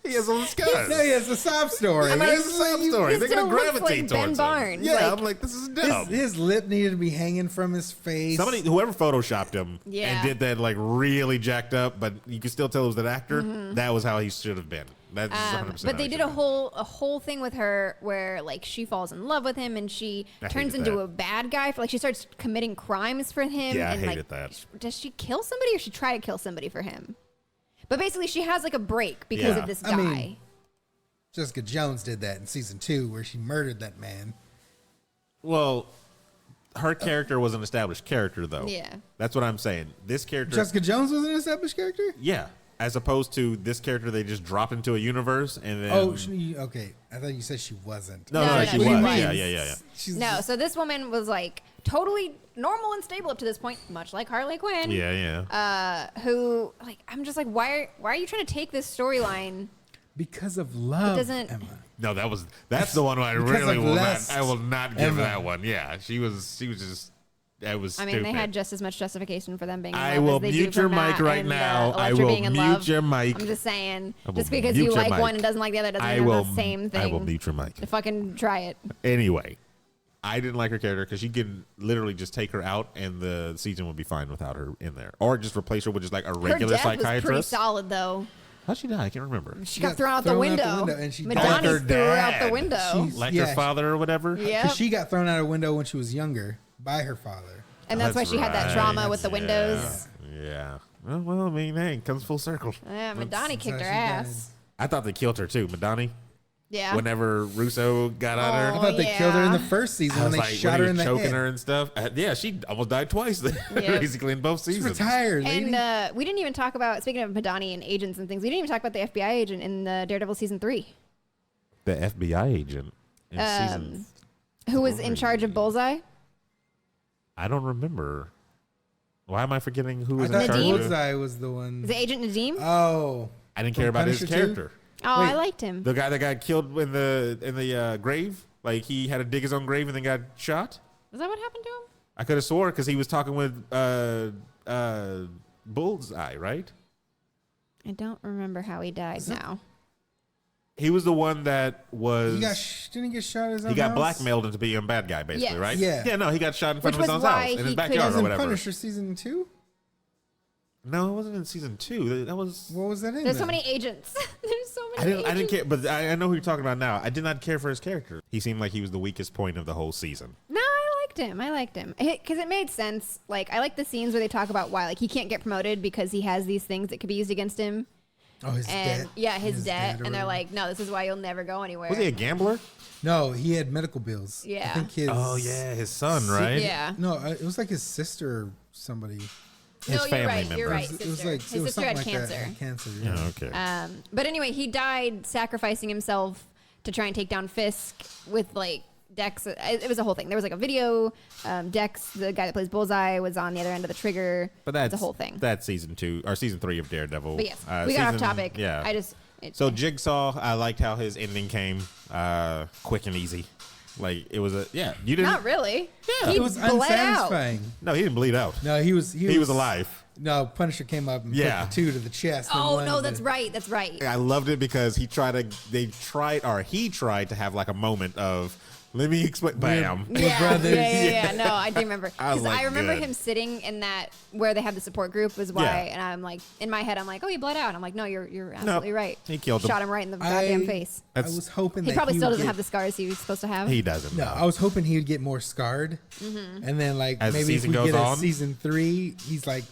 He has a scars. No, yeah, it's a sob story. I'm like, it's a sob story. He They're still gonna looks gravitate like Ben towards Barnes. him. Yeah, Like- I'm like, this is dumb. His lip needed to be hanging from his face. Whoever photoshopped him Yeah. and did that like really jacked up, but you could still tell it was an actor. That was how he should have been. That's 100%. But they did a whole thing with her where like she falls in love with him and she I turns hated into that. a bad guy. For, like she starts committing crimes for him. Yeah, I and hated like, that. Does she kill somebody or she try to kill somebody for him? But basically, she has like a break because Yeah. of this guy. I mean, Jessica Jones did that in season 2 where she murdered that man. Well, her character was an established character, though. Yeah. That's what I'm saying. This character, Jessica Jones was an established character? yeah, as opposed to this character, they just dropped into a universe and then. Oh, okay. I thought you said she wasn't. no, No, she no, was. she was. Yeah. She's No, so this woman was like totally normal and stable up to this point, much like Harley Quinn. Yeah. Who like I'm just like, why are you trying to take this storyline? because of love, doesn't- Emma. No, that's the one I Because really of will lust. not. I will not give Emma. that one. Yeah, she was just. That was. I mean, stupid. they had just as much justification for them being in love I will as they mute do your for mic Matt right and, now. I Electra will being in mute love. your mic. I'm just saying, I will just because mute you your like mic. one and doesn't like the other doesn't I mean will. it's the same thing. I will mute your mic. Fucking try it. Anyway, I didn't like her character because you can literally just take her out and the season would be fine without her in there, or just replace her with just like a Her regular death was pretty psychiatrist. solid though. How'd she die? I can't remember. She got thrown out the window. and she Like Madonna her threw her out the dad. window. She's- Like Yeah. her father or whatever. Yeah. Because she got thrown out a window when she was younger by her father. And that's why she had that trauma with the Yeah. windows. Yeah. Well, I mean, hey, it comes full circle. Yeah, Madonna That's kicked her how she ass. I thought they killed her too, Madonna. Yeah. Whenever Russo got on I her. Oh, thought they killed her in the yeah. first season I when was they like, shot her he in was the choking head. her and stuff. Yeah, she almost died twice, basically in both She's seasons. retired, lady. And we didn't even talk about, speaking of Madonna and agents and things, we didn't even talk about the FBI agent in the Daredevil season 3, The FBI agent in season. who was in charge of Bullseye. I don't remember. Why am I forgetting who I was in thought charge? Nadeem? of Bullseye was the one. Is it Agent Nadeem? Oh. I didn't From care about his Punisher too? character. Oh, I wait. liked him. The guy that got killed in the grave, like he had to dig his own grave and then got shot. Is that what happened to him? I could have swore because he was talking with Bullseye, right? I don't remember how he died now. He was the one that was. Didn't he get shot at his own He got house? blackmailed into being a bad guy, basically, Yes. right? Yeah. Yeah, no, he got shot in front Which of his was own why house in his he That backyard was or in whatever. Punisher season 2? No, it wasn't in season 2. That was. What was that in? There's so then? many agents. There's so I many didn't care, but I know who you're talking about now. I did not care for his character. He seemed like he was the weakest point of the whole season. No, I liked him. Because it made sense. Like, I like the scenes where they talk about why, like, he can't get promoted because he has these things that could be used against him. Oh, his And debt. yeah, his debt. or And they're whatever. like, no, this is why you'll never go anywhere. Was he a gambler? No, he had medical bills. Yeah. I think his. Oh yeah, his son, right? Yeah. No, it was like his sister or somebody. His No, family you're right. member. You're right. It was Sister. like His it was sister had something like cancer. that. Cancer. Yeah, Yeah. okay. But anyway, he died sacrificing himself to try and take down Fisk with like Dex. It was a whole thing. There was like a video. Dex, the guy that plays Bullseye, was on the other end of the trigger. But that's it's a whole thing. That's season 2 or season 3 of Daredevil. But yes, we got off season- topic. Yeah. So Jigsaw, I liked how his ending came quick and easy. Like it was you didn't. not really. Yeah. He It was bled out. unsatisfying. No, he didn't bleed out. No, he was alive. No, Punisher came up and Yeah. put the 2 to the chest. and Oh one no, to that's the- right. That's right. I loved it because he tried to have like a moment of let me explain. Bam. We're brothers. Yeah. No, I do remember. I was Because I like, remember good. him sitting in that where they have the support group was why, Yeah. and I'm like, in my head, I'm like, oh, he bled out. And I'm like, no, you're absolutely right. He killed him. Shot him right in the goddamn face. I was hoping He that probably he still would doesn't get- have the scars he was supposed to have. He doesn't. No, I was hoping he would get more scarred, and then like As the maybe if season we goes get a on? season 3, he's like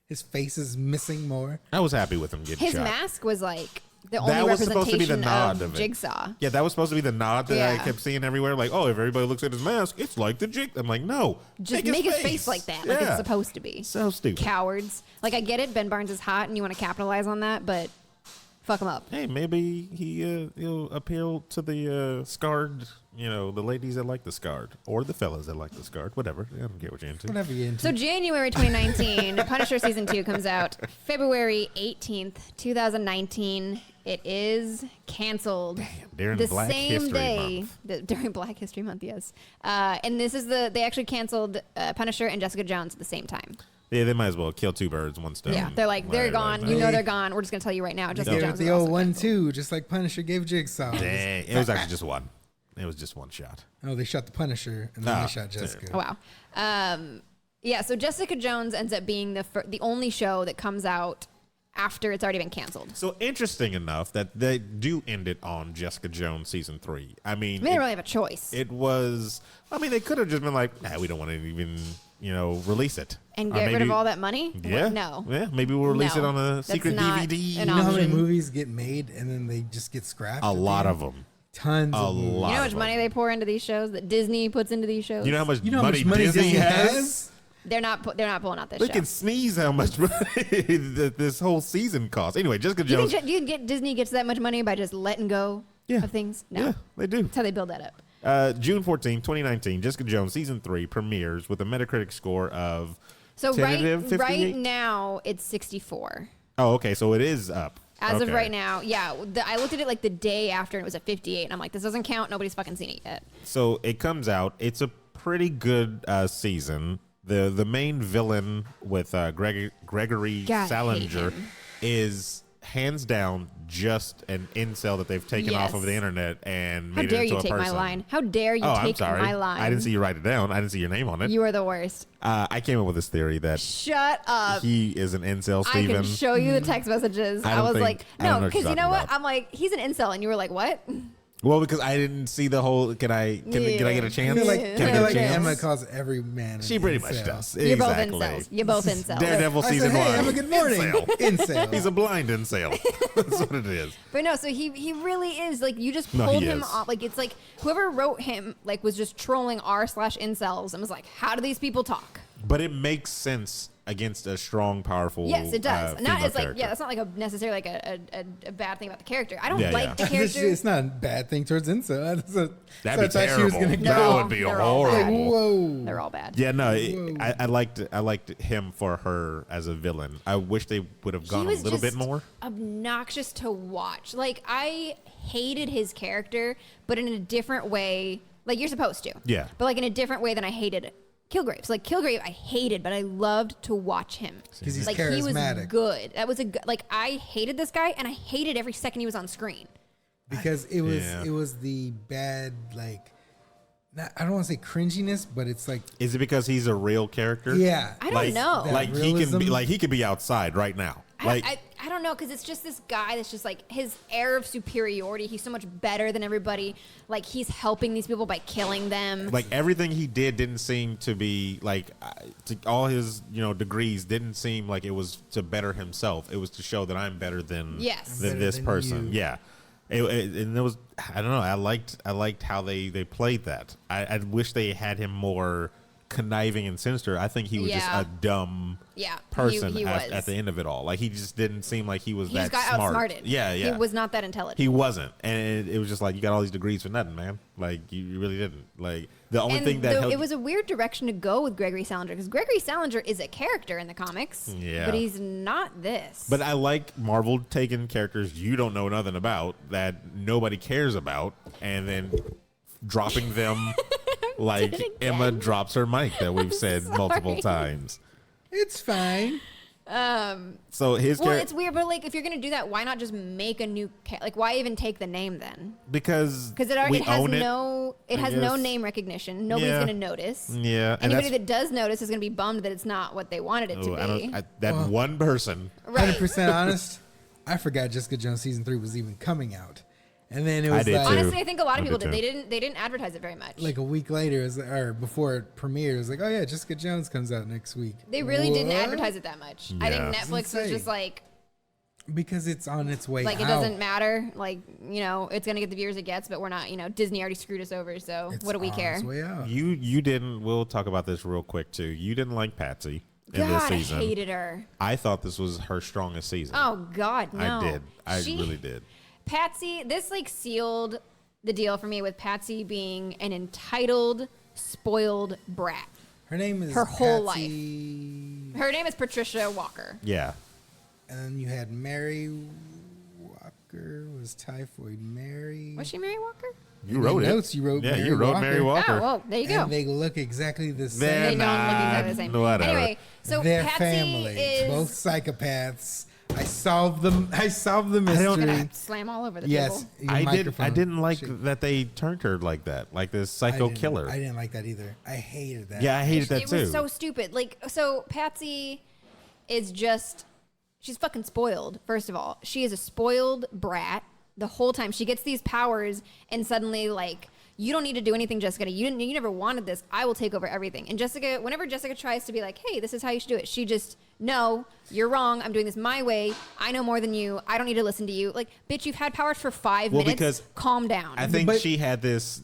his face is missing more. I was happy with him getting His shot. mask was like the That only was supposed to be the representation nod of of it. Jigsaw. Yeah, that was supposed to be the nod that I Yeah. kept seeing everywhere. Like, oh, if everybody looks at his mask, it's like the jig. I'm like, no, Just make his face like that, like Yeah. it's supposed to be. So stupid. Cowards. Like, I get it. Ben Barnes is hot, and you want to capitalize on that, but fuck him up. Hey, maybe he'll appeal to the scarred, the ladies that like the scarred, or the fellas that like the scarred, whatever. I don't get what you're into. Whatever you're into. So January 2019, Punisher season 2 comes out. February 18th, 2019, It is canceled. During the Black same History day Month. during Black History Month, yes. And this is they actually canceled Punisher and Jessica Jones at the same time. Yeah, they might as well kill two birds, one stone. Yeah, they're like, they're Right, gone. right, You right. know they're gone. We're just gonna tell you right now. Jessica Gave it Jones the is old also 1-2, just like Punisher gave Jigsaw. Dang, it was actually just one. It was just one shot. No, they shot the Punisher and then Ah, they shot Jessica. Oh, wow. Yeah, so Jessica Jones ends up being the only show that comes out after it's already been canceled. So interesting enough that they do end it on Jessica Jones season 3. I mean, I mean, they don't really have a choice. it was. I mean, they could have just been like, nah, we don't want to even, release it And Or get rid maybe- of all that money? Yeah. No. Yeah. Maybe we'll release No, it on a that's secret not DVD. an You know how many option. movies get made and then they just get scrapped? A at the lot end? of them. Tons A of movies. lot. You know how of much them. money they pour into these shows that Disney puts into these shows? You know how much You know how money, much money Disney has? They're not pulling out this They show. can sneeze how much money that this whole season costs. Anyway, Jessica You Jones. think Disney gets that much money by just letting go Yeah. of things? No. Yeah, they do. That's how they build that up. June 14, 2019, Jessica Jones season 3 premieres with a Metacritic score of So tentative 58? right now it's 64. Oh, okay, so it is up. As of Okay. right now, yeah. I looked at it like the day after and it was at 58, and I'm like, this doesn't count. Nobody's fucking seen it yet. So it comes out. It's a pretty good season. The main villain with Gregory God, I hate Salinger him. is hands down just an incel that they've taken off of Yes. the internet and How made dare it into you a take person. my line? How dare you Oh, I'm take sorry. my line? I didn't see you write it down. I didn't see your name on it. You are the worst. I came up with this theory that Shut up. he is an incel, I Steven. can show you the text messages. I I don't was think- like, I don't know no, what you're because you know talking what? about. I'm like, he's an incel, and you were like, what? Well, because I didn't see the whole. Can I get a I chance? feel like, Yeah. I Can I feel get a like chance? Emma calls every man. She an pretty much incel. does. You're both Exactly. incels. You're both incels. Daredevil I said, season hey, 1. Emma, good morning. Incel. Incel. He's a blind incel. That's what it is. But no, so he really is like, you just No, pulled he him is. off. Like, it's like whoever wrote him like was just trolling r/incels and was like, how do these people talk? But it makes sense against a strong, powerful. Yes, it does. Not female as like, character. yeah, that's not like a necessarily like a bad thing about the character. I don't Yeah, like yeah. the It's, character. it's not a bad thing towards incel. That'd be I thought she was terrible. gonna That go. would be They're all like, horrible. whoa. They're all bad. Yeah, no, Whoa. I liked him for her as a villain. I wish they would have gone a was little bit just more. obnoxious to watch. Like, I hated his character, but in a different way. Like, you're supposed to. Yeah. But like in a different way than I hated Kilgrave. So like Kilgrave, I hated, but I loved to watch him. 'Cause he's like he was charismatic. good. That was like I hated this guy, and I hated every second he was on screen. Because it was Yeah. it was the bad I don't want to say cringiness, but it's like Is it because he's a real character? yeah. I don't like, know. That Like he can be realism. he could be outside right now. Like I don't know, because it's just this guy that's just like his air of superiority. He's so much better than everybody. Like he's helping these people by killing them. like everything he did didn't seem to be like to all his degrees didn't seem like it was to better himself. It was to show that I'm better than Yes. than I'm this better than person. you. Yeah. And it was I don't know. I liked how they played that. I wish they had him more conniving and sinister. I think he was just Yeah. a dumb Yeah, person he was. at the end of it all. Like he just didn't seem like he was He that just got smart. outsmarted. Yeah, yeah. He was not that intelligent. He wasn't, and it was just like you got all these degrees for nothing, man. Like you really didn't. Like the only and thing that helped, it was a weird direction to go with Gregory Salinger, because Gregory Salinger is a character in the comics, Yeah. but he's not this. But I like Marvel taking characters you don't know nothing about that nobody cares about, and then dropping them like again. Emma drops her mic that we've said multiple sorry. times. It's fine. So his well, character it's weird, but like if you're gonna do that, why not just make a new like why even take the name then? because Because we it has own it. no I no guess. name recognition. Nobody's Yeah. gonna notice. Yeah, and Anybody that's- that does notice is gonna be bummed that it's not what they wanted it to Oh, be. that one person. Right. 100% honest. I forgot Jessica Jones season 3 was even coming out, and then it I was did like too. Honestly, I think a lot of I people did did. too. They didn't advertise it very much. like a week later, or before it premiered, it was like, oh yeah, Jessica Jones comes out next week. they really didn't What? advertise it that much. I think Yeah. Netflix was Insane. just like because it's on its way it out. doesn't matter. Like, it's gonna get the viewers it gets, but we're not. Disney already screwed us over. So It's what do we on care? its way out. You didn't. We'll talk about this real quick too. You didn't like Patsy in this God, I season. hated her. I thought this was her strongest season. Oh God, no. I did. I really did. Patsy, this like sealed the deal for me with Patsy being an entitled, spoiled brat. Her name is Her whole Patsy, Her name is Patricia Walker. Yeah. and then you had Mary Walker was Typhoid Mary. Was she Mary Walker? You wrote it. Notes you wrote. Yeah, Mary you wrote Walker. Mary Walker. Oh, well, there you go. And they look exactly the same. They're They don't look exactly the not. same. Whatever. Anyway, so They're Patsy family, is both psychopaths. I solved the mystery. gonna slam all over the Yes, table. your I microphone. didn't like Shit. that they turned her like that, like this I psycho didn't- killer. I didn't like that either. I hated that. Yeah, I hated that It too. was so stupid. Like, so Patsy is just, she's fucking spoiled. First of all, she is a spoiled brat the whole time. She gets these powers, and suddenly, like, you don't need to do anything, Jessica. You never wanted this. I will take over everything. And Jessica, whenever Jessica tries to be like, hey, this is how you should do it, she just, no, you're wrong. I'm doing this my way. I know more than you. I don't need to listen to you. Like, bitch, you've had powers for 5 Well, minutes. because calm down. I think But- she had this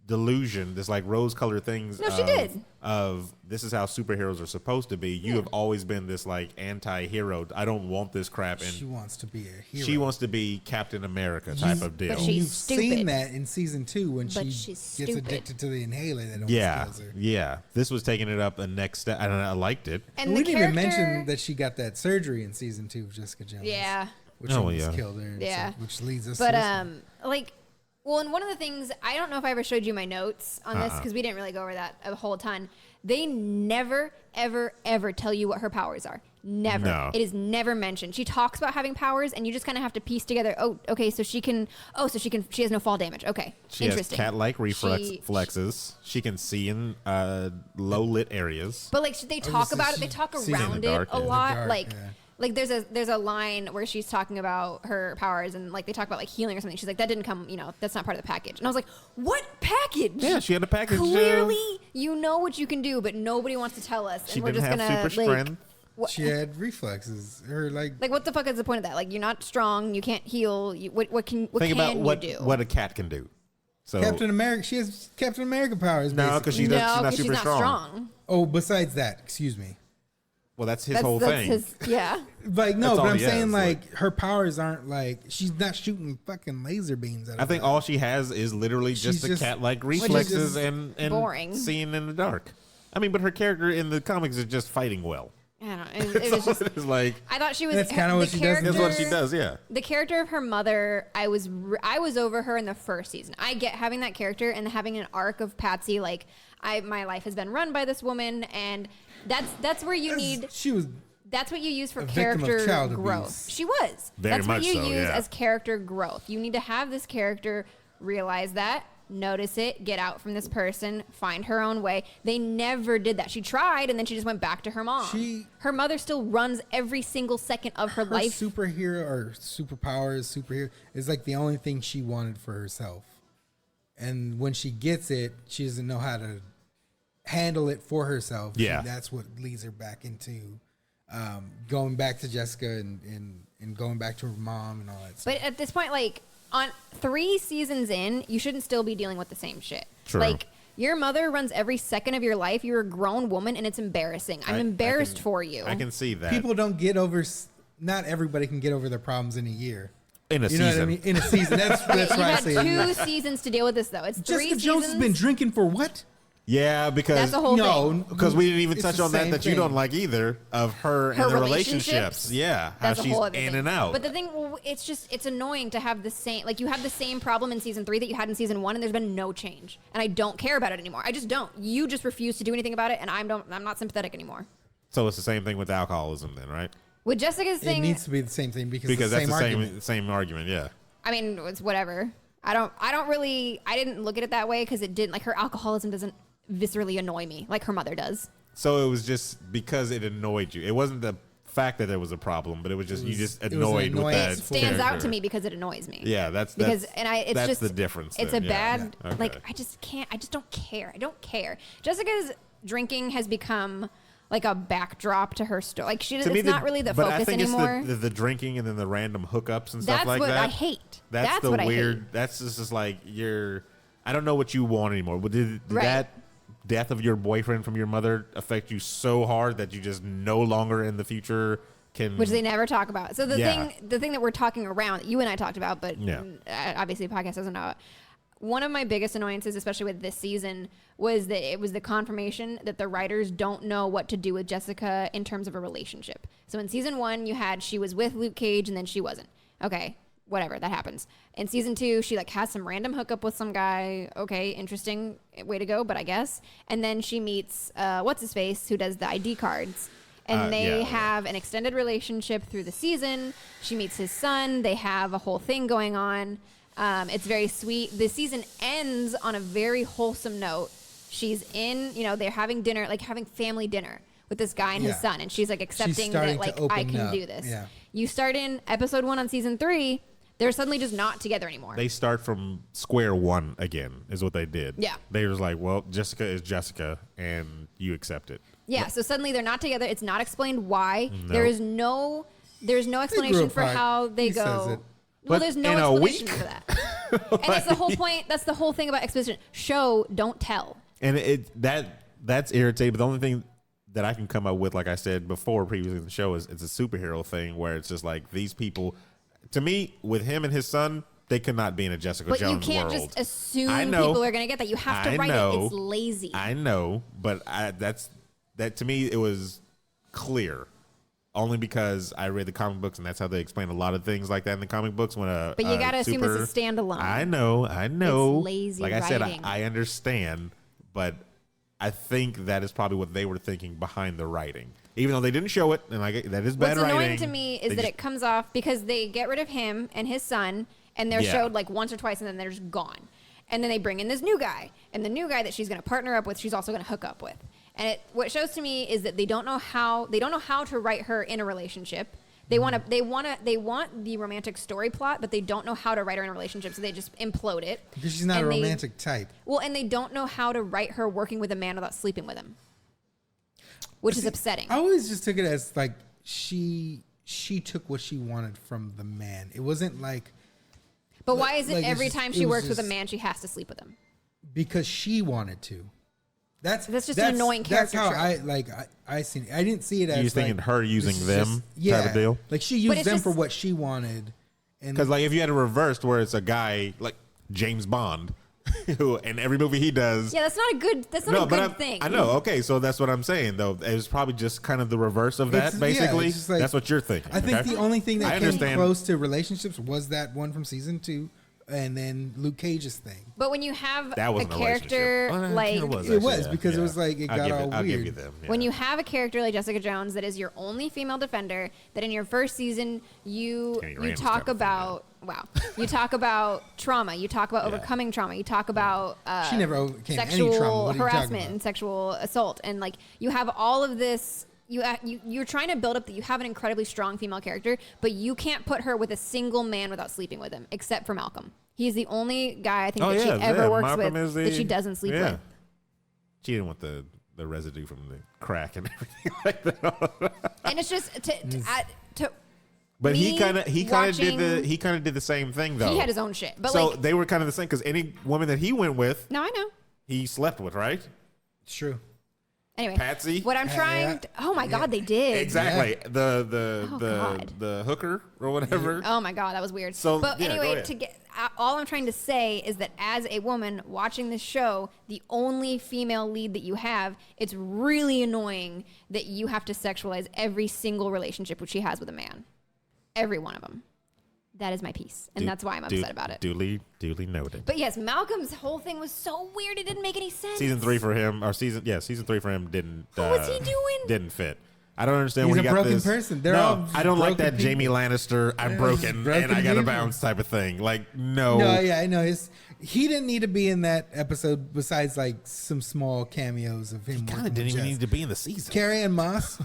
delusion, this like rose-colored things. No, she did. Of this is how superheroes are supposed to be. You have always been this like anti-hero. I don't want this crap, and She wants to be a hero. she wants to be Captain America type of deal. but And she's you've stupid. seen that in season 2 when But she she's gets stupid. addicted to the inhaler that almost Yeah, kills her. yeah. This was taking it up a next step. I don't know. I liked it. and we the didn't even character, mention that she got that surgery in season 2 of Jessica Jones. yeah. Which Oh, almost yeah. killed her. and Yeah. so- which leads us But to this one. like, well, and one of the things, I don't know if I ever showed you my notes on this because we didn't really go over that a whole ton. They never, ever, ever tell you what her powers are. Never. No. It is never mentioned. She talks about having powers, and you just kind of have to piece together. Oh, okay, so she can. Oh, so she can. She has no fall damage. Okay, She has interesting. cat-like reflexes. She can see in low-lit areas. But like they talk so about it, she they talk sees in the around dark, it a yeah. lot. dark, like yeah. like there's a line where she's talking about her powers and like they talk about like healing or something. She's like, that didn't come, that's not part of the package. And I was like, what package? Yeah, she had a package. Clearly, you know what you can do, but nobody wants to tell us. She And we're didn't just have gonna super like, strength. what, She had reflexes. Her like what the fuck is the point of that? Like, you're not strong. You can't heal. What can Think about you what do? what a cat can do. So Captain America. She has Captain America powers. no, basically. because she's no, not 'cause super she's not strong. Oh, besides that, excuse me. Well, that's his whole thing. His, yeah. Like no, That's but all I'm he saying has, like her powers aren't like she's not shooting fucking laser beams at her. I think all she has is literally just She's the just- cat-like which is reflexes just and boring. seeing in the dark. I mean, but her character in the comics is just fighting well. I don't know. It was just. It's like I thought she was. That's kinda what the she does in that's what she character- does. Yeah. The character of her mother, I was over her in the first season. I get having that character and having an arc of Patsy. Like, my life has been run by this woman, and that's where you need. She was That's what you use for a victim of character child growth. abuse. She was. Very That's what much you so, use yeah. as character growth. You need to have this character realize that, notice it, get out from this person, find her own way. They never did that. She tried, and then she just went back to her mom. Her mother still runs every single second of her life. superhero or superhero is like the only thing she wanted for herself. And when she gets it, she doesn't know how to handle it for herself. Yeah. That's what leads her back into going back to Jessica and going back to her mom and all that stuff. But at this point, like, on 3 seasons in, you shouldn't still be dealing with the same shit. True. Like, your mother runs every second of your life. You're a grown woman, and it's embarrassing. I'm embarrassed for you. I can see that. People don't get over. Not everybody can get over their problems in a year. in a You know season. what I mean? In a season. That's You've why I had say. 2 seasons to deal with this, though. It's 3 Jessica seasons. Jones has been drinking for what? Yeah, because That's the whole thing. because we didn't even It's touch the on that same that you thing. don't like either of her and Her the relationships? relationships. Yeah, how That's a she's whole other in thing. and out. But the thing, it's annoying to have the same, like, you have the same problem in season 3 that you had in season 1, and there's been no change. And I don't care about it anymore. I just don't. You just refuse to do anything about it, and I'm not sympathetic anymore. So it's the same thing with alcoholism, then, right? With Jessica's It thing, needs to be the same thing because Because the that's same the argument. same argument. Yeah. I mean, it's whatever. I didn't look at it that way because it didn't, like, her alcoholism doesn't viscerally annoy me like her mother does. So it was just because it annoyed you. It wasn't the fact that there was a problem, but it was just you just it was an annoyed with that. annoyance. It stands out character. to me because it annoys me. Yeah, that's It's that's just the difference. It's then. a Yeah. bad Okay. like I just don't care. I don't care. Jessica's drinking has become like a backdrop to her story. Like it's not really the but focus I think anymore. It's the drinking and then the random hookups and stuff That's like what that. I hate. That's the what weird. I hate. That's just like I don't know what you want anymore. But did Right. that death of your boyfriend from your mother affect you so hard that you just no longer in the future can? Which they never talk about. So the Yeah. thing that we're talking around, you and I talked about, but Yeah. obviously the podcast doesn't know it. One of my biggest annoyances, especially with this season, was that it was the confirmation that the writers don't know what to do with Jessica in terms of a relationship. So in season 1, she was with Luke Cage and then she wasn't. Okay. whatever, that happens. In season 2, she like has some random hookup with some guy. Okay, interesting way to go, but I guess. And then she meets what's his face, who does the ID cards. And they have an extended relationship through the season. She meets his son. They have a whole thing going on. It's very sweet. The season ends on a very wholesome note. She's in, they're having dinner, like having family dinner with this guy and his son. And she's like accepting that like, I can do this. Yeah. You start in episode 1 on season 3. They're suddenly just not together anymore. They start from square one again, is what they did. Yeah. They was like, well, Jessica is Jessica, and you accept it. Yeah, so suddenly they're not together. It's not explained why. No. There's no explanation for how they go. Well, there's no explanation for that. And that's the whole point. That's the whole thing about exposition. Show, don't tell. And that's irritating. But the only thing that I can come up with, like I said before previously in the show, is it's a superhero thing where it's just like these people. To me, with him and his son, they could not be in a Jessica Jones world. But you can't just assume people are going to get that. You have to write it. It's lazy. I know, but that to me, it was clear. Only because I read the comic books, and that's how they explain a lot of things like that in the comic books. But you got to assume it's a standalone. I know. It's lazy like writing. I said, I understand, but I think that is probably what they were thinking behind the writing. Even though they didn't show it, and that is bad writing. What's annoying to me is that it comes off because they get rid of him and his son, and they're showed like once or twice, and then they're just gone. And then they bring in this new guy, and the new guy that she's going to partner up with, she's also going to hook up with. And what it shows to me is that they don't know how to write her in a relationship. They want the romantic story plot, but they don't know how to write her in a relationship, so they just implode it. Because she's not a romantic type. Well, and they don't know how to write her working with a man without sleeping with him, which is upsetting. I always just took it as like she took what she wanted from the man. It wasn't like. But why is it every time she works with a man, she has to sleep with him? Because she wanted to. That's just an annoying character. That's how I seen it. I didn't see it as. You was thinking her using them type of deal? Like she used them for what she wanted. Because like if you had a reversed where it's a guy like James Bond, who in every movie he does. Yeah, that's not a good thing. I know. Okay, so that's what I'm saying though. It was probably just kind of the reverse of that. Basically, like, that's what you're thinking. I think the only thing that came close to relationships was that one from season 2. And then Luke Cage's thing. But when you have a character like... It was because it was like, it got all weird. I'll give you them. Yeah. When you have a character like Jessica Jones that is your only female defender, that in your first season, you talk about... Wow. You talk about trauma. You talk about overcoming trauma. You talk about she never overcame sexual any trauma. harassment and sexual assault. And like you have all of this... You're trying to build up that you have an incredibly strong female character, but you can't put her with a single man without sleeping with him, except for Malcolm. He's the only guy I think that she ever works Malcolm with that she doesn't sleep with. She didn't want the residue from the crack and everything like that. And it's just But he kind of did the same thing though. He had his own shit. But so they were kind of the same because any woman that he went with, no, I know, he slept with, right? It's true. Anyway, Patsy. What I'm trying to, oh my God, they did. Exactly. Yeah. The hooker or whatever. Oh my God, that was weird. So, but anyway, all I'm trying to say is that as a woman watching this show, the only female lead that you have, it's really annoying that you have to sexualize every single relationship which she has with a man. Every one of them. That is my piece. And that's why I'm upset about it. Duly noted. But yes, Malcolm's whole thing was so weird. It didn't make any sense. Season 3 for him didn't. What was he doing? Didn't fit. I don't understand He's where he got broken this. person. They're all I don't like that people. Jamie Lannister, I'm broken and I gotta bounce type of thing. Like, no. No, yeah, I know. He didn't need to be in that episode besides like some small cameos of him. He kind of didn't even need to be in the season. Carrie-Anne Moss.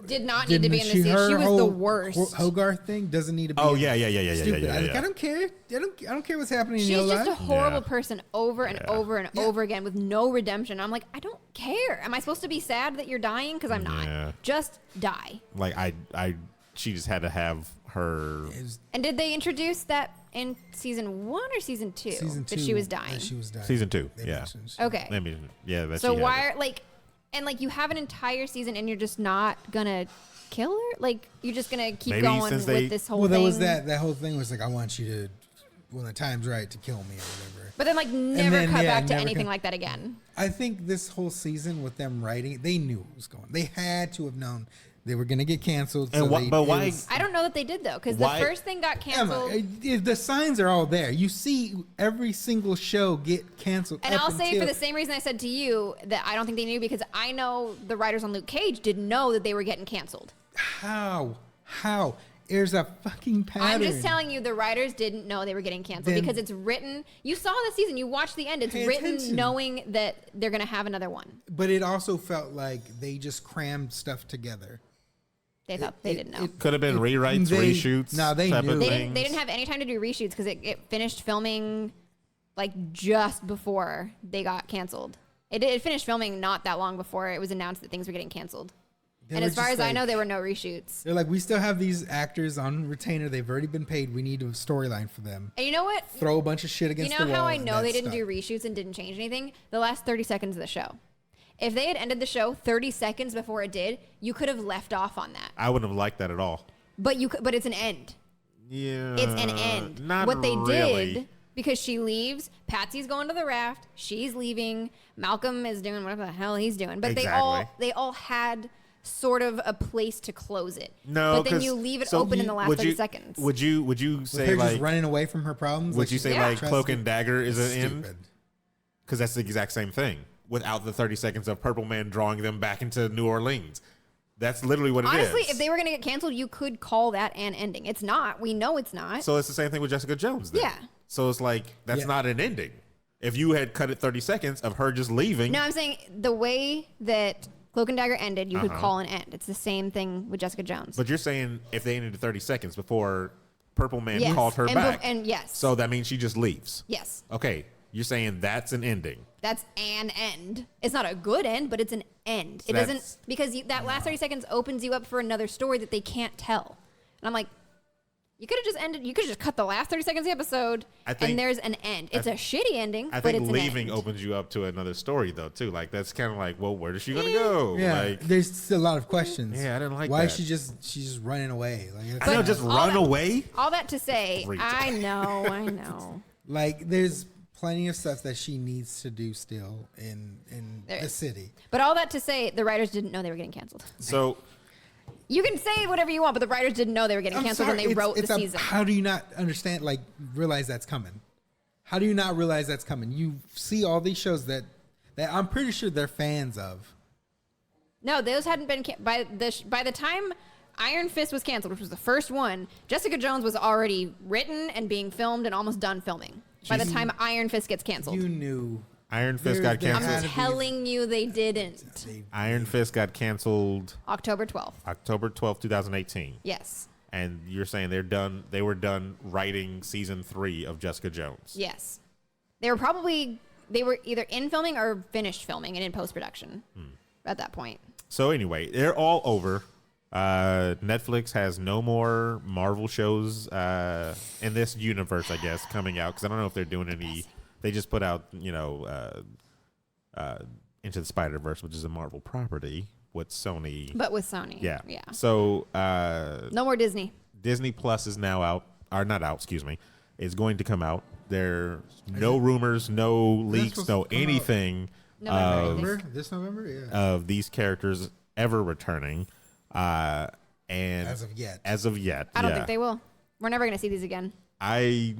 Did not need to be in the season. She was the worst. Hogarth thing doesn't need to be. Oh yeah. I don't care. I don't care what's happening in your life. She's just a horrible person over and over and over again with no redemption. I'm like, I don't care. Am I supposed to be sad that you're dying? Because I'm not. Yeah. Just die. Like she just had to have her. And did they introduce that in season 1 or season 2? That she was dying. Season 2. Yeah. Okay. I mean, yeah. So why are like. And like you have an entire season and you're just not gonna kill her? Like you're just gonna keep going with this whole thing? Well, there was that whole thing was like, I want you to, when the time's right, to kill me or whatever. But then like never then, cut yeah, back to never anything cut- like that again. I think this whole season with them writing, they knew it was going. They had to have known they were going to get canceled. And why? I don't know that they did though, because the Why- first thing got canceled. The signs are all there. You see every single show get canceled. And I'll say for the same reason I said to you that I don't think they knew, because I know the writers on Luke Cage didn't know that they were getting canceled. How? There's a fucking pattern. I'm just telling you, the writers didn't know they were getting canceled Then- because it's written. You saw the season. You watched the end. It's Pay written attention. knowing that they're going to have another one. But it also felt like they just crammed stuff together. They thought they didn't know. Could have been rewrites, reshoots. No, they type knew. of They things. didn't have any time to do reshoots because it finished filming like just before they got canceled. It finished filming not that long before it was announced that things were getting canceled. And as far as I know, there were no reshoots. They're like, we still have these actors on retainer. They've already been paid. We need a storyline for them. And you know what? Throw a bunch of shit against You the know wall. how I and know they that's didn't do stuff. reshoots and didn't change anything? The last 30 seconds of the show. If they had ended the show 30 seconds before it did, you could have left off on that. I wouldn't have liked that at all. But it's an end. Yeah. It's an end. Not What they really. did, because she leaves, Patsy's going to the raft, she's leaving, Malcolm is doing whatever the hell he's doing. But Exactly. they all had sort of a place to close it. No, but then 'cause- you leave it so open in the last would 30 you- seconds. Would you With say her like? just running away from her problems. Would you say Yeah. like Cloak and Dagger is an end? Stupid. Because that's the exact same thing. Without the 30 seconds of Purple Man drawing them back into New Orleans. That's literally what it is. Honestly, if they were going to get canceled, you could call that an ending. It's not. We know it's not. So it's the same thing with Jessica Jones then. Yeah. So it's like, that's Yeah. not an ending. If you had cut it 30 seconds of her just leaving. No, I'm saying the way that Cloak and Dagger ended, you could Uh-huh. call an end. It's the same thing with Jessica Jones. But you're saying if they ended 30 seconds before Purple Man Yes. called her And back. and yes. So that means she just leaves. Yes. Okay. You're saying that's an ending. That's an end. It's not a good end, but it's an end. So It doesn't, that's- because that last 30 seconds opens you up for another story that they can't tell. And I'm like, you could have just ended, you could have just cut the last 30 seconds of the episode I think- and there's an end. It's a shitty ending, I but think it's leaving an end. opens you up to another story though too. Like that's kind of like, well, where is she gonna go? Yeah, Like, there's still a lot of questions. Yeah, I didn't like Why that. she's just running away. Like, I know, just all run that- away. All that to say, Great. I know. like there's plenty of stuff that she needs to do still in There the is. city. But all that to say, the writers didn't know they were getting canceled. So You can say whatever you want, but the writers didn't know they were getting I'm canceled sorry, when they wrote the it's a- season. How do you not understand? Like realize that's coming? How do you not realize that's coming? You see all these shows that I'm pretty sure they're fans of. No, those hadn't been by the time Iron Fist was canceled, which was the first one. Jessica Jones was already written and being filmed and almost done filming by the time Iron Fist gets canceled. You knew. Iron Fist got There had canceled. to be- Telling you they didn't. They- Iron Fist got canceled October 12th. October 12th, 2018. Yes. And you're saying they were done writing season 3 of Jessica Jones. Yes. They were either in filming or finished filming and in post production at that point. So anyway, they're all over. Netflix has no more Marvel shows in this universe, I guess, coming out because I don't know if they're doing any. They just put out, Into the Spider-Verse, which is a Marvel property with Sony. But with Sony. Yeah. Yeah. So No more Disney. Disney Plus is now out, or not out, excuse me. It's going to come out. There's no rumors, no leaks, supposed no to come out anything November, I think. November? This November? Yeah. of these characters ever returning. And As of yet. I don't think they will. We're never going to see these again. I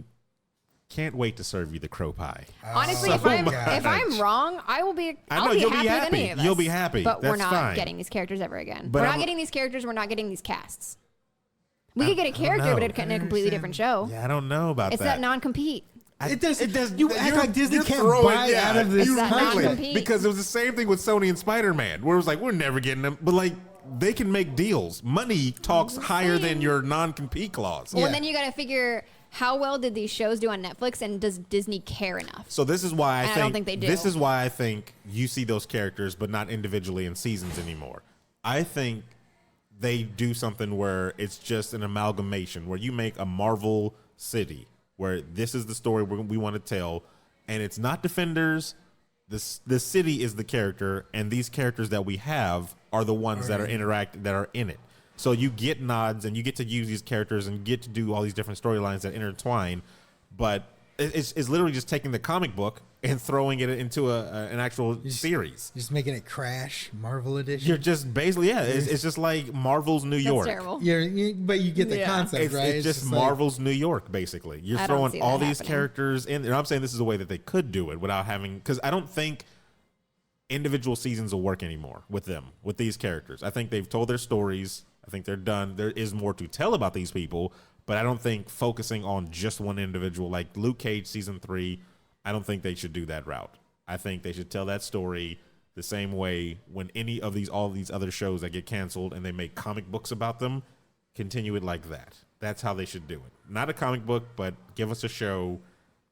can't wait to serve you the crow pie. Honestly, Oh if I'm my if I'm wrong, I'll be you'll be happy with happy. any of us. You'll be happy. But we're That's not fine. getting these characters ever again. But We're I'm- not getting these characters. We're not getting these casts. We could get a character, know. but in a completely different show. Yeah, I don't know about It's that. that non-compete. It does. You act you're- like Disney you're can't throwing- buy out of this It's that country. non-compete. Because it was the same thing with Sony and Spider-Man, where it was like, we're never getting them. But like, they can make deals. Money talks higher than your non-compete clause. Well, Yeah. and then you got to figure how well did these shows do on Netflix, and does Disney care enough? So this is why And I don't think they do. This is why I think you see those characters, but not individually in seasons anymore. I think they do something where it's just an amalgamation, where you make a Marvel city, where this is the story we want to tell, and it's not Defenders. The city is the character, and these characters that we have are the ones that are in it. So you get nods, and you get to use these characters and get to do all these different storylines that intertwine, but It's literally just taking the comic book and throwing it into an actual series. Just making it Crash Marvel edition. You're just basically, it's just like Marvel's New York. That's terrible. But you get the concept, right? It's just Marvel's New York, basically. You're I don't throwing see all that these happening. characters in. And I'm saying this is a way that they could do it without having, because I don't think individual seasons will work anymore with them, with these characters. I think they've told their stories. I think they're done. There is more to tell about these people, but I don't think focusing on just one individual, like Luke Cage season 3, I don't think they should do that route. I think they should tell that story the same way when all these other shows that get canceled and they make comic books about them, continue it like that. That's how they should do it. Not a comic book, but give us a show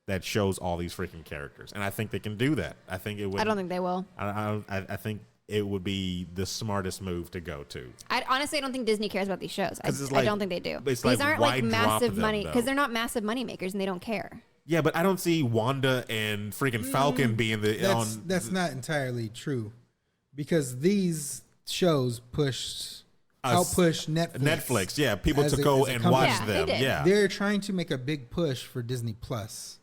that shows all these freaking characters. And I think they can do that. I think it would. I don't think they will. I think it would be the smartest move to go to. Honestly, I don't think Disney cares about these shows. I like, don't think they do. These aren't why like drop massive them, money though? because they're not massive money makers and they don't care. Yeah, but I don't see Wanda and freaking Falcon being That's not entirely true, because these shows outpush Netflix. Netflix, yeah, people as to a- go as a and company. watch Yeah, they them. did. Yeah, They're trying to make a big push for Disney Plus.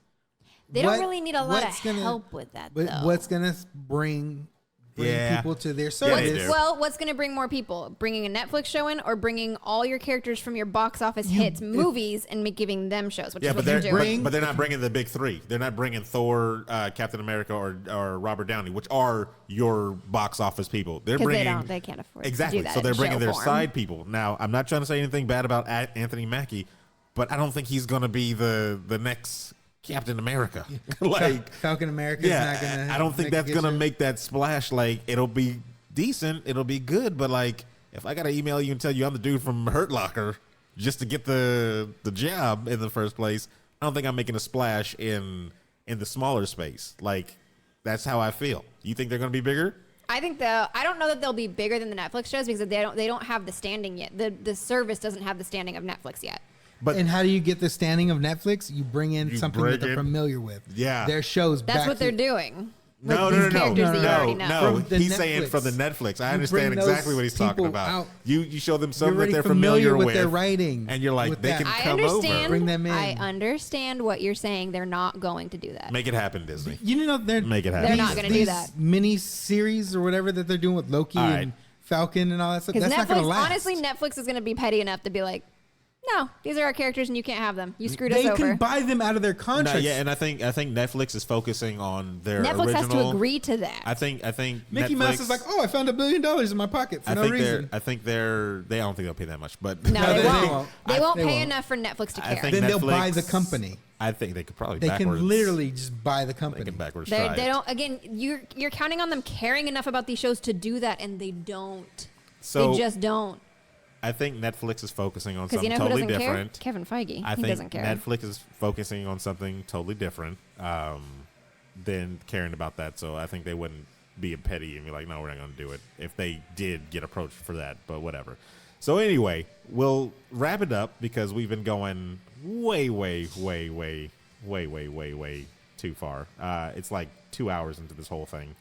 They don't really need a lot of what's gonna- help with that, But though. what's gonna bring Yeah. people to their they service? do. Well, what's going to bring more people? Bringing a Netflix show in, or bringing all your characters from your box office hits movies and giving them shows? Which yeah, is but what they're doing. but they're not bringing the big three. They're not bringing Thor, Captain America, or Robert Downey, which are your box office people. They're 'Cause bringing they can't afford exactly. to do that So they're in bringing show their form. side people. Now, I'm not trying to say anything bad about Anthony Mackie, but I don't think he's going to be the next Captain America. Like Falcon America is yeah, not gonna. I don't think make a that's good gonna show. make that splash. Like it'll be decent, it'll be good, but like if I gotta email you and tell you I'm the dude from Hurt Locker just to get the job in the first place, I don't think I'm making a splash in the smaller space. Like that's how I feel. You think they're gonna be bigger? I don't know that they'll be bigger than the Netflix shows because they don't have the standing yet. The service doesn't have the standing of Netflix yet. But And how do you get the standing of Netflix? You bring in something that they're familiar with. Yeah. Their shows. That's back what they're to- doing. no, these characters that you already know. no. From the He's saying Netflix. from the Netflix. I You understand bring those exactly what he's talking people about. out. You show them You're something that already they're familiar with with their writing. and you're like with they that. can I come understand. over. Bring them in. I understand what you're saying. They're not going to do that. Make it happen, Disney. You know they're Make it happen. They're not gonna do these that. mini series or whatever that they're doing with Loki All and right. Falcon and all that stuff. Because That's not going to Netflix, last. honestly, Netflix is going to be petty enough to be like, no, these are our characters and you can't have them. You screwed us they over. can buy them out of their No, contracts. yeah, and I think Netflix is focusing on their Netflix original. has to agree to that. I think Mickey Netflix, Mouse is like, oh, I found $1 billion in my pocket for I no think reason. I don't think they'll pay that much, but no, they they won't. won't. They won't They pay won't. enough for Netflix to I care. think Then they'll buy Netflix- the company. I think they could probably They backwards. can literally just buy the they company. can backwards They try it. don't. Again, you're counting on them caring enough about these shows to do that, and they don't. So they just don't. I think Netflix is focusing on Because something you know who totally doesn't different. care? Kevin Feige. I he think doesn't care. Netflix is focusing on something totally different than caring about that. So I think they wouldn't be petty and be like, no, we're not going to do it if they did get approached for that, but whatever. So anyway, we'll wrap it up because we've been going way too far. It's like 2 hours into this whole thing.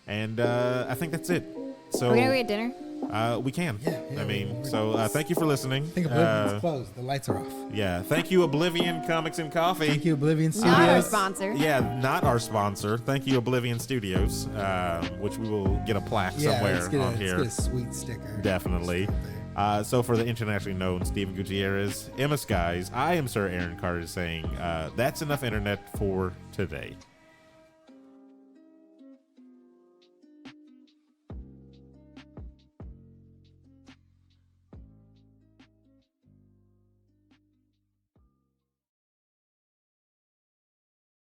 And I think that's it. So We're gonna go get dinner. we can. Yeah, I mean, we're- so thank you for listening. I think Oblivion's closed. The lights are off. Yeah, thank you, Oblivion Comics and Coffee. Thank you, Oblivion Studios. Not our sponsor. Yeah, not our sponsor. Thank you, Oblivion Studios, which we will get a plaque Yeah, somewhere let's get on let's here. get a sweet sticker. Definitely. So for the internationally known Steven Gutierrez, Emma Skies, I am Sir Aaron Carter saying that's enough internet for today.